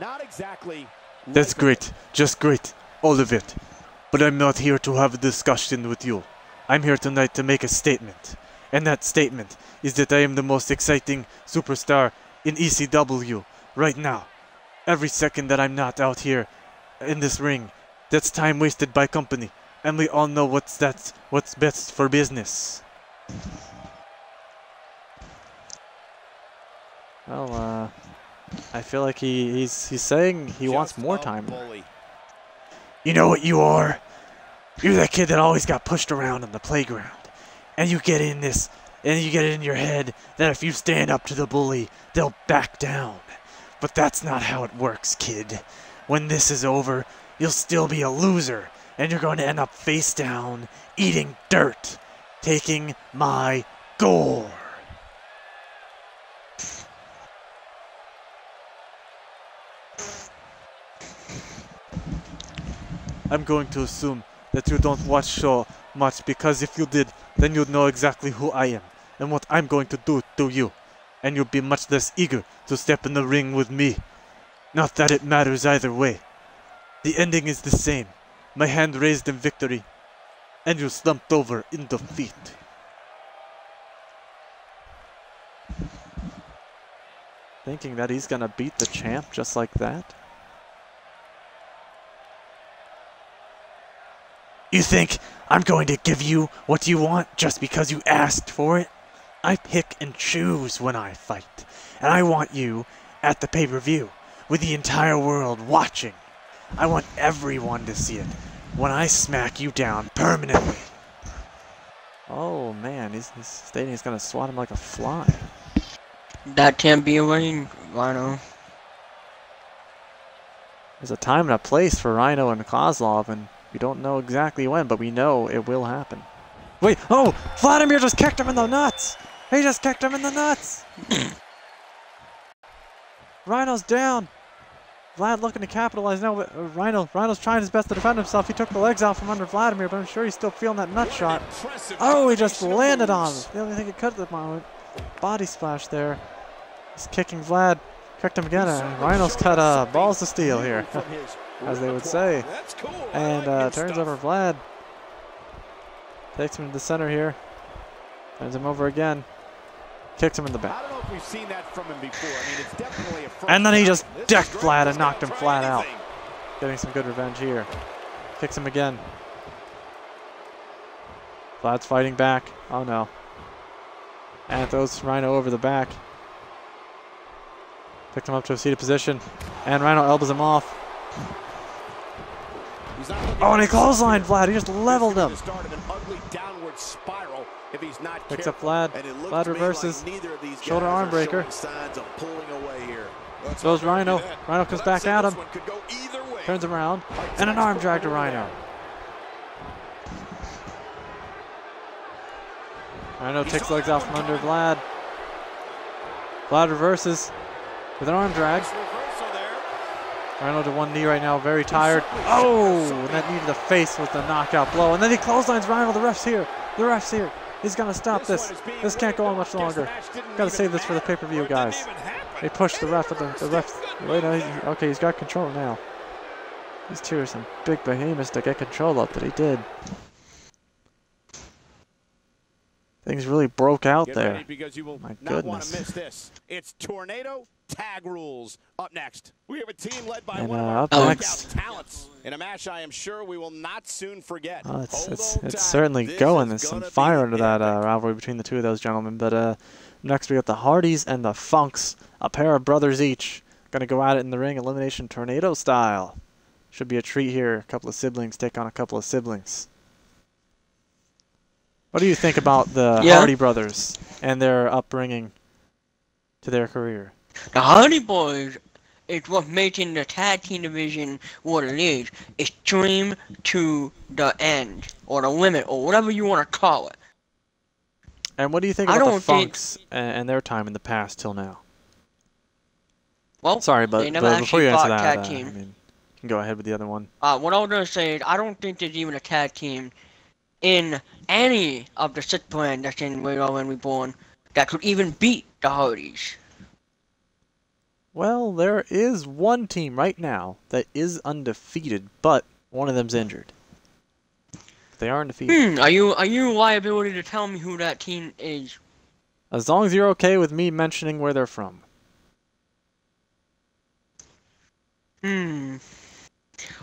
Not exactly. That's great. Just great. All of it. But I'm not here to have a discussion with you. I'm here tonight to make a statement. And that statement is that I am the most exciting superstar in ECW right now. Every second that I'm not out here in this ring, that's time wasted by company. And we all know what's best for business. Well, I feel like he's saying he wants more time. You know what you are? You're that kid that always got pushed around on the playground. And you get in this, and you get it in your head that if you stand up to the bully, they'll back down. But that's not how it works, kid. When this is over, you'll still be a loser, and you're going to end up face down, eating dirt, taking my gore. I'm going to assume that you don't watch show much, because if you did, then you'd know exactly who I am and what I'm going to do to you, and you'd be much less eager to step in the ring with me. Not that it matters either way. The ending is the same. My hand raised in victory, and you slumped over in defeat. Thinking that he's gonna beat the champ just like that? You think I'm going to give you what you want just because you asked for it? I pick and choose when I fight, and I want you at the pay-per-view with the entire world watching. I want everyone to see it when I smack you down permanently. Oh man, he's stating he's gonna swat him like a fly. That can't be a way, Rhino. There's a time and a place for Rhino and Kozlov, and we don't know exactly when, but we know it will happen. Wait, oh! Vladimir just kicked him in the nuts! He just kicked him in the nuts! Rhino's down! Vlad looking to capitalize now, but Rhino's trying his best to defend himself. He took the legs out from under Vladimir, but I'm sure he's still feeling that nut shot. Oh, he just landed on him! The only thing he could at the moment. Body splash there. He's kicking Vlad. Kicked him again. Rhino's got balls of steel here, as they would say. And turns over Vlad. Takes him to the center here. Turns him over again. Kicks him in the back. I don't know if we've seen that from him before. I mean, it's definitely a first. And then he just decked Vlad and knocked him flat out. Getting some good revenge here. Kicks him again. Vlad's fighting back. Oh no. And throws Rhino over the back. Picked him up to a seated position. And Rhino elbows him off. Oh, and he clotheslined Vlad. He just leveled him. Picks up Vlad. Vlad reverses. Shoulder arm breaker. Throws Rhino. Rhino comes back at him. Turns him around. And an arm drag to Rhino. Rhino takes legs out from under Vlad. Vlad reverses with an arm drag. Rhino to one knee right now, very tired. Oh, and that knee to the face was the knockout blow. And then he clotheslines Rhino. The ref's here. The ref's here. He's going to stop this. This can't go on much longer. Got to save this for the pay-per-view, guys. They pushed the ref. The ref. Wait, okay, he's got control now. These two are some big behemoths to get control of, but he did. Things really broke out there. My goodness. It's Tornado Tag Rules. Up next, we have a team led by and one of our up next, talents in a match I am sure we will not soon forget. Oh, it's certainly going. There's some fire under that rivalry between the two of those gentlemen. But next we got the Hardys and the Funks, a pair of brothers each, going to go at it in the ring, elimination tornado style. Should be a treat here. A couple of siblings take on a couple of siblings. What do you think about the Hardy brothers and their upbringing to their career? The Hardy Boys is what making the tag team division what it is. Extreme to the end, or the limit, or whatever you want to call it. And what do you think about the Funks and their time in the past till now? Well, sorry, but before you answer that, team. I mean, you can go ahead with the other one. What I was going to say is, I don't think there's even a tag team in any of the 6 brand that's in Reborn and Reborn that could even beat the Hardys. Well, there is one team right now that is undefeated, but one of them's injured. They are undefeated. Are you a liability to tell me who that team is? As long as you're okay with me mentioning where they're from. I'm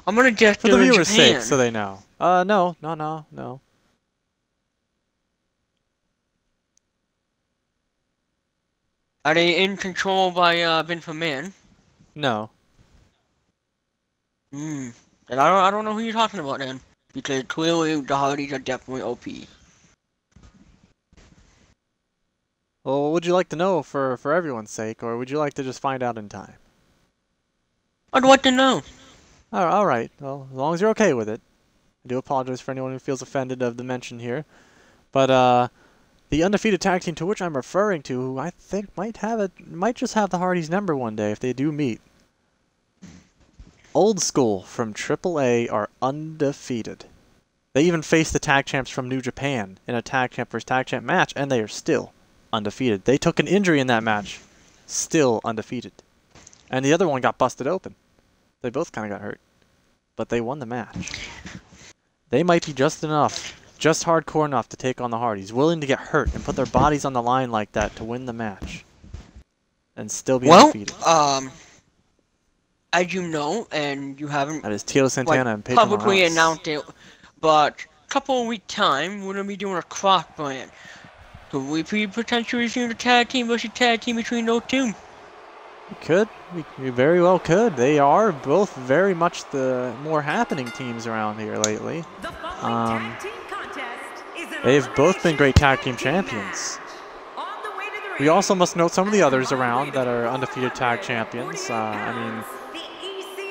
gonna guess For the they're in viewers' Japan. sake, so they know. No. Are they in control by Vince McMahon? No. Then I don't know who you're talking about then, because clearly the Hardys are definitely OP. Well, what would you like to know for everyone's sake, or would you like to just find out in time? I'd like to know. All right. Well, as long as you're okay with it. I do apologize for anyone who feels offended of the mention here. But the undefeated tag team to which I'm referring to, who I think might just have the Hardys number one day if they do meet. Old School from AAA are undefeated. They even faced the tag champs from New Japan in a tag champ versus tag champ match, and they are still undefeated. They took an injury in that match, still undefeated. And the other one got busted open. They both kind of got hurt, but they won the match. They might be just hardcore enough to take on the Hardys, willing to get hurt and put their bodies on the line like that to win the match, and still be undefeated. As you know, and you haven't That is Tito Santana and Pedro publicly Morales. announced it, but a couple of week time, we're gonna be doing a cross brand. Could we be potentially seeing a tag team versus tag team between those two? We could. We very well could. They are both very much the more happening teams around here lately. They've both been great tag team champions. We also must note some of the others around that are undefeated tag champions. I mean,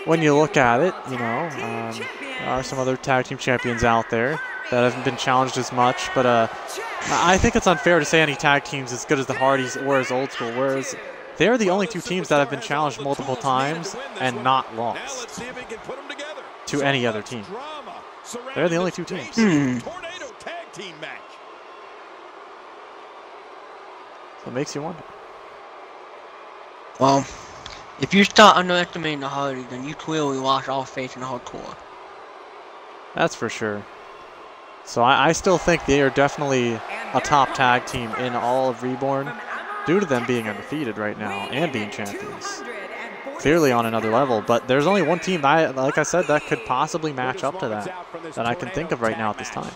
when you look at it, you know, there are some other tag team champions out there that haven't been challenged as much, but I think it's unfair to say any tag team's as good as the Hardys or as Old School, whereas they're the only two teams that have been challenged multiple times and not lost to any other team. They're the only two teams. So it makes you wonder. Well, if you start underestimating the Hardys, then you clearly lost all faith in the hardcore. That's for sure. So I still think they are definitely a top tag team in all of Reborn, due to them being undefeated right now and being champions. Clearly on another level, but there's only one team, like I said, that could possibly match up to that I can think of right now at this time.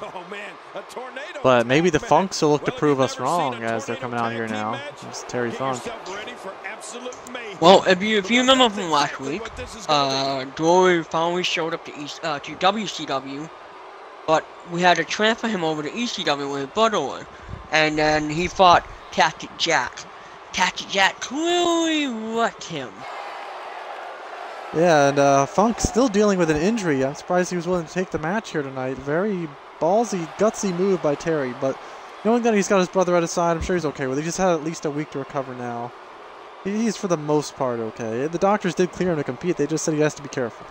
But maybe the Funks will look to prove us wrong as they're coming out here now. It's Terry Funk. Well, if you remember from last week, Dory finally showed up to WCW, but we had to transfer him over to ECW with his brother, and then he fought Tactic Jack. Tactic Jack clearly wrecked him. Yeah, and Funk's still dealing with an injury. I'm surprised he was willing to take the match here tonight. Very ballsy, gutsy move by Terry, but knowing that he's got his brother at his side, I'm sure he's okay with it. He just had at least a week to recover now. He's for the most part okay. The doctors did clear him to compete. They just said he has to be careful.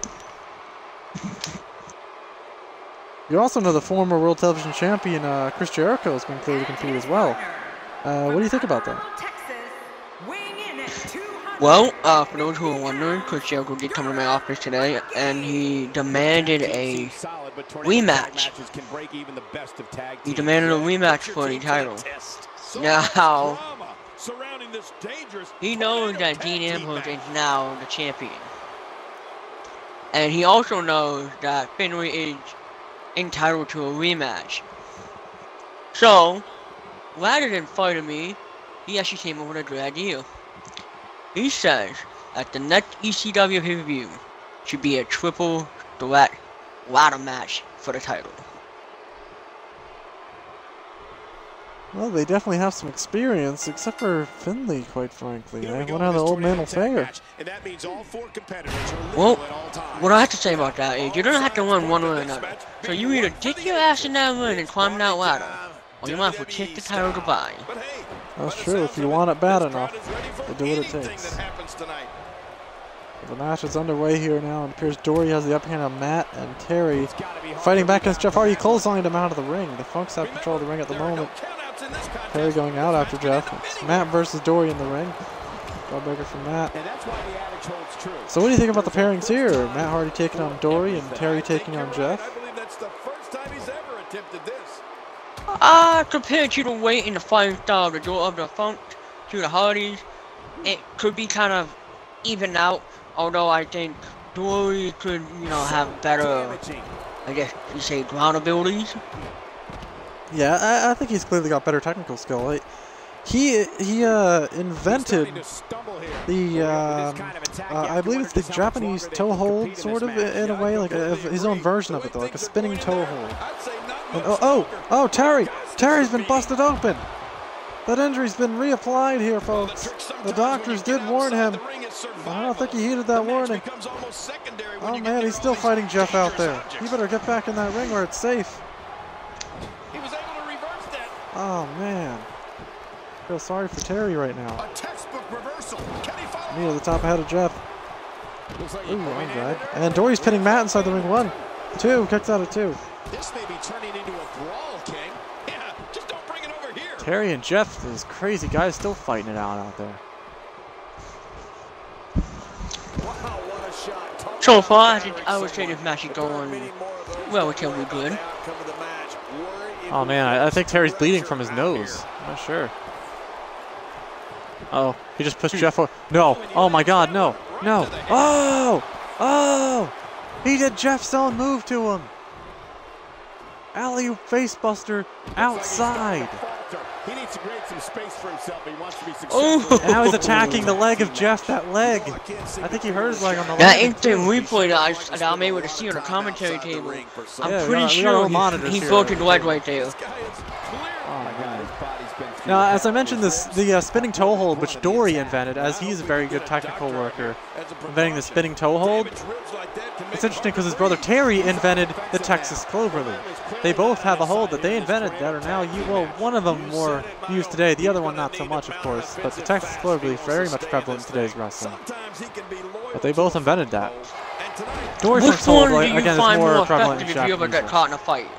You also know the former World Television Champion Chris Jericho has been cleared to compete as well. What do you think about that? Well, for those who are wondering, Chris Jericho did come to my office today, and he demanded a rematch. He demanded a rematch for the title. Now, he knows that Dean Ambrose is now the champion. And he also knows that Finlay is entitled to a rematch. So, rather than fighting me, he actually came up with a good idea. He says that the next ECW pay-per-view should be a triple threat ladder match for the title. Well, they definitely have some experience, except for Finlay, quite frankly. They went on the old man will fair. Well, what I have to say about that is you don't have to run one way or another. So you either dig your ass in that ring and climb that ladder, or you might as well kick the title goodbye. That's true. If you want it bad enough, you'll do what it takes. The match is underway here now, and it appears Dory has the upper hand on Matt and Terry. Fighting back against Jeff Hardy, clotheslined him out of the ring. The Funks have control of the ring at the moment. Terry going out after Jeff. It's Matt versus Dory in the ring. Jawbreaker from Matt. So what do you think about the pairings here? Matt Hardy taking on Dory and Terry taking on Jeff. attempted this. Compared to the weight and the fighting style of the door of the Funk to the Hardys, it could be kind of even out. Although I think Dory could, you know, have better, I guess you say, ground abilities. Yeah, I think he's clearly got better technical skill. He invented the I believe it's the Japanese toe hold, sort of, in a way, like his own version of it, though, like a spinning toe hold. And, oh, Terry's been busted open. That injury's been reapplied here, folks. The doctors did warn him. I don't think he heeded that warning. Oh man, he's still fighting Jeff out there. He better get back in that ring where it's safe. Oh man. I feel sorry for Terry right now. A textbook reversal. Knee to the top ahead of Jeff. Ooh, arm drag. And Dory's pinning Matt inside the ring. 1, 2, kicks out of 2. This may be turning into a brawl, King. Yeah, just don't bring it over here. Terry and Jeff, those crazy guys, still fighting it out there. Wow, what a shot. So far, I would say this match is going relatively good. Oh man, I think Terry's bleeding from his nose. I'm not sure. Oh, he just pushed Jeff over. No. Oh my god, no. No. Oh! Oh! He did Jeff's own move to him. Alley-oop facebuster outside. He needs to create some space for himself if he wants to be successful. Oh! And now he's attacking the leg of Jeff, that leg. I think he hurt his leg on the leg. That instant replay that I'm able to see on the commentary table, I'm pretty sure he broke his leg right there. Oh my god. Now, as I mentioned, the spinning toe hold, which Dory invented, as he's a very good technical worker, inventing the spinning toe hold. It's interesting because his brother Terry invented the Texas Cloverleaf. They both have a hold that they invented that are now, well, one of them more used today, the other one not so much, of course. But the Texas Cloverleaf very much prevalent in today's wrestling. But they both invented that. Dory's hold, again, is more prevalent in Japanese. If you ever get caught in a fight?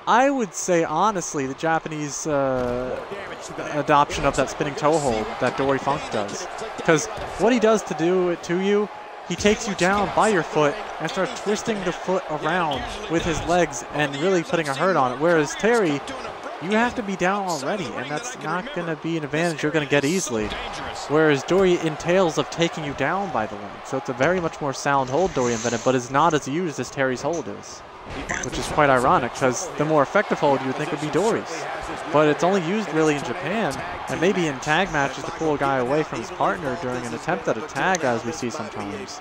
I would say, honestly, the Japanese adoption of that spinning toe hold that Dory Funk does. Because what he does to do it to you, he takes you down by your foot and starts twisting the foot around with his legs and really putting a hurt on it. Whereas Terry, you have to be down already, and that's not going to be an advantage you're going to get easily. Whereas Dory entails of taking you down by the leg. So it's a very much more sound hold Dory invented, but is not as used as Terry's hold is. Which is quite ironic, because the more effective hold you would think would be Dory's. But it's only used really in Japan, and maybe in tag matches to pull a guy away from his partner during an attempt at a tag, as we see sometimes.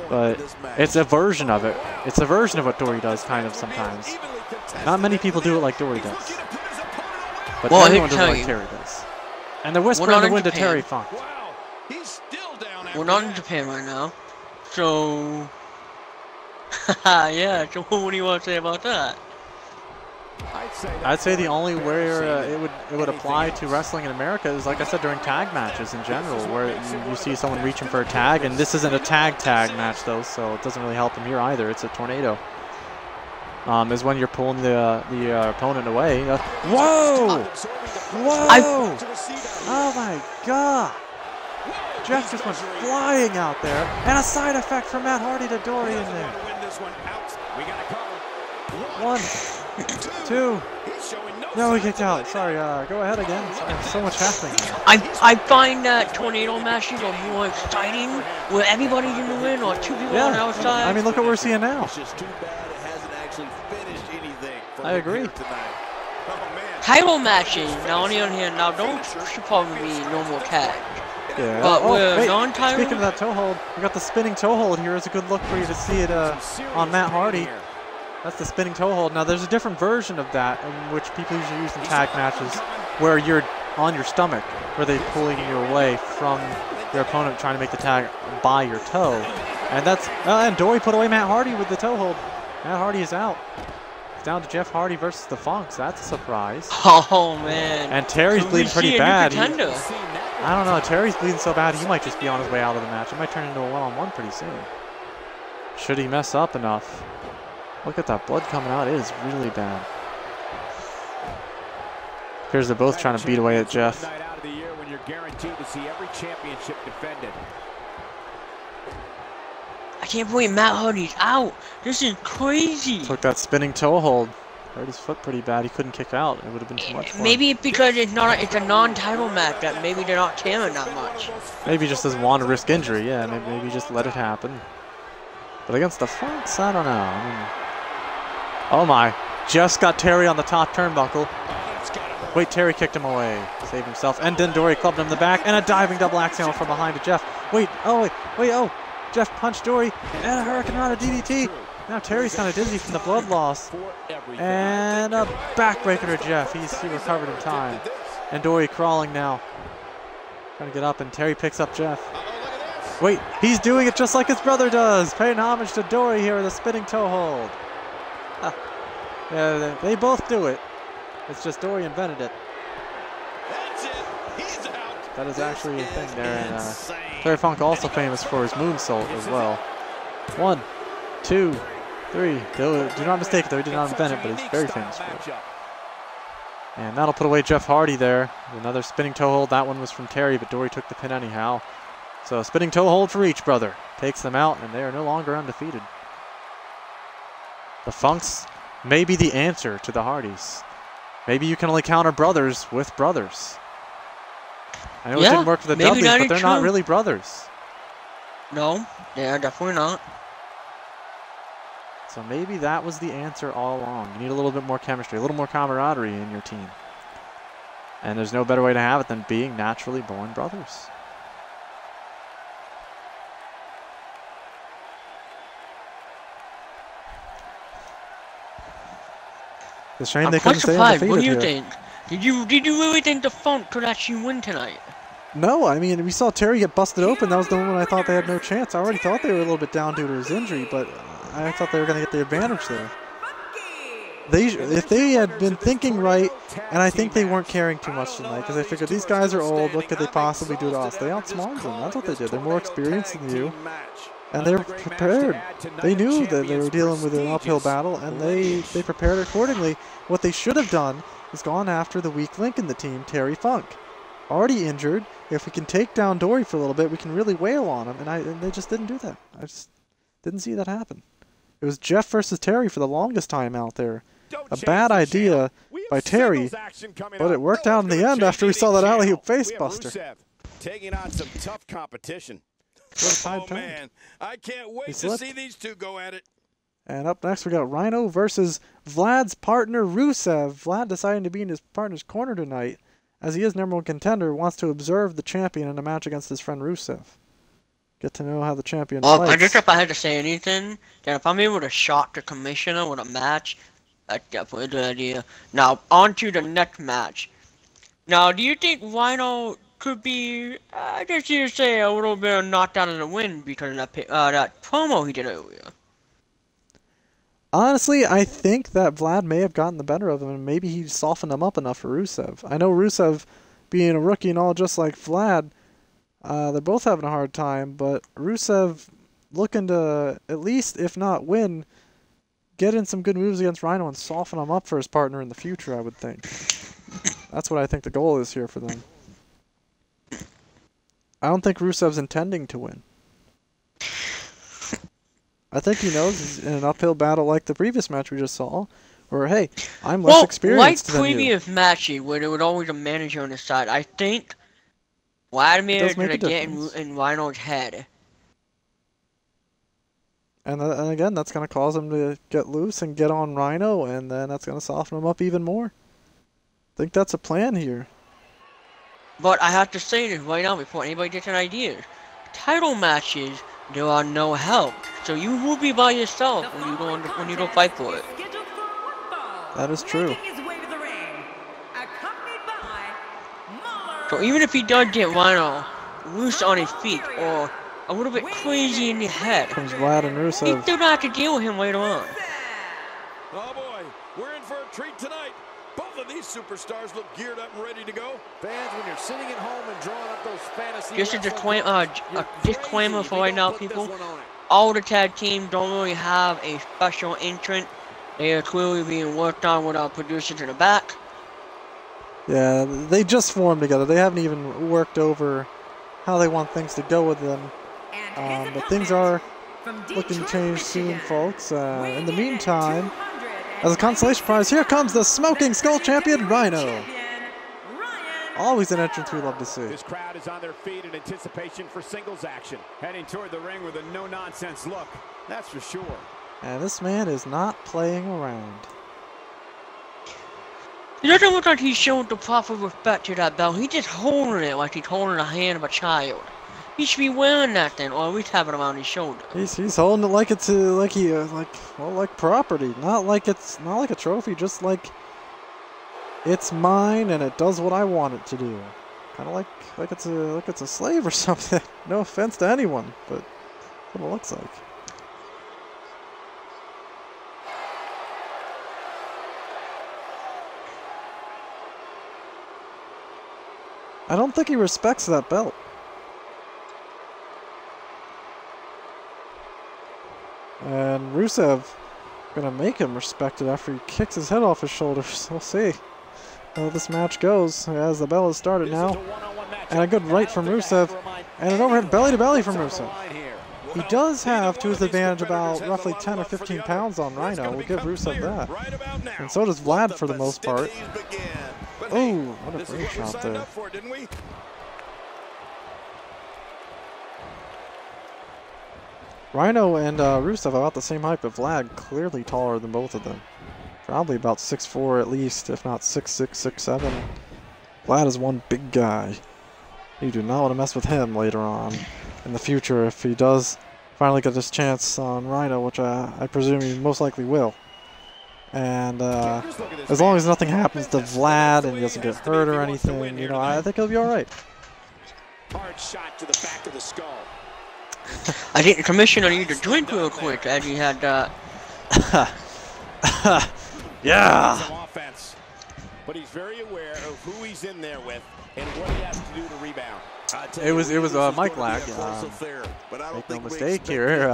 But it's a version of it. It's a version of what Dory does, kind of, sometimes. Not many people do it like Dory does. But everyone does it like Terry does. And they're whispering the wind to Terry Funk. We're not in Japan right now, so... yeah, so what do you want to say about that? I'd say the only where it would apply to wrestling in America is, like I said, during tag matches in general, where you see someone reaching for a tag, and this isn't a tag match though, so it doesn't really help them here either. It's a tornado. Is when you're pulling the opponent away. Whoa! Whoa! Oh my God! Jeff just went flying out there, and a side effect from Matt Hardy to Dory in there. 1, 2. No, he kicked out. Sorry, go ahead again. Sorry, there's so much happening here. I find that tornado matches are more exciting, where everybody's in the ring or 2 people on the outside. I mean, look what we're seeing now. It's just too bad it hasn't actually finished anything. I agree. Title matches, now on the other hand, now don't should probably be normal tag. Yeah. But wait, non-title. speaking of that toe hold, we got the spinning toe hold here. It's a good look for you to see it on Matt Hardy. That's the spinning toe hold. Now there's a different version of that, in which people usually use in tag matches, where you're on your stomach, where they're pulling you away from your opponent, trying to make the tag by your toe. And that's and Dory put away Matt Hardy with the toe hold. Matt Hardy is out. It's down to Jeff Hardy versus the Funks. That's a surprise. Oh man. And Terry's bleeding pretty bad. I don't know. Terry's bleeding so bad he might just be on his way out of the match. It might turn into a one-on-one pretty soon. Should he mess up enough? Look at that blood coming out. It is really bad. Appears they're both trying to beat away at Jeff. Night out of the year when you're guaranteed to see every championship defended. can't believe Matt Hardy's out. This is crazy. Took that spinning toe hold. Hurt his foot pretty bad. He couldn't kick out. It would have been too much for him. Maybe because it's a non-title match that maybe they're not caring that much. Maybe he just doesn't want to risk injury. Yeah, maybe just let it happen. But against the Funks, I don't know. I mean, oh my. Just got Terry on the top turnbuckle. Wait, Terry kicked him away. Saved himself. And then Dory clubbed him in the back. And a diving double axe handle from behind to Jeff. Wait, oh. Jeff punched Dory. And a Hurricane Rana DDT. Now Terry's kind of dizzy from the blood loss. And a backbreaker to Jeff. He recovered in time. And Dory crawling now. Trying to get up, and Terry picks up Jeff. Wait, he's doing it just like his brother does. Paying homage to Dory here with a spinning toe hold. Yeah, they both do it. It's just Dory invented it. That's it. He's out. That is actually a thing there. And Terry Funk also famous for his moonsault as well. 1, 2, 3. Do not mistake it, though. He did not invent it, but he's very famous for it. And that'll put away Jeff Hardy there. Another spinning toe hold. That one was from Terry, but Dory took the pin anyhow. So a spinning toe hold for each brother. Takes them out, and they are no longer undefeated. The Funks may be the answer to the Hardys. Maybe you can only counter brothers with brothers. I know it didn't work for the Dudleys, but they're not really brothers. No, they are definitely not. So maybe that was the answer all along. You need a little bit more chemistry, a little more camaraderie in your team. And there's no better way to have it than being naturally born brothers. It's a shame they couldn't stay undefeated. What do you think? Did you really think the Funk could actually win tonight? No, I mean, we saw Terry get busted open. That was the moment I thought they had no chance. I already thought they were a little bit down due to his injury, but I thought they were going to get the advantage there. If they had been thinking right, and I think they weren't caring too much tonight, because they figured these guys are old, what could they possibly do to us? They outsmarted them. That's what they did. They're more experienced than you, and they were prepared. They knew that they were dealing with an uphill battle, and they prepared accordingly. What they should have done is gone after the weak link in the team, Terry Funk. Already injured. If we can take down Dory for a little bit, we can really wail on him, and they just didn't do that. I just didn't see that happen. It was Jeff versus Terry for the longest time out there. A bad idea by Terry, but it worked out in the end after we saw that alley-oop facebuster. Taking on some tough competition. Oh, man. I can't wait to see these two go at it. And up next, we got Rhino versus Vlad's partner, Rusev. Vlad deciding to be in his partner's corner tonight, as he is number one contender, wants to observe the champion in a match against his friend Rusev. Get to know how the champion fights. I guess if I had to say anything, then if I'm able to shock the commissioner with a match, that's definitely a good idea. Now, on to the next match. Now, do you think Rhino could be, I guess you'd say, a little bit knocked out of the wind because of that promo he did earlier? Honestly, I think that Vlad may have gotten the better of him, and maybe he softened him up enough for Rusev. I know Rusev, being a rookie and all just like Vlad, they're both having a hard time, but Rusev looking to at least, if not win, get in some good moves against Rhino and soften him up for his partner in the future, I would think. That's what I think the goal is here for them. I don't think Rusev's intending to win. I think he knows he's in an uphill battle like the previous match we just saw, where, hey, I'm less experienced than you. Like previous matches where there was always a manager on the side, I think Vladimir is going to get in Rhino's head. And again, that's going to cause him to get loose and get on Rhino, and then that's going to soften him up even more. I think that's a plan here. But I have to say this right now before anybody gets an idea. Title matches, there are no help. So you will be by yourself when you go fight for it. That is true. So even if he does get Rhino loose on his feet or a little bit crazy in the head, comes Vlad and Rusev. He still have to deal with him later on. Oh boy, we're in for a treat tonight. Both of these superstars look geared up and ready to go. Fans, when you're sitting at home and drawing up those fantasy... Just a disclaimer for right now, people. All the tag teams don't really have a special entrant. They are clearly being worked on with our producers in the back. Yeah, they just formed together. They haven't even worked over how they want things to go with them. But things are looking to change soon, folks. In the meantime, As a consolation prize, here comes the Smoking Skull champion, Rhino. Always an entrance we love to see. This crowd is on their feet in anticipation for singles action. Heading toward the ring with a no-nonsense look, that's for sure. And this man is not playing around. It doesn't look like he's showing the proper respect to that belt. He's just holding it like he's holding the hand of a child. He should be wearing that then, or at least have it around his shoulder. He's holding it like it's like property, not like a trophy, just like it's mine and it does what I want it to do. Kind of like it's a slave or something. No offense to anyone, but that's what it looks like. I don't think he respects that belt. And Rusev gonna make him respect it after he kicks his head off his shoulders. We'll see how this match goes as the bell has started now. And a good right from Rusev. And an overhead belly to belly from Rusev. He does have, to his advantage, about roughly 10 or 15 pounds on Rhino. We'll give Rusev that. And so does Vlad for the most part. Oh, what a great shot there. Rhino and Rusev are about the same height, but Vlad clearly taller than both of them. Probably about 6'4" at least, if not 6'6", 6'7". Vlad is one big guy. You do not want to mess with him later on in the future if he does finally get this chance on Rhino, which I presume he most likely will. And as long as nothing happens to Vlad and he doesn't get hurt or anything, you know, I think he'll be all right. Hard shot to the back of the skull. I get permission on you to drink real quick, as you had Yeah! Offense, but he's very aware of who he's in there with and what he has to do to rebound. It was Mike lag. Make no mistake here.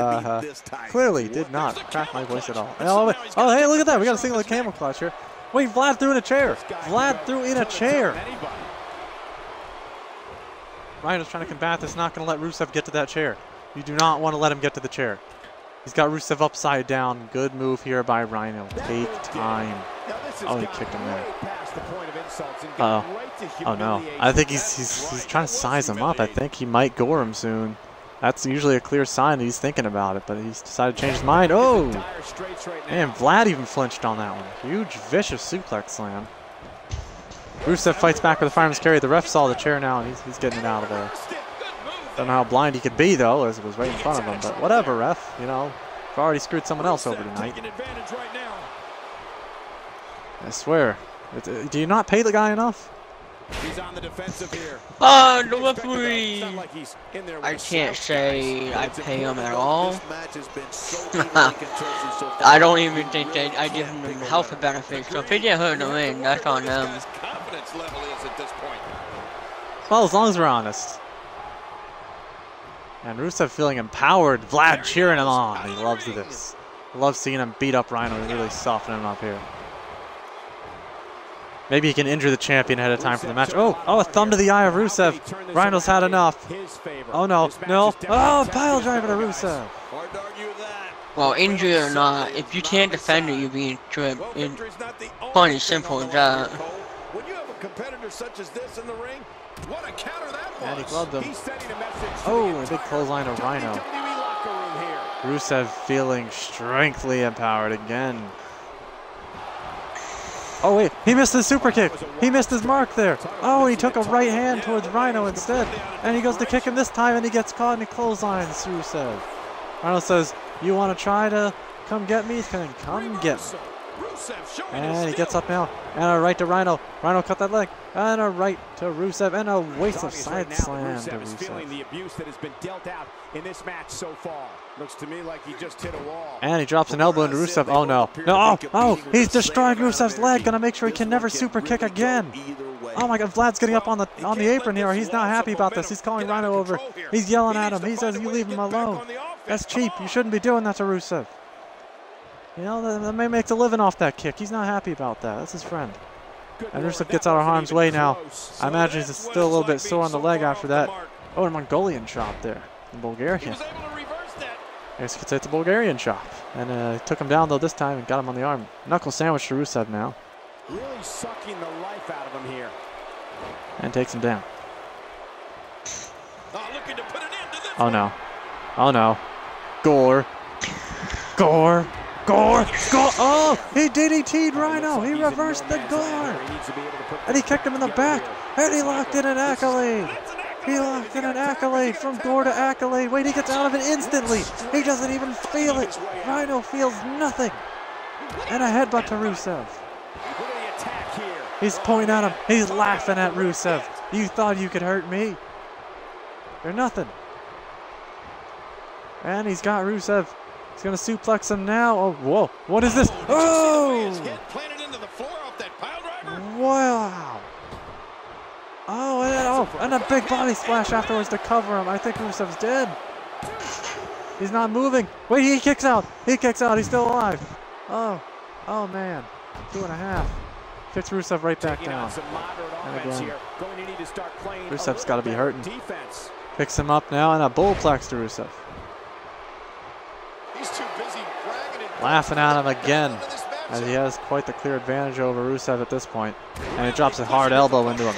Clearly did not crack my voice at all. Oh, hey, look at that! We got a single camel clutch here. Wait, Vlad threw in a chair. Vlad threw in a chair. Rhino's trying to combat this. Not going to let Rusev get to that chair. You do not want to let him get to the chair. He's got Rusev upside down. Good move here by Rhino. Take time. Oh, he kicked him there. Oh no. I think he's trying to size him up. I think he might gore him soon. That's usually a clear sign that he's thinking about it, but he's decided to change his mind. Oh! Man, Vlad even flinched on that one. Huge, vicious suplex slam. Rusev fights back with a fireman's carry. The ref saw the chair now, and he's getting it out of there. Don't know how blind he could be, though, as it was right in front of him. But whatever, ref. You know, I've already screwed someone else over tonight. I swear. Do you not pay the guy enough? He's on the defensive here. the referee! I can't say I pay him at all. I don't even think that I give him health benefits, so if they get hurt in the ring, that's on them. Well, as long as we're honest. And Rusev feeling empowered. Vlad cheering him on. He loves this. Loves seeing him beat up Rhino and really soften him up here. Maybe he can injure the champion ahead of time for the match. Oh, a thumb to the eye of Rusev. Rhino's had enough. Oh, no. Oh, pile driver to Rusev. Well, injury or not, if you can't defend it, you're being tripped. It's plain simple as that. When you have a competitor such as this in the ring, what a counter that was. And he gloved him. Oh, a big clothesline of Rhino. Rusev feeling strengthly empowered again. Oh wait, he missed his super kick. He missed his mark there. Oh, he took a right hand towards Rhino instead. And he goes to kick him this time and he gets caught and he clotheslines Rusev. Rhino says, you want to try to come get me? Then come get me. And he gets up now. And a right to Rhino. Rhino cut that leg. And a right to Rusev. And a waste of side slam to Rusev. The abuse that has been dealt out in this match so far. Looks to me like he just hit a wall. And he drops an elbow into Rusev. Oh no. No. Oh, he's destroying Rusev's leg. Gonna make sure he can never super kick again. Oh my god, Vlad's getting up on the apron here. He's not happy about this. He's calling Rhino over. He's yelling at him. He says, you leave him alone. That's cheap. You shouldn't be doing that to Rusev. You know, the man makes a living off that kick. He's not happy about that. That's his friend. And Rusev gets out of harm's way now. I imagine he's still a little bit sore on the leg after that. Oh, a Mongolian chop there. In Bulgarian. I guess you could say it's a Bulgarian chop. And took him down, though, this time and got him on the arm. Knuckle sandwich to Rusev now. Really sucking the life out of him here. And takes him down. Oh, looking to put an end to this. Oh, no. Oh, no. Gore. Gore. Gore. Gore. Oh, he DDT'd Rhino. He reversed the Gore. And he kicked him in the back. And he locked in an accolade. He locked in an accolade from Gore to accolade. Wait, he gets out of it instantly. He doesn't even feel it. Rhino feels nothing. And a headbutt to Rusev. He's pointing at him. He's laughing at Rusev. You thought you could hurt me? You're nothing. And he's got Rusev. He's going to suplex him now. Oh, whoa. What is this? Oh! Wow. And a big body splash afterwards to cover him. I think Rusev's dead. He's not moving. Wait, he kicks out. He kicks out. He's still alive. Oh man. 2.5. Kicks Rusev right back down. And again, Rusev's got to be hurting. Picks him up now and a bullplex to Rusev. Laughing at him again, as he has quite the clear advantage over Rusev at this point. And he drops a hard elbow into him.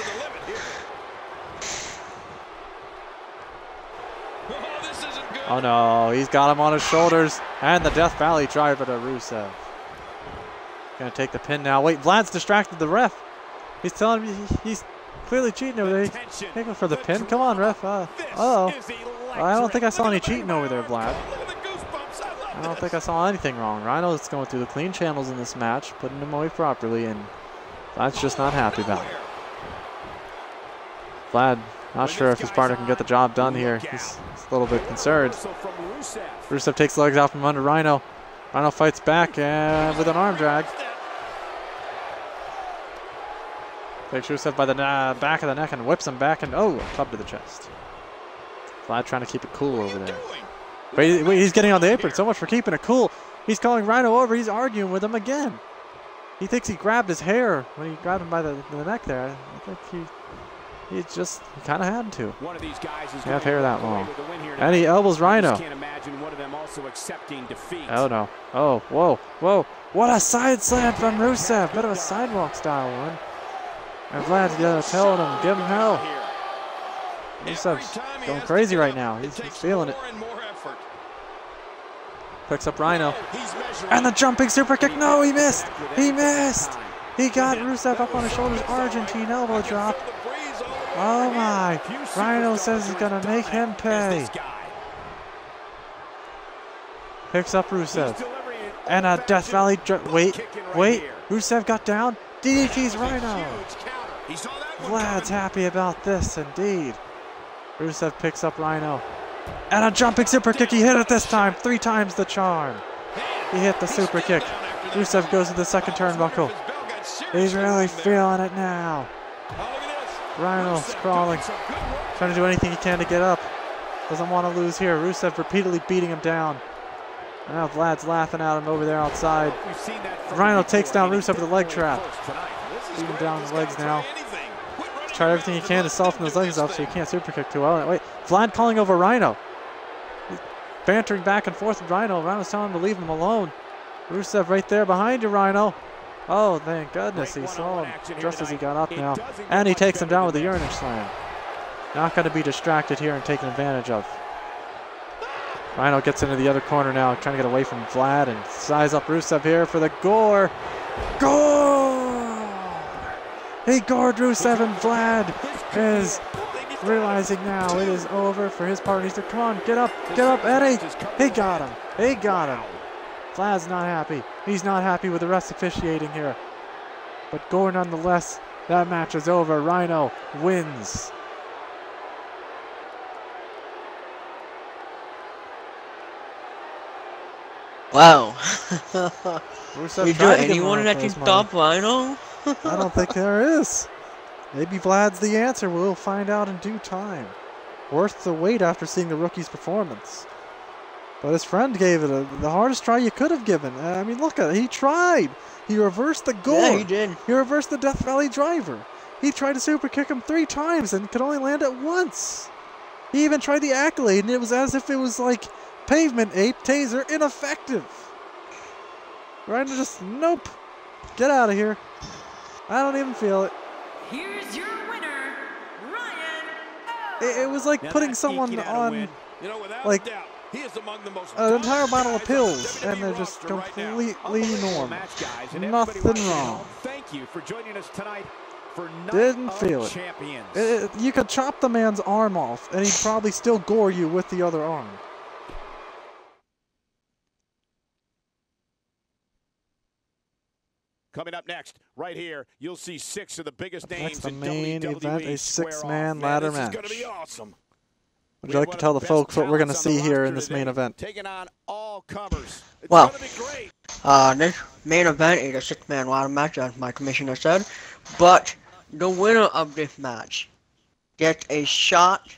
Oh no, he's got him on his shoulders. And the Death Valley driver to Rusev. Gonna take the pin now. Wait, Vlad's distracted the ref. He's telling me he's clearly cheating over there. He's taking for the pin. Come on, ref. Uh-oh. I don't think I saw any cheating over there, Vlad. I don't think I saw anything wrong. Rhino's going through the clean channels in this match, putting him away properly, and Vlad's just not happy about it. Vlad, not sure if his partner can get the job done here. He's a little bit concerned. Rusev takes legs out from under Rhino. Rhino fights back and with an arm drag. Takes Rusev by the back of the neck and whips him back, and oh, a club to the chest. Vlad trying to keep it cool over there. Wait, he's getting on the apron. So much for keeping it cool. He's calling Rhino over. He's arguing with him again. He thinks he grabbed his hair when he grabbed him by the neck there. I think he kind of had to. One of these guys is have hair that long. And he elbows Rhino. Can't imagine one of them also accepting defeat. Oh no. Oh, whoa. What a side slam from Rusev. Bit of a sidewalk style one. And Vlad's telling him, give him hell. Rusev's going crazy right now. He's feeling it. Picks up Rhino. And the jumping super kick. No, he missed. He missed. He got Rusev up on his shoulders. Argentine elbow drop. Oh my. Rhino says he's going to make him pay. Picks up Rusev. And a Death Valley. Wait. Rusev got down. DDT's Rhino. Vlad's happy about this indeed. Rusev picks up Rhino. And a jumping super kick. He hit it this time. 3 times the charm. He hit the super kick. Rusev goes to the second turnbuckle. He's really feeling it now. Rhino's crawling. Trying to do anything he can to get up. Doesn't want to lose here. Rusev repeatedly beating him down. Now Vlad's laughing at him over there outside. Rhino takes down Rusev with a leg trap. Beating him down his legs now. Tried everything he can to soften his legs up so he can't super kick too well. Wait, Vlad calling over Rhino. He's bantering back and forth with Rhino. Rhino's telling him to leave him alone. Rusev right there behind you, Rhino. Oh, thank goodness he saw him just as he got up now. And he takes him down with a urinage slam. Not going to be distracted here and taken advantage of. Rhino gets into the other corner now, trying to get away from Vlad and size up Rusev here for the gore. Gore! He gored Rusev, and Vlad is realizing now it is over for his partner. He said, come on, get up, Eddie. He got him. Vlad's not happy. He's not happy with the rest officiating here. But Gore nonetheless, that match is over. Rhino wins. Wow. Rusev Is there anyone that can stop Rhino? I don't think there is. Maybe Vlad's the answer. We'll find out in due time. Worth the wait after seeing the rookie's performance. But his friend gave it the hardest try you could have given. I mean, look at it. He tried. He reversed the Gore. Yeah, he did. He reversed the Death Valley driver. He tried to super kick him 3 times and could only land it once. He even tried the accolade, and it was as if it was like pavement ape taser ineffective. Rhino just, nope. Get out of here. I don't even feel it. Here's your winner, Ryan It was like Now putting that's someone eking out a on, win. You know, without like, a doubt, he is among the most an entire dominant bottle of guys on the pills, WWE and they're just roster right now. completely Unbelievable normal. match, guys, and everybody Nothing watching at wrong. home, thank you for joining us tonight for Night Didn't of feel it. Champions. You could chop the man's arm off, and he'd probably still gore you with the other arm. Coming up next, right here, you'll see 6 of the biggest names That's the in main WWE event, a square six-man off. ladder Man, match. This is going to be awesome. Would you like to tell the folks what we're going to see here in this main event? Taking on all comers. It's Well, going to be great. this main event is a 6-man ladder match, as my commissioner said. But the winner of this match gets a shot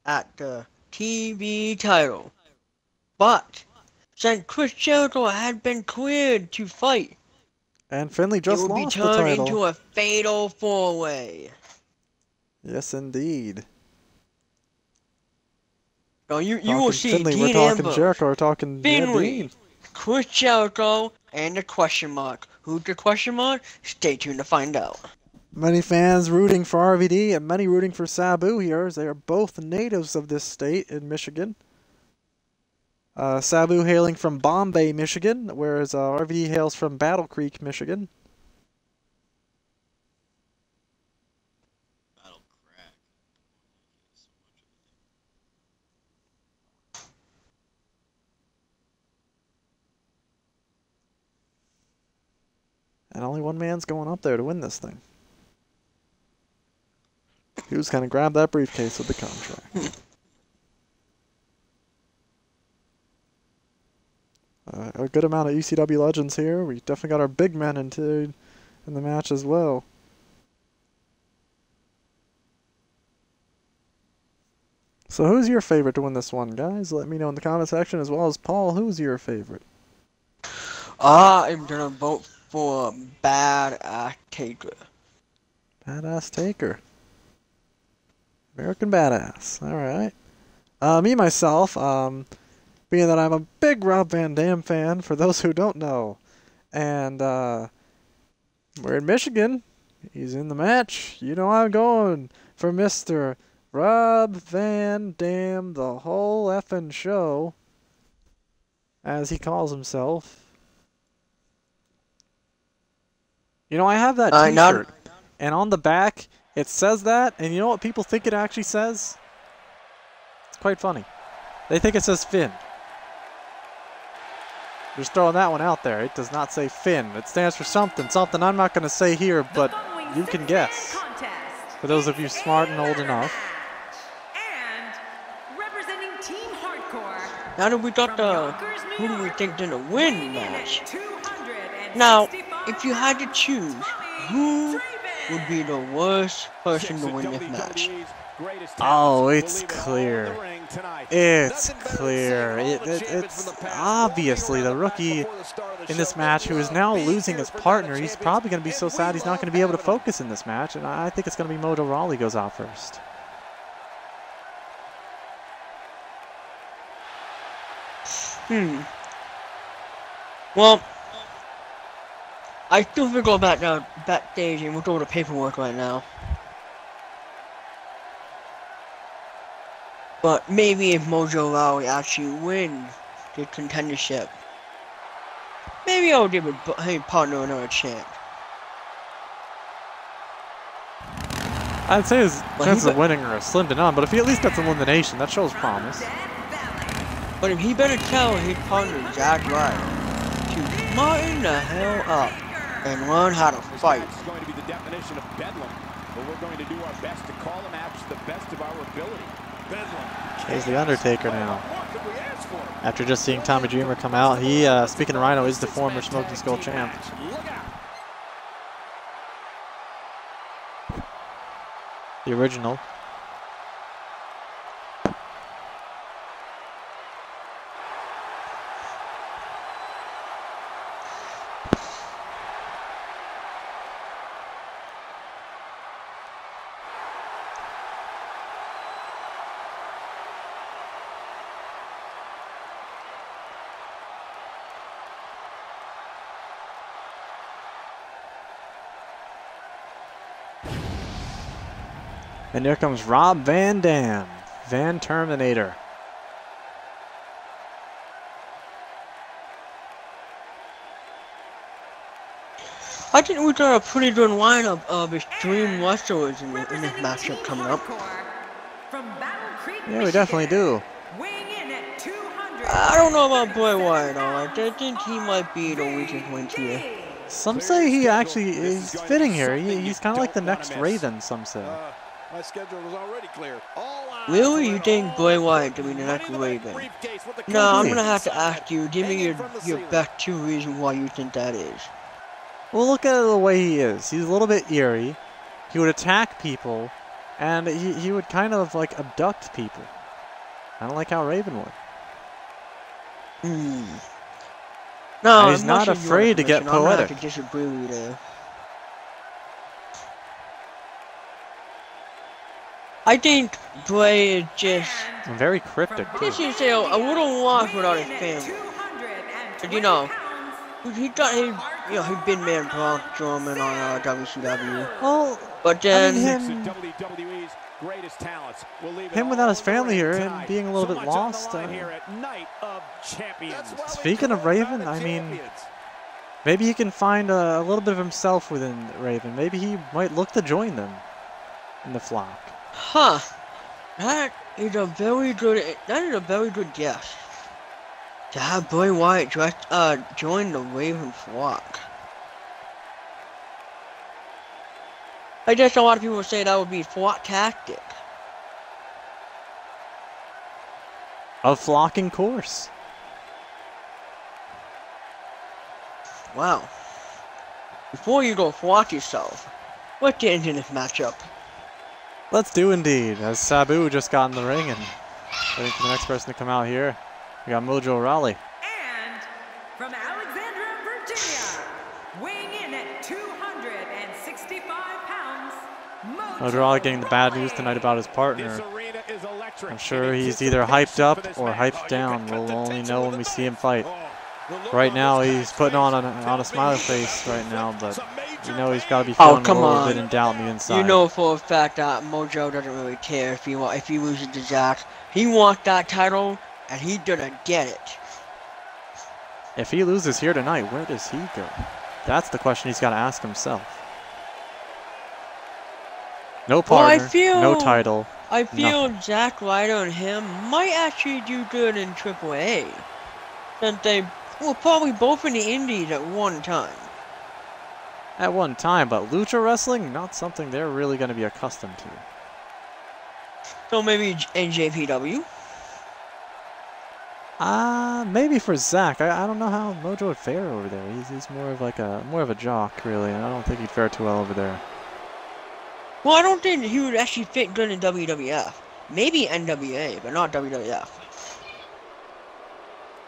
at the TV title. But since Chris Jericho had been cleared to fight, And Finley just it will be lost the turned title. into a fatal 4-way. Yes, indeed. So you will Talking see Finley, Dean we're talking Ambrose, Jericho, we're talking Finley, Dean. Chris Jericho, and the question mark. Who's the question mark? Stay tuned to find out. Many fans rooting for RVD and many rooting for Sabu here, as they are both natives of this state in Michigan. Sabu hailing from Bombay, Michigan, whereas RVD hails from Battle Creek, Michigan. And only one man's going up there to win this thing. Who's going to grab that briefcase with the contract? A good amount of ECW legends here. We definitely got our big men in the match as well. So who's your favorite to win this one, guys? Let me know in the comment section, as well as Paul, who's your favorite? I'm gonna vote for Badass Taker. Badass Taker. American Badass. Alright. Me, myself, being that I'm a big Rob Van Dam fan, for those who don't know. And, we're in Michigan. He's in the match. You know I'm going for Mr. Rob Van Dam, the whole effing show, as he calls himself. You know, I have that t-shirt, and on the back, it says that, and you know what people think it actually says? It's quite funny. They think it says Finn. Just throwing that one out there. It does not say Finn. It stands for something I'm not going to say here, but you can guess. For those of you smart and old enough. And representing Team Hardcore. Now that we got the who do we think gonna win match? Now, if you had to choose, who would be the worst person to win this match? Oh, it's clear. It's clear. It's obviously the rookie in this match who is now losing his partner. He's probably going to be so sad he's not going to be able to focus in this match, and I think it's going to be Mojo Rawley goes out first. Well, I still have to go back down backstage and look over the paperwork right now. But maybe if Mojo Rawley actually wins the contendership, maybe I'll give his partner another chance. I'd say his chances of winning are slim to none, but if he at least gets elimination, that shows promise. But if he better tell his partner Jack Ryder to smarten the hell up and learn how to fight. This is going to be the definition of bedlam, but we're going to do our best to call the match to the best of our ability. Bedlam. He's the Undertaker now. After just seeing Tommy Dreamer come out, he, speaking of Rhino, is the former Smoking Skull champ. The original. And here comes Rob Van Dam, Van Terminator. I think we got a pretty good lineup of extreme wrestlers in this matchup coming up. Yeah, we definitely do. I don't know about Bray Wyatt, alright. I think he might be the weakest link here. Some say he actually is fitting here. He's kind of like the next Raven, some say. My schedule was already clear. Really? You think Bray Wyatt to be the next Raven? No, I'm gonna have to ask you. Give me your best 2 reasons why you think that is. Well, look at the way he is. He's a little bit eerie. He would attack people, and he would kind of like abduct people. Kind of like how Raven would. No, and he's not afraid to get poetic. I'm gonna have to disagree with you there. I think Bray is just very cryptic too. This is a little lost without his family. But you know, he's been man Braun Strowman on WCW. Well, but then him without his family here and being a little bit lost. Speaking of Raven, I mean, maybe he can find a little bit of himself within Raven. Maybe he might look to join them in the flock. Huh. That is a very good guess. To have Bray Wyatt join the Raven flock. I guess a lot of people say that would be flock tactic. A flocking course. Wow. Before you go flock yourself, let's get into this matchup. Let's do indeed, as Sabu just got in the ring and waiting for the next person to come out here. We got Mojo Rawley. And from Alexandria, Virginia, weighing in at 265 pounds, Mojo Rawley getting the bad news tonight about his partner. I'm sure he's either hyped up or hyped down. We'll only know when we see him fight. Right now, he's putting on a smiley face right now, but you know he's got to be feeling a little bit in doubt on the inside. You know for a fact that Mojo doesn't really care if he loses to Zack. He wants that title, and he's gonna get it. If he loses here tonight, where does he go? That's the question he's got to ask himself. No partner, no title. I feel Zack Ryder and him might actually do good in AAA. Since they were probably both in the indies at one time. At one time, but lucha wrestling, not something they're really going to be accustomed to. So maybe NJPW? Maybe for Zack. I don't know how Mojo would fare over there. He's more of a jock, really, and I don't think he'd fare too well over there. Well, I don't think he would actually fit good in WWF. Maybe NWA, but not WWF.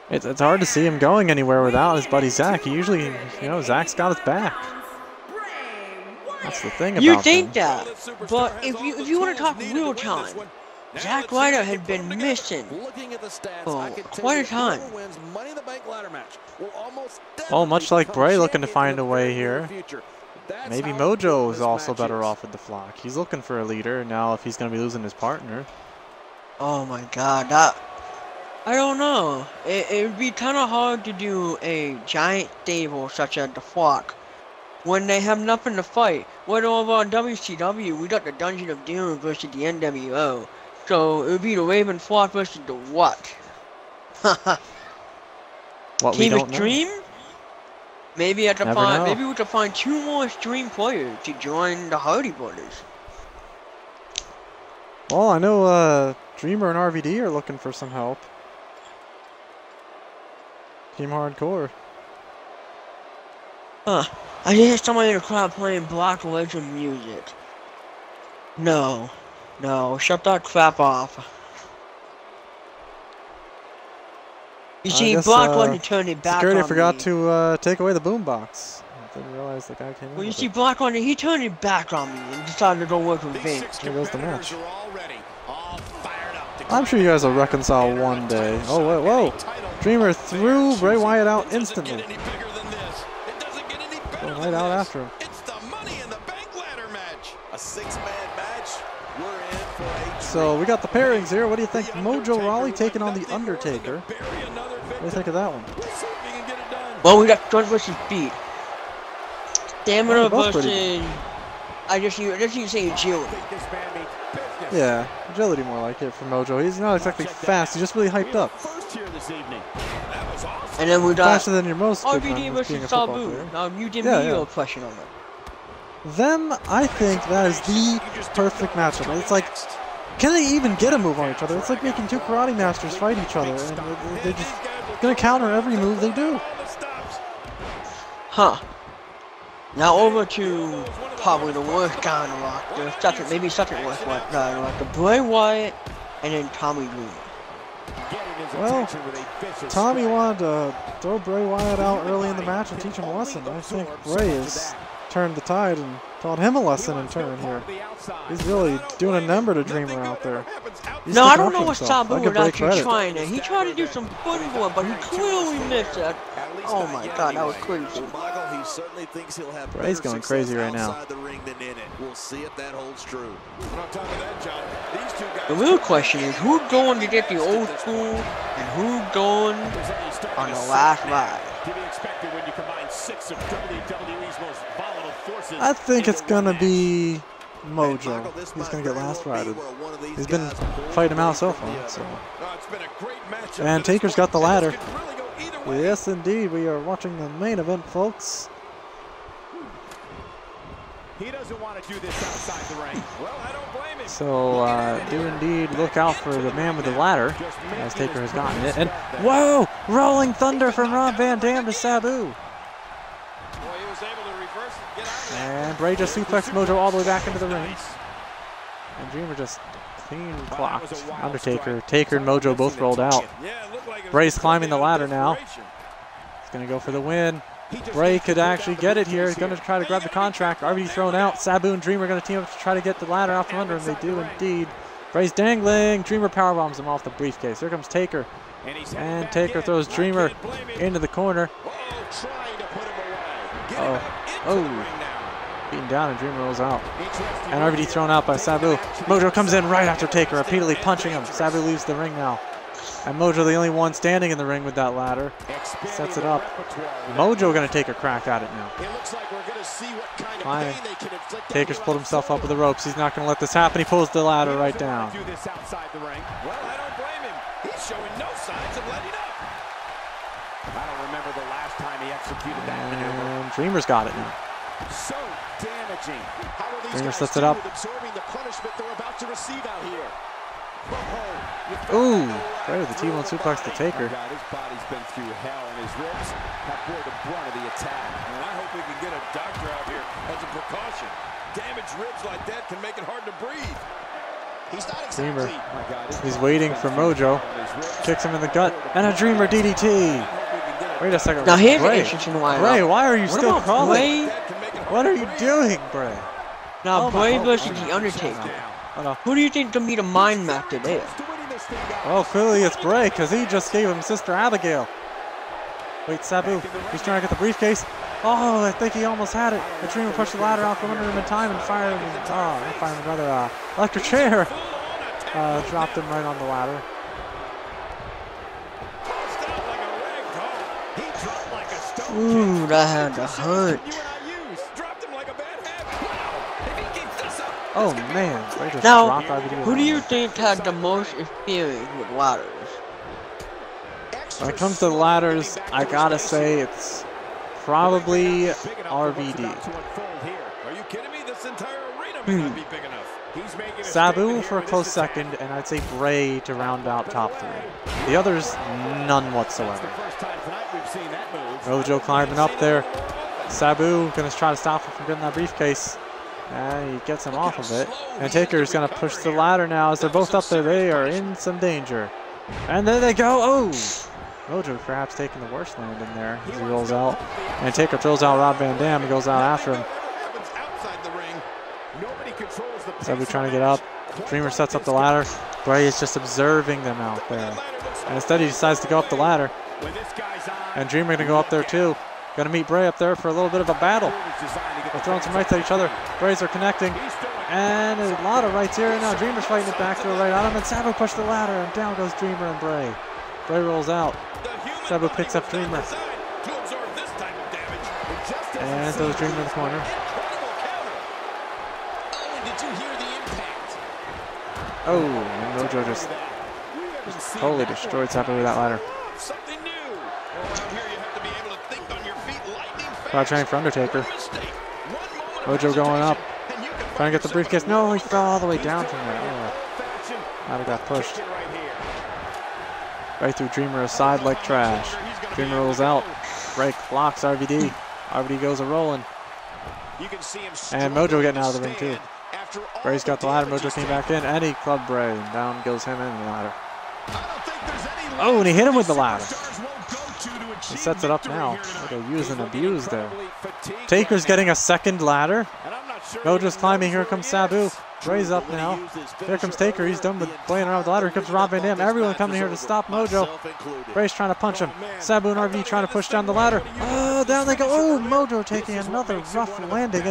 It's hard to see him going anywhere without his buddy Zack. He usually, you know, Zack's got his back. That's the thing about him. You think that, but if you want to talk real time, Zack Ryder had been missing for quite a time. Oh, much like Bray looking to find a way here. Maybe Mojo is also better off with the flock. He's looking for a leader now if he's going to be losing his partner. Oh my god, I don't know. It would be kind of hard to do a giant stable such as the flock when they have nothing to fight. Whether over on WCW, we got the Dungeon of Doom versus the NWO. So it would be the Raven flock versus the what? What Team we don't Extreme? know. Maybe we have to find 2 more Extreme players to join the Hardy Brothers. Well, I know Dreamer and RVD are looking for some help. Team Hardcore. Huh. I hear somebody in the crowd playing Black Legend music. No, shut that crap off. You see, Black Legend turned it back security on forgot me. to take away the boombox. I didn't realize the guy came in. Well, you see, Black Legend, he turned it back on me and decided to go work with Vince. Here goes the match. I'm sure you guys will reconcile one day. Oh, whoa. Dreamer threw Bray Wyatt out instantly. Going right out after him. It's the Money in the Bank ladder match. A 6-man match. We're So we got the pairings here. What do you think? Mojo Rawley taking on The Undertaker. What do you think of that one? Well, we got strength versus speed. Stamina both pretty versus... I just you say agility. Yeah, agility more like it for Mojo. He's not exactly fast. He's just really hyped up. And then we got Faster than your most good RVD friend, being a versus football Sabu. player. Now you give Yeah, me yeah. a question on that. Them, I think that is the perfect matchup. It's like, can they even get a move on each other? It's like making two karate masters fight each other, and they're just gonna counter every move they do. Huh. Now over to probably the worst guy on the roster, maybe second worst guy on the roster, Bray Wyatt, and then Tommy Dreamer. Well, Tommy wanted to throw Bray Wyatt out early in the match and teach him a lesson. I think Bray has turned the tide and taught him a lesson in turn here. He's really doing a number to Dreamer out there. He's No, I sticking don't up know what for himself. Sabu I give was Bray actually credit. trying there. He tried to do some football, but he clearly missed it. Oh my god, that was crazy. He certainly thinks he'll have Bray's better going crazy success right now. outside the ring than in it. We'll see if that holds true. And on top of that, John, these two guys The real question is who's going to get the old school and who's going on the last ride? To be expected when you combine 6 of WWE's most volatile forces. I think it's into one gonna match. be And Mojo. Michael, this He's might gonna get very last well be rided. where one of these He's been guys will fighting him out so pull far. together. So. Oh, it's been a great matchup And to this Taker's point, got the and ladder. this could really go either way. Yes, indeed. We are watching the main event, folks. He doesn't want to do this outside the ring. Well, I don't blame him. So do indeed look out for the man with the ladder, as Taker has gotten it. And whoa! Rolling thunder from Rob Van Dam to Sabu. Boy, he was able to reverse and get out of that. And Bray just suplexed Mojo all the way back into the ring. And Dreamer just clean clocked Undertaker. Taker and Mojo both rolled out. Yeah, it looked like it was Bray's just climbing the out of ladder now. desperation. He's going to go for the win. Bray could actually get it here. He's going to try to grab the contract. RVD thrown out. Sabu and Dreamer are going to team up to try to get the ladder out from under him. They do indeed. Bray's dangling. Dreamer powerbombs him off the briefcase. Here comes Taker. And Taker throws Dreamer into the corner. Oh. Beaten down and Dreamer rolls out. And RVD thrown out by Sabu. Mojo comes in right after Taker, repeatedly punching him. Sabu leaves the ring now. And Mojo the only one standing in the ring with that ladder. Sets it up. Mojo going to take a crack at it now. Climbing. Taker's pulled himself up with the ropes. He's not going to let this happen. He pulls the ladder right down. Do this outside the ring. Well, I don't blame him. He's showing no signs of letting up. I don't remember the last time he executed that maneuver. And Dreamer's got it now. So damaging. How are these Dreamer guys sets it up. absorbing the punishment they're about to receive out here? Ooh, Bray with the T1 suplex to Taker. God, his body's been through hell, and his ribs have bore the brunt of the attack. And I hope we can get a doctor out here as a precaution. Damaged ribs like that can make it hard to breathe. He's not Dreamer. exactly. My God, his He's body's waiting been for through Mojo. hell, and his ribs Kicks him in the gut. And a Dreamer DDT. Wait a second. Now here's an Bray, interesting one. Bray, why are you What still about crawling? Bray? What are you doing, Bray? Now Oh my Bray God. versus the Undertaker. Oh, no. Who do you think can be the mind map today? Oh, clearly it's Bray, because he just gave him Sister Abigail. Wait, Sabu. He's trying to get the briefcase. Oh, I think he almost had it. The Dreamer pushed the ladder out from under him in time and fired him. Oh, fired him another electric chair. Dropped him right on the ladder. Ooh, that had to hurt. Oh, man. Bray just Now, dropped RVD. who do you think had the most experience with ladders? When it comes to the ladders, I gotta say it's probably RVD. Are you kidding me? This entire arena may not be big enough. He's making a Sabu statement for a here close with this attack. second, and I'd say Bray to round out top three. The others, none whatsoever. Mojo climbing up there. Sabu gonna try to stop him from getting that briefcase. And he gets him off of it. And Taker's gonna push the ladder now. As they're both up there, they are in some danger. And there they go. Oh! Mojo perhaps taking the worst land in there as he rolls out. And Taker throws out Rob Van Dam and goes out after him. Sabu trying to get up. Dreamer sets up the ladder. Bray is just observing them out there. And instead he decides to go up the ladder. And Dreamer gonna go up there too. Gonna meet Bray up there for a little bit of a battle. They're throwing some rights at each other. Brays are connecting. And a lot of rights here. Now Dreamer's fighting it back to the right on him. And Sabu pushed the ladder. And down goes Dreamer and Bray. Bray rolls out. Sabu picks up Dreamer. And throws Dreamer in the corner. Oh, and Mojo just totally destroyed Sabu with that ladder. Crowd chanting for Undertaker. Mojo going up. Trying to get the briefcase. No, he fell all the way down from there. Oh. Ladder got pushed. Right through Dreamer aside like trash. Dreamer rolls out. Break blocks RVD. RVD goes a-rolling. And Mojo getting out of the ring too. Bray's got the ladder. Mojo came back in. And he clubbed Bray. And down goes him in the ladder. Oh, and he hit him with the ladder. He sets it up now. Like a use and abuse there. Taker's getting a second ladder. Mojo's climbing. Here comes Sabu. Bray's up now. Here comes Taker. He's done with playing around with the ladder. Here comes Rob Van Dam. Everyone coming here to stop Mojo. Bray's trying to punch him. Sabu and RV trying to push down the ladder. Oh, down they go. Oh, Mojo taking another rough landing.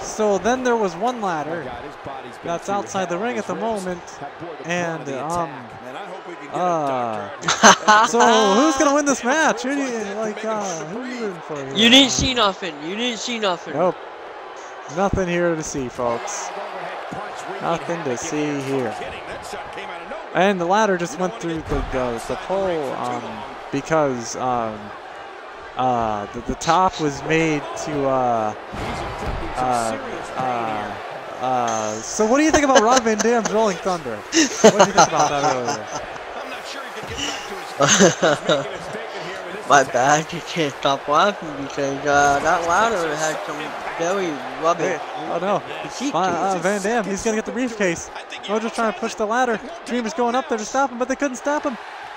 So then there was one ladder that's outside the ring at the moment, and so who's gonna win this match? Who are you rooting for here? You didn't see nothing. You didn't see nothing. Nope. Nothing here to see, folks. Nothing to see here. And the ladder just went through the pole because the top was made to so what do you think about Rob Van Dam's Rolling Thunder? What do you think about that earlier? My bad, you can't stop laughing because that ladder had some very rubbish. Oh no, Van Dam, he's gonna get the briefcase. Mojo's trying to push the ladder. Dreamer's going up there to stop him, but they couldn't stop him.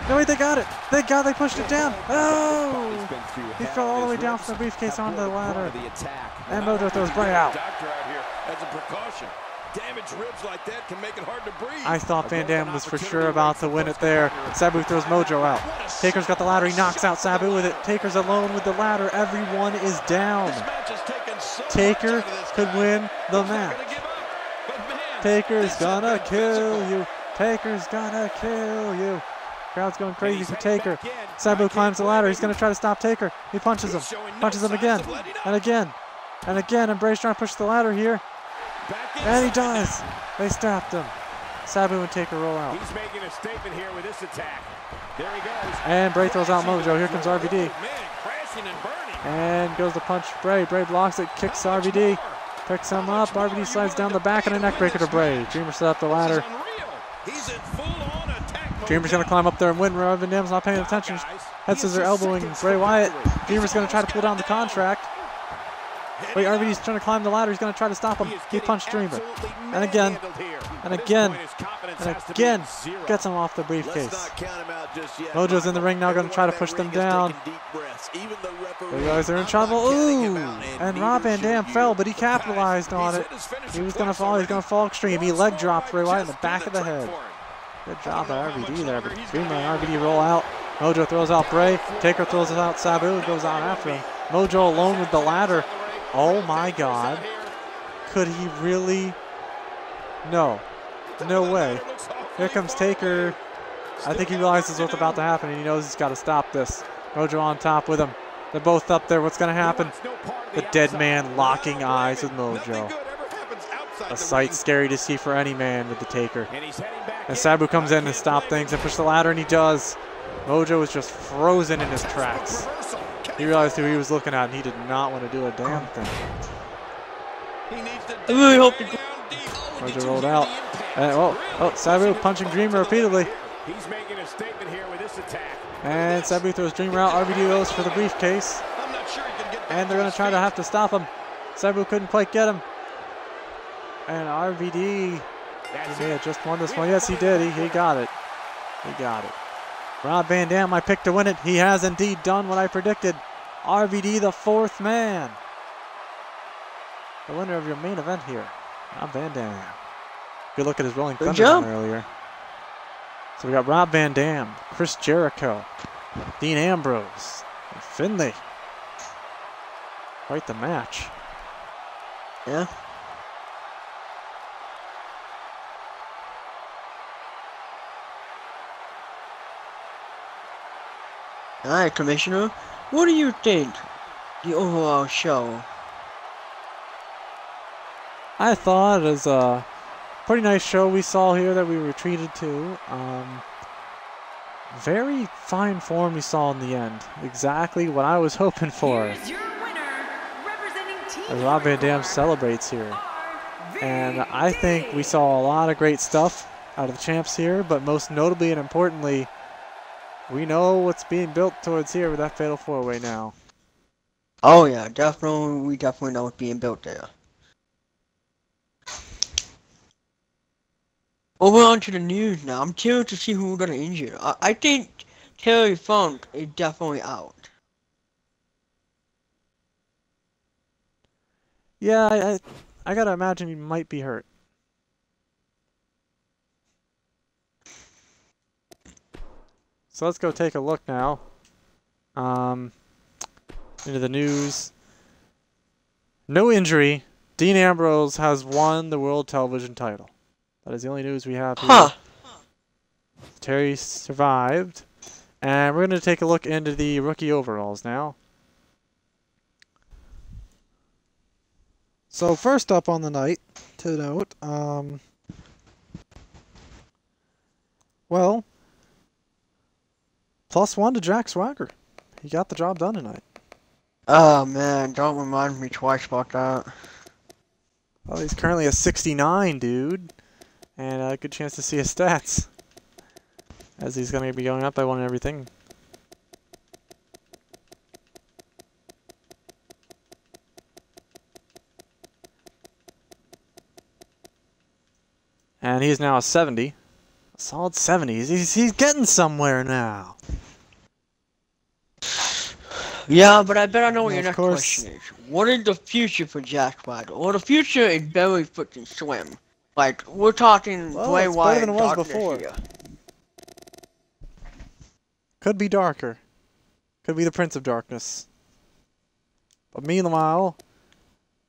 No, wait, they got it. They pushed it down. Oh! He fell all the way down from the briefcase onto the ladder. And Mojo throws Bray out. Damaged ribs like that can make it hard to breathe. I thought Van Dam was for sure about to win it there. Sabu throws Mojo out. Taker's got the ladder. He knocks out Sabu with it. Taker's alone with the ladder. Everyone is down. Taker could win the match. Taker's gonna kill you. Taker's gonna kill you. Crowd's going crazy for Taker. Sabu climbs the ladder. He's gonna try to stop Taker. He punches him. Punches him again. And again. And again. And Bray's trying to push the ladder here. And he does. They stopped him. Sabu and Taker roll out. He's making a statement here with this attack. There he goes. And Bray throws out Mojo. Here comes RVD. And goes to punch Bray. Bray blocks it. Kicks RVD. Picks him up. RVD slides down the back and a neck breaker to Bray. Dreamer set up the ladder. Dreamer's going to climb up there and win. Rob Van Dam's not paying attention. Head scissor elbowing Bray Wyatt. Dreamer's going to try to pull down the contract. Wait, RVD's trying to climb the ladder. He's going to try to stop him. He punched Dreamer. And again. And again. And again. Gets him off the briefcase. Mojo's in the ring now, going to try to push them down. The guys are in trouble. Ooh! And Rob Van Dam fell, but he capitalized on it. He was going to fall. He's going to fall extreme. He leg dropped Bray Wyatt in the back of the head. Good job by RVD there, but Dreamer and RVD roll out. Mojo throws out Bray. Taker throws out Sabu and goes out after him. Mojo alone with the ladder. Oh my God. Could he really? No. No way. Here comes Taker. I think he realizes what's about to happen and he knows he's got to stop this. Mojo on top with him. They're both up there. What's going to happen? The dead man locking eyes with Mojo. A sight scary to see for any man with the Taker. And Sabu comes in to stop things and push the ladder, and he does. Mojo is just frozen in his tracks. He realized who he was looking at, and he did not want to do a damn thing. I really hope he... Mojo rolled out. And, Sabu punching Dreamer repeatedly. He's making a statement here with this attack. And Sabu throws Dreamer out. RVD goes for the briefcase. And they're going to try to have to stop him. Sabu couldn't quite get him. And RVD, he may have just won this one. Yes, he did. He got it. He got it. Rob Van Dam, I picked to win it. He has indeed done what I predicted. RVD, the fourth man. The winner of your main event here, Rob Van Dam. Good look at his Rolling Thunder earlier. So we got Rob Van Dam, Chris Jericho, Dean Ambrose, and Finlay. Quite the match. Yeah. Alright, Commissioner. What do you think? The overall show? I thought it was a pretty nice show we saw here that we were treated to. Very fine form we saw in the end. Exactly what I was hoping for. Here's your winner, representing Team As Rob Van Dam Reborn, celebrates here. And I RVD. think we saw a lot of great stuff out of the champs here, but most notably and importantly, we know what's being built towards here with that Fatal 4-Way now. Oh yeah, definitely. We definitely know what's being built there. Over on to the news now. I'm curious to see who we're gonna injure. I think Terry Funk is definitely out. Yeah, I gotta imagine he might be hurt. So let's go take a look now. Into the news. No injury. Dean Ambrose has won the World Television title. That is the only news we have here. Huh. Terry survived. And we're going to take a look into the rookie overalls now. So first up on the night, to note, well, +1 to Jack Swagger. He got the job done tonight. Oh man, don't remind me twice about that. Well, he's currently a 69, dude. And a good chance to see his stats. As he's going to be going up by 1 and everything. And he's now a 70. A solid 70. He's getting somewhere now. Yeah, but I bet I know what Well, your of next course. question is. What is the future for Jack Swagger? Well, the future is very freaking slim. Like, we're talking Well, Bray it's better Wyatt than it was darkness before. here. Could be darker. Could be the Prince of Darkness. But meanwhile,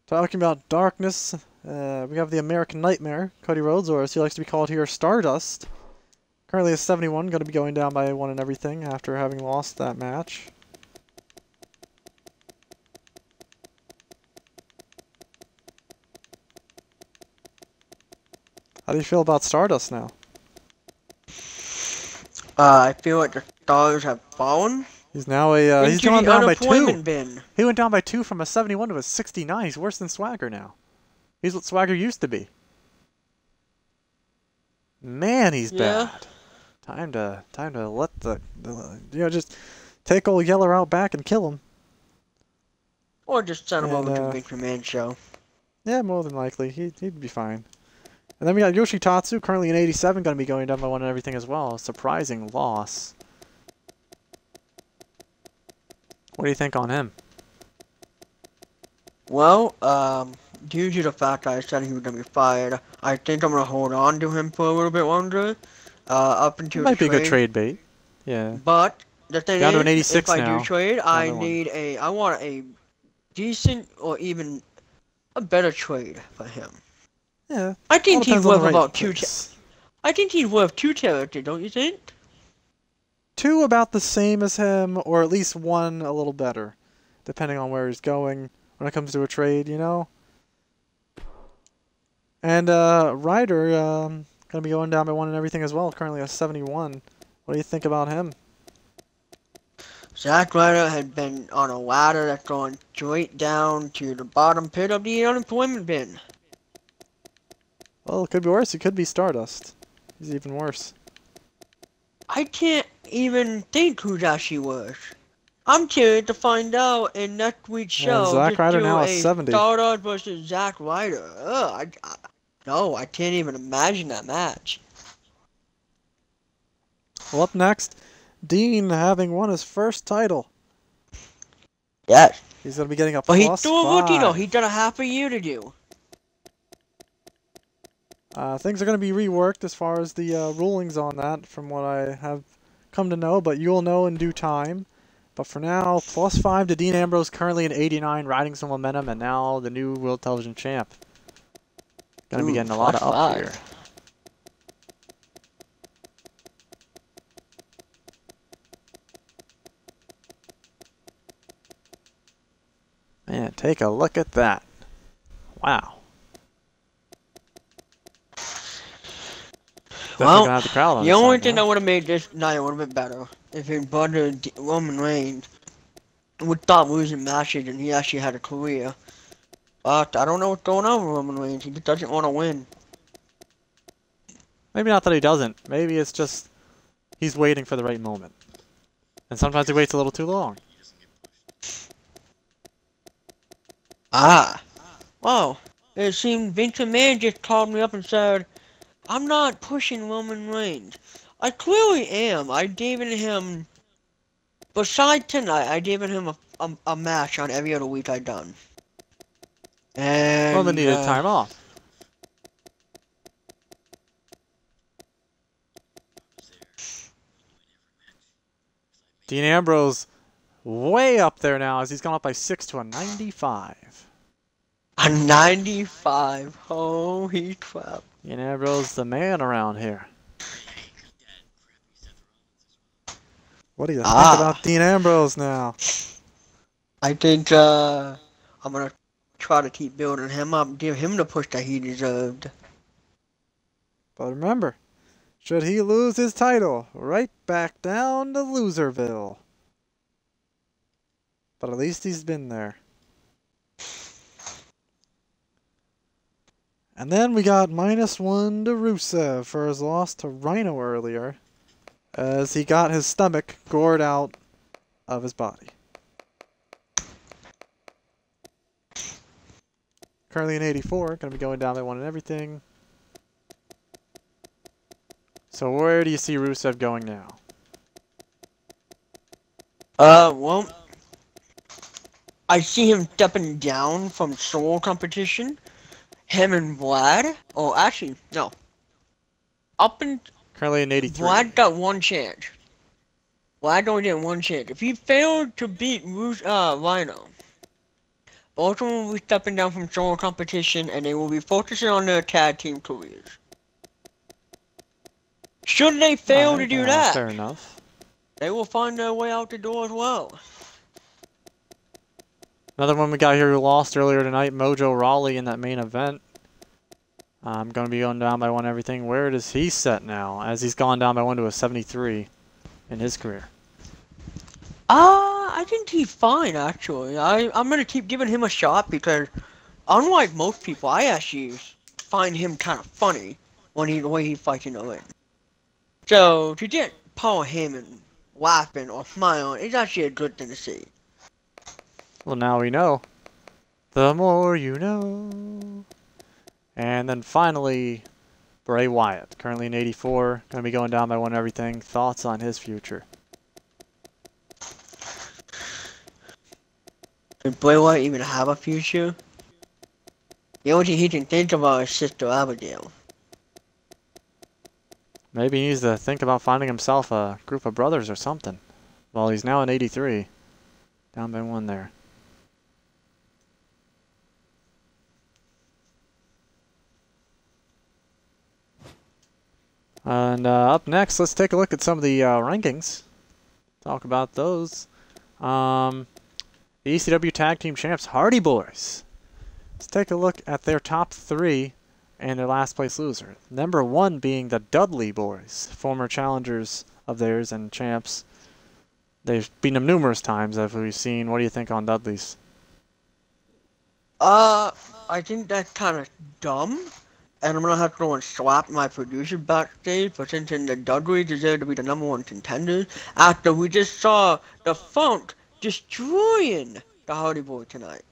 talking about darkness, we have the American Nightmare, Cody Rhodes, or as he likes to be called here, Stardust. Currently a 71, going to be going down by 1 and everything after having lost that match. How do you feel about Stardust now? I feel like the stars have fallen. He's now a he's into gone the down by unemployment 2. bin. He went down by 2 from a 71 to a 69. He's worse than Swagger now. He's what Swagger used to be. Man, he's Yeah. bad. Time to let the just take old Yeller out back and kill him. Or just send him And, over to Vince McMahon show. Yeah, more than likely. He'd be fine. And then we got Yoshitatsu, currently an 87, going to be going down by 1 and everything as well. A surprising loss. What do you think on him? Well, due to the fact I said he was gonna be fired, I think I'm gonna hold on to him for a little bit longer. Up He until might be a good trade. trade bait. Yeah. But the thing Down to is, an 86 if I now. do trade, I Another one. need I want a decent or even a better trade for him. Yeah. I All think he's depends on the worth right about place. I think he's worth 2 territory, don't you think? 2 about the same as him, or at least 1 a little better, depending on where he's going when it comes to a trade, you know? And Ryder, gonna be going down by 1 and everything as well, currently a 71. What do you think about him? Zack Ryder had been on a ladder that's going straight down to the bottom pit of the unemployment bin. Well, it could be worse. He could be Stardust. He's even worse. I can't even think who's actually worse. I'm curious to find out in next week's Yeah, show. Zack Just Ryder do now a is 70. Stardust versus Zack Ryder. No, I can't even imagine that match. Well, up next, Dean having won his first title. Yes. He's going to be getting a But he's plus still a rookie though. 5. He's got a half a year to do. Things are going to be reworked as far as the rulings on that, from what I have come to know, but you'll know in due time. But for now, +5 to Dean Ambrose, currently at 89, riding some momentum, and now the new World Television Champ. Going to be getting a lot of up here. Man, take a look at that. Wow. Well, have the crowd on the only side thing now. that would have made this night a little bit better if it buttered Roman Reigns would stop losing matches and he actually had a career. But I don't know what's going on with Roman Reigns. He just doesn't want to win. Maybe not that he doesn't. Maybe it's just he's waiting for the right moment. And sometimes he waits a little too long. Ah. Well, it seemed Vince McMahon just called me up and said, I'm not pushing Roman Reigns. I clearly am. I've given him, besides tonight, I've given him a match on every other week I've done. And Roman needed time off. Dean Ambrose way up there now as he's gone up by 6 to a 95. A 95. Holy crap. Dean Ambrose, the man around here. What do you think about Dean Ambrose now? I think I'm going to try to keep building him up, give him the push that he deserved. But remember, should he lose his title, right back down to Loserville. But at least he's been there. And then we got -1 to Rusev for his loss to Rhino earlier, as he got his stomach gored out of his body. Currently in 84, going to be going down by 1 and everything. So where do you see Rusev going now? Well, I see him stepping down from solo competition. Him and Vlad. Oh, actually, no. Currently in 83. Vlad got one chance. Vlad only did one chance. If he failed to beat Rhino, both of them will be stepping down from solo competition and they will be focusing on their tag team careers. Should they fail to do that, fair enough. they will find their way out the door as well. Another one we got here who lost earlier tonight, Mojo Rawley, in that main event. I'm going to be going down by 1 everything. Where does he set now, as he's gone down by 1 to a 73 in his career? I think he's fine, actually. I'm going to keep giving him a shot because, unlike most people, I actually find him kind of funny when the way he fights in the ring. So, to get Paul Heyman laughing or smiling is actually a good thing to see. Well, now we know. The more you know. And then finally, Bray Wyatt, currently in 84, going to be going down by 1 everything. Thoughts on his future? Does Bray Wyatt even have a future? The only thing he can think about is Sister Abigail. Maybe he needs to think about finding himself a group of brothers or something. Well, he's now in 83. Down by 1 there. And up next, let's take a look at some of the rankings. Talk about those. The ECW Tag Team Champs, Hardy Boys. Let's take a look at their top 3 and their last place loser. Number 1 being the Dudley Boys, former challengers of theirs and champs. They've beaten them numerous times, as we've seen. What do you think on Dudley's? I think that's kind of dumb. And I'm gonna have to go and slap my producer backstage for thinking the Dudley deserve to be the #1 contenders after we just saw the Funk destroying the Hardy Boy tonight.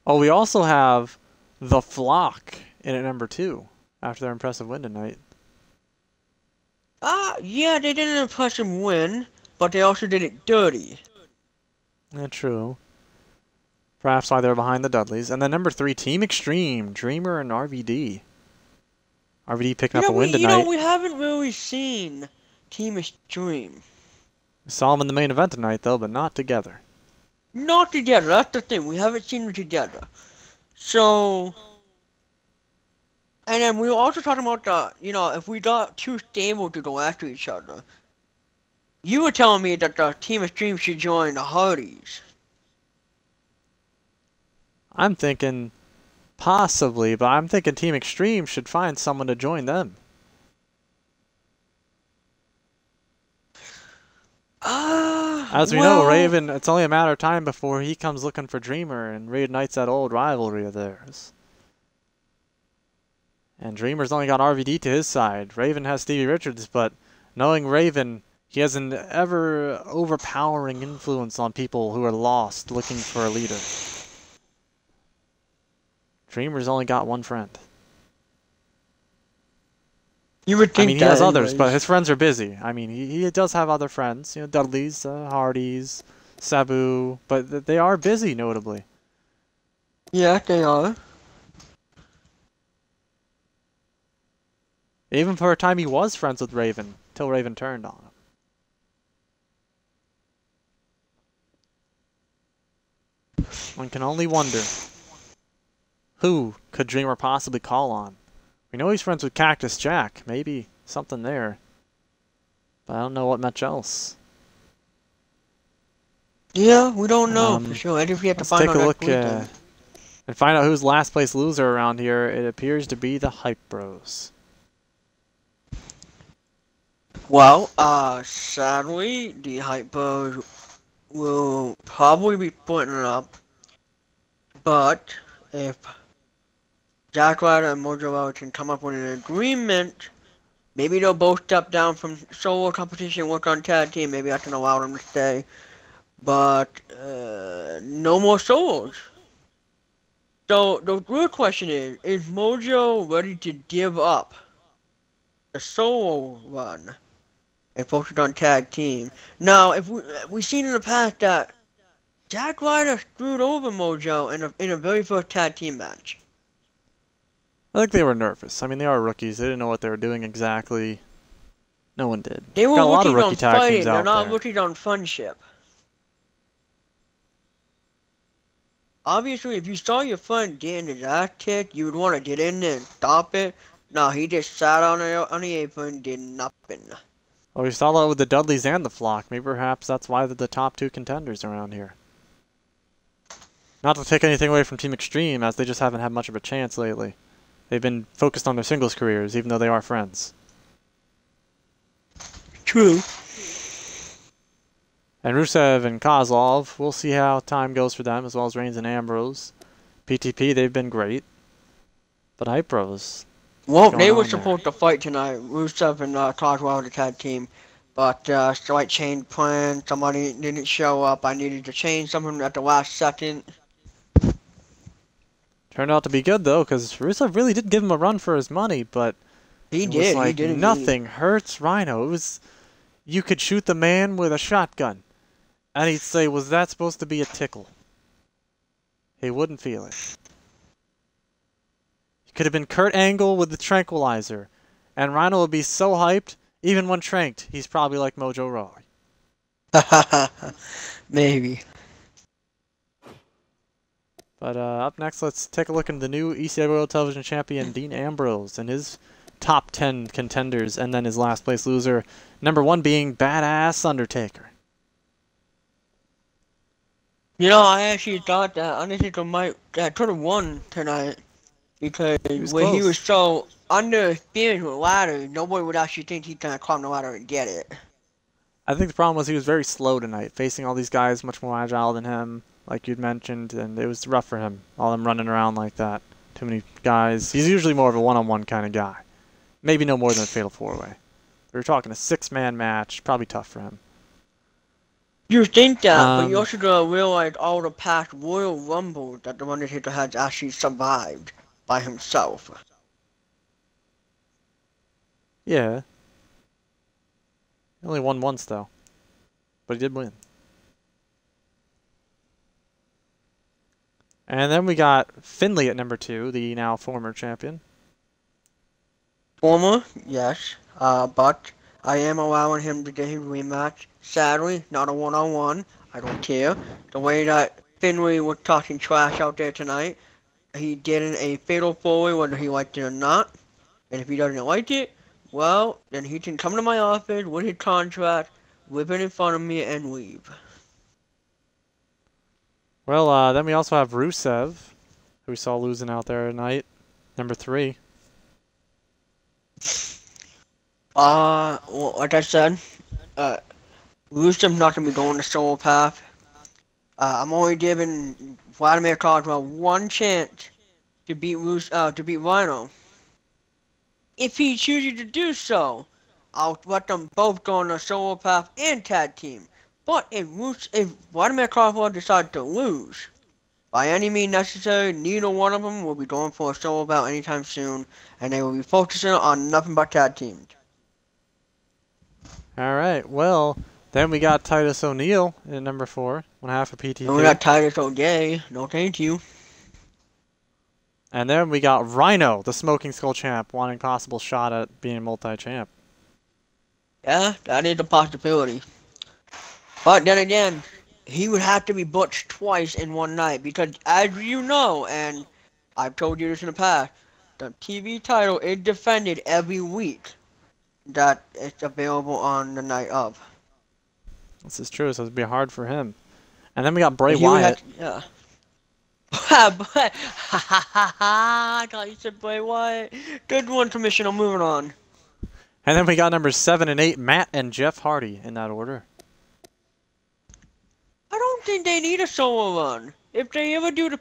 Oh, we also have the Flock in at number 2 after their impressive win tonight. Yeah, they did an impressive win, but they also did it dirty. Yeah, true. Perhaps why they're behind the Dudleys. And then number 3, Team Extreme, Dreamer and RVD. RVD picking up a win You tonight. know, we haven't really seen Team Extreme. We saw them in the main event tonight, though, but not together. Not together, that's the thing. We haven't seen them together. So, and then we were also talking about if we got too stable to go after each other. You were telling me that the Team Extreme should join the Hardys. I'm thinking possibly, but I'm thinking Team Extreme should find someone to join them. As we know, Raven, it's only a matter of time before he comes looking for Dreamer and reignites that old rivalry of theirs. And Dreamer's only got RVD to his side. Raven has Stevie Richards, but knowing Raven, he has an ever overpowering influence on people who are lost looking for a leader. Dreamer's only got one friend. You would think he has others, but his friends are busy. I mean, he does have other friends. You know, Dudley's, Hardys, Sabu, but they are busy, notably. Yeah, they are. Even for a time, he was friends with Raven, till Raven turned on him. One can only wonder, who could Dreamer possibly call on? We know he's friends with Cactus Jack. Maybe something there. But I don't know what much else. Yeah, we don't know for sure. I think we have to find out. Let's take a look and find out who's last place loser around here. It appears to be the Hype Bros. Well, sadly, the Hype Bros will probably be splitting it up. But if Jack Ryder and Mojo Rawley can come up with an agreement, maybe they'll both step down from solo competition and work on tag team. Maybe I can allow them to stay. But no more solos. So the real question is Mojo ready to give up the solo run and focus on tag team? Now, if we've seen in the past that Jack Ryder screwed over Mojo in a very first tag team match. I think they were nervous. I mean, they are rookies. They didn't know what they were doing exactly. No one did. They were got a lot of rookies rookie on tag fighting. teams They're out not there. rookies on funship. Obviously, if you saw your friend getting his ass kicked, you would want to get in there and stop it. No, he just sat on the apron and did nothing. Well, we saw that with the Dudleys and the Flock. Maybe perhaps that's why they're the top two contenders around here. Not to take anything away from Team Extreme, as they just haven't had much of a chance lately. They've been focused on their singles careers, even though they are friends. True. And Rusev and Kozlov, we'll see how time goes for them, as well as Reigns and Ambrose. PTP, they've been great. But Hype Bros. Well, they were supposed to fight tonight. Rusev and Kozlov, the tag team. But slight change plan. Somebody didn't show up. I needed to change something at the last second. Turned out to be good, though, because Rusev really did give him a run for his money, but he did. Nothing hurts Rhino. It was, you could shoot the man with a shotgun, and he'd say, "Was that supposed to be a tickle?" He wouldn't feel it. It could have been Kurt Angle with the tranquilizer, and Rhino would be so hyped, even when tranked, he's probably like Mojo Rawley. Maybe. But up next, let's take a look at the new ECW World Television Champion, Dean Ambrose, and his top 10 contenders, and then his last place loser, number 1 being Badass Undertaker. You know, I actually thought that Undertaker could have won tonight, because when he was so underexperienced with ladder, nobody would actually think he's gonna climb the ladder and get it. I think the problem was he was very slow tonight, facing all these guys much more agile than him, like you'd mentioned, and it was rough for him, all them running around like that. Too many guys. He's usually more of a one-on-one kind of guy. Maybe no more than a Fatal 4-Way. We were talking a 6-man match, probably tough for him. You think that, but you also gotta realize all the past Royal Rumbles that the Undertaker has actually survived by himself. Yeah. He only won once, though. But he did win. And then we got Finlay at number 2, the now former champion. Former, yes, but I am allowing him to get his rematch. Sadly, not a one-on-one. I don't care. The way that Finley was talking trash out there tonight, he did in a fatal four-way whether he liked it or not. And if he doesn't like it, well, then he can come to my office with his contract, whip it in front of me, and leave. Well, then we also have Rusev, who we saw losing out there tonight, number 3. Well, like I said, Rusev's not going to be going the solo path. I'm only giving Vladimir Coswell one chance to beat Rhino. If he chooses to do so, I'll let them both go on a solo path and tag team. But if Vladimir Coswell decides to lose, by any means necessary, neither one of them will be going for a solo bout anytime soon, and they will be focusing on nothing but tag teams. Alright, well, then we got Titus O'Neil in number 4, 1/2 of PTP. And we got Titus O'Day. No thank you. And then we got Rhino, the Smoking Skull champ, wanting a possible shot at being multi-champ. Yeah, that is a possibility. But then again, he would have to be butched twice in one night because, as you know, and I've told you this in the past, the TV title is defended every week that it's available on the night of. This is true, so it'd be hard for him. And then we got Bray He would Wyatt. have to, yeah. I thought you said Bray Wyatt. Good one, Commissioner. Moving on. And then we got numbers 7 and 8, Matt and Jeff Hardy, in that order. I don't think they need a solo run. If they ever do if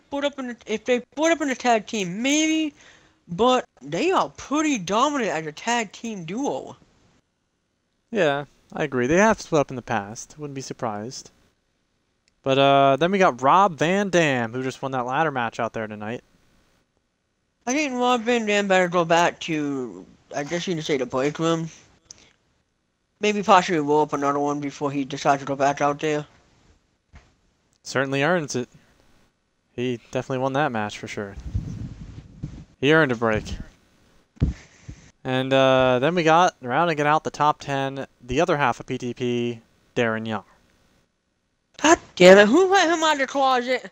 they put up in a tag team, maybe. But they are pretty dominant as a tag team duo. Yeah, I agree. They have split up in the past. Wouldn't be surprised. But then we got Rob Van Dam, who just won that ladder match out there tonight. I think Rob Van Dam better go back to, I guess you can say, the break room. Maybe possibly roll up another one before he decides to go back out there. Certainly earns it. He definitely won that match for sure. He earned a break. And then we got, rounding it out the top 10, the other half of PTP, Darren Young. God damn it, who let him out of the closet?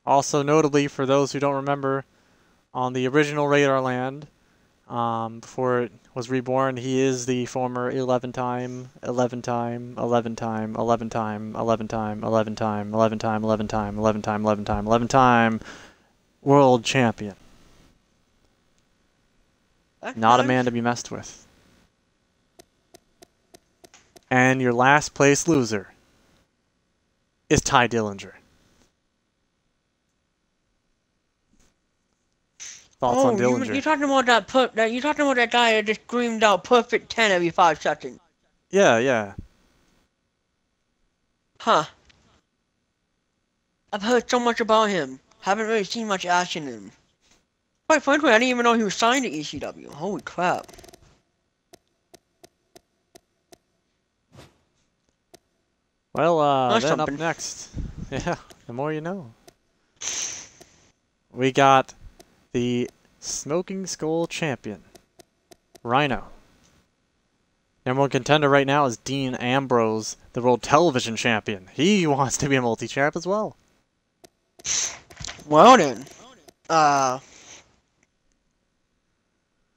Also notably, for those who don't remember, on the original Radar Land, before it was reborn, he is the former 11-time world champion. Not a man to be messed with. And your last place loser is Ty Dillinger. Thoughts on Dillinger? You're talking about you're talking about that guy that just screamed out perfect 10 every 5 seconds. Yeah. Huh. I've heard so much about him. Haven't really seen much action in him. Quite frankly, I didn't even know he was signed to ECW. Holy crap. Well, That's then something. up next, yeah, the more you know. We got the Smoking Skull champion, Rhino. Number 1 contender right now is Dean Ambrose, the World Television Champion. He wants to be a multi-champ as well. Well then, I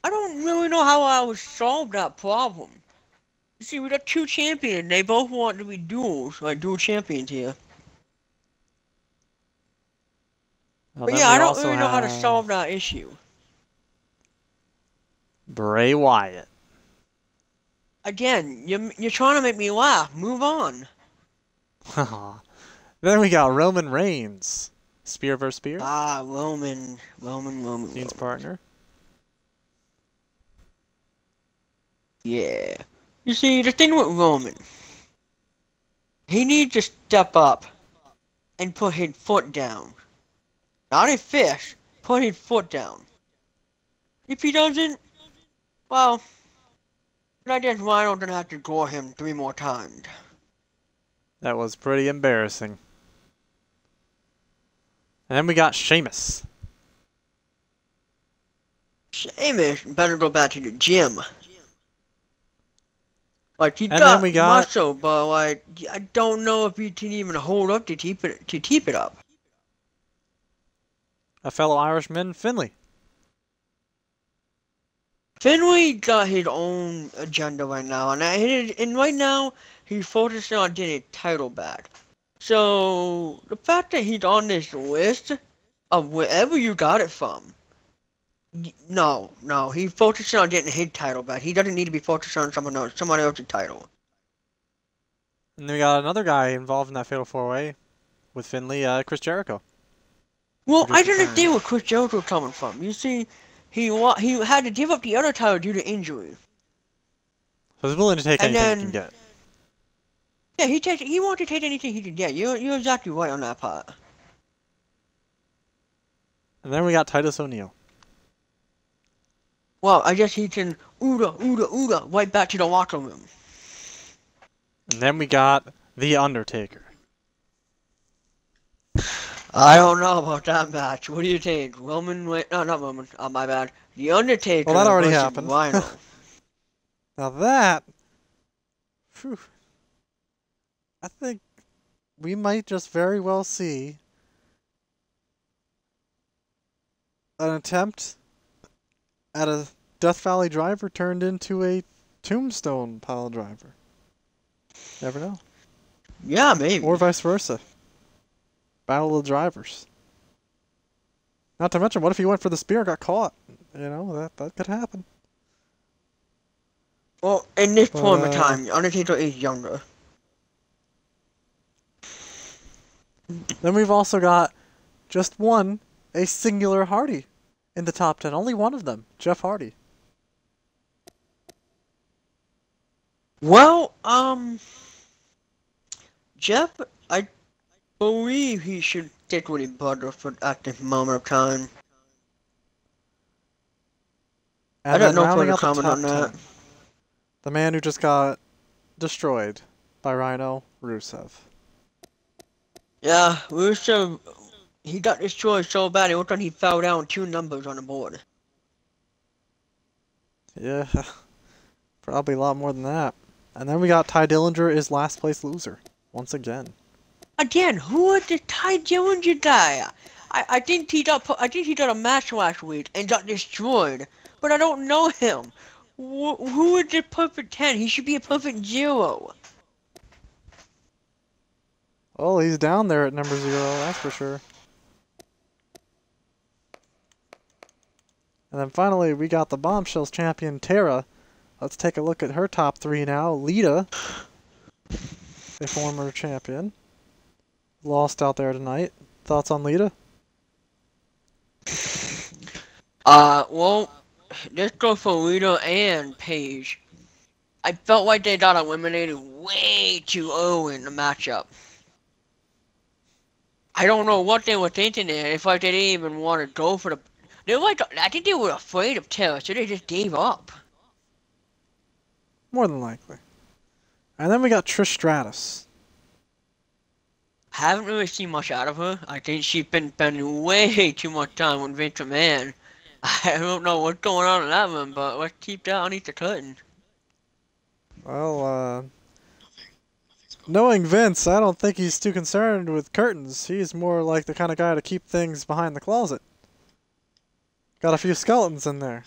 don't really know how I would solve that problem. You see, we got 2 champions. They both want to be duels, like dual champions here. Well, But then yeah, we I don't also really know how to have solve that issue. Bray Wyatt. Again, you're trying to make me laugh. Move on. Then we got Roman Reigns. Spear versus spear. Roman. Dean's partner. Yeah. You see, the thing with Roman, he needs to step up and put his foot down. Not his fist, put his foot down. If he doesn't, well, I guess Rhino's gonna have to gore him 3 more times. That was pretty embarrassing. And then we got Sheamus. Sheamus better go back to the gym. Like, he And got, then we got muscle, but like, I don't know if he can even hold up to keep it up. a fellow Irishman, Finley. Finley got his own agenda right now, and right now he's focusing on getting a title back. So the fact that he's on this list of wherever you got it from, no, he's focusing on getting his title back. He doesn't need to be focused on someone else's title. And then we got another guy involved in that Fatal 4-Way with Finley, Chris Jericho. Well, I don't understand where Chris Jericho coming from. You see, he had to give up the other title due to injury. So he's willing to take anything he can get. Yeah, he wants to take anything he can get. You're exactly right on that part. And then we got Titus O'Neil. Well, I guess he can ooga right back to the locker room. And then we got The Undertaker. I don't know about that match. What do you think? Roman? Wait, no, not Roman. My bad. The Undertaker. Well, that already versus happened. Rhino. Now that, whew, I think we might just very well see an attempt at a Death Valley driver turned into a Tombstone pile driver. Never know. Yeah, maybe. Or vice versa. Battle of the drivers. Not to mention, what if he went for the spear and got caught? You know, that could happen. Well, in this point of time, Undertaker is younger. Then we've also got just a singular Hardy in the top 10. Only one of them, Jeff Hardy. Well, Jeff, I believe he should stick with his brother at this moment of time. And I got no rounding further out the comment top on that. 10, the man who just got destroyed by Rhino, Rusev. Yeah, Rusev, he got destroyed so bad it looked like he fell down 2 numbers on the board. Yeah, probably a lot more than that. And then we got Ty Dillinger is last place loser once again. Again, who is the Ty Dillinger guy? I think he got a match last week and got destroyed, but I don't know him. Who is the perfect 10? He should be a perfect 0. Oh, he's down there at number 0, that's for sure. And then finally, we got the Bombshells champion, Tara. Let's take a look at her top 3 now. Lita, a former champion, lost out there tonight. Thoughts on Lita? Well, let's go for Lita and Paige. I felt like they got eliminated way too early in the matchup. I don't know what they were thinking there. It's like they didn't even want to go for the... I think they were afraid of Tara, so they just gave up. More than likely. And then we got Trish Stratus. Haven't really seen much out of her. I think she's been spending way too much time with Vince McMahon. I don't know what's going on in that one, but let's keep that underneath the curtain. Well, knowing Vince, I don't think he's too concerned with curtains. He's more like the kind of guy to keep things behind the closet. Got a few skeletons in there.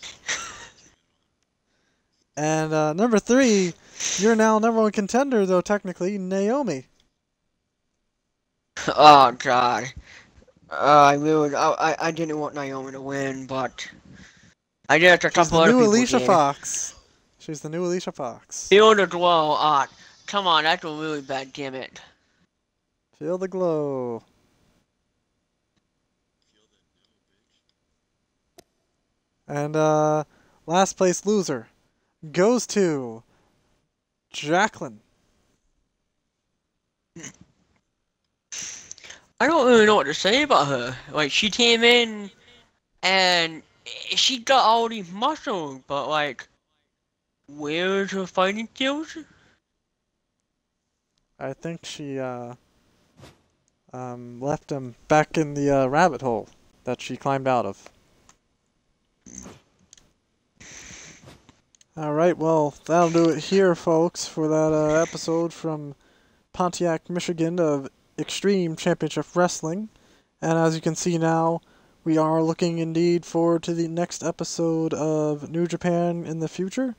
And number 3, you're now number 1 contender, though technically, Naomi. Oh God, I didn't want Naomi to win, but I did have a couple other people. She's the new Alicia Fox. She's the new Alicia Fox. Feel the glow. Come on, that's a really bad gimmick. Feel the glow. And last place loser goes to Jacqueline. I don't really know what to say about her. Like, she came in and she got all these muscles, but like, where's her fighting skills? I think she left him back in the rabbit hole that she climbed out of. Alright, well, that'll do it here, folks, for that episode from Pontiac, Michigan of Extreme Championship Wrestling. And as you can see now, we are looking indeed forward to the next episode of New Japan in the future.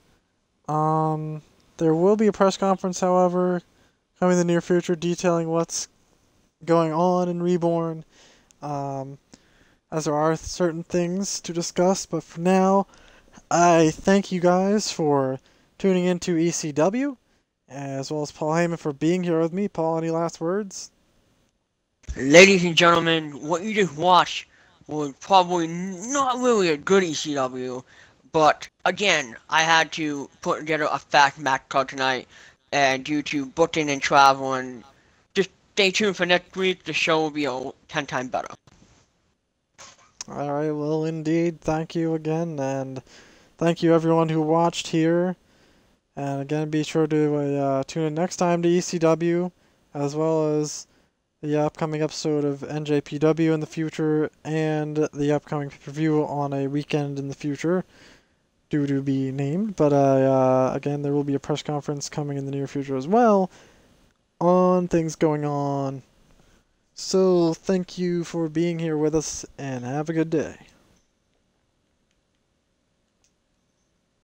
There will be a press conference, however, coming in the near future detailing what's going on in Reborn, as there are certain things to discuss. But for now, I thank you guys for tuning into ECW, as well as Paul Heyman for being here with me. Paul, any last words? Ladies and gentlemen, what you just watched was probably not really a good ECW, but again, I had to put together a fast match card tonight, and due to booking and traveling, just stay tuned for next week. The show will be 10 times better. Alright, well, indeed, thank you again, and thank you everyone who watched here. And again, be sure to tune in next time to ECW, as well as the upcoming episode of NJPW in the future, and the upcoming pay-per-view on a weekend in the future, due to be named. But again, there will be a press conference coming in the near future as well, on things going on. So, thank you for being here with us, and have a good day.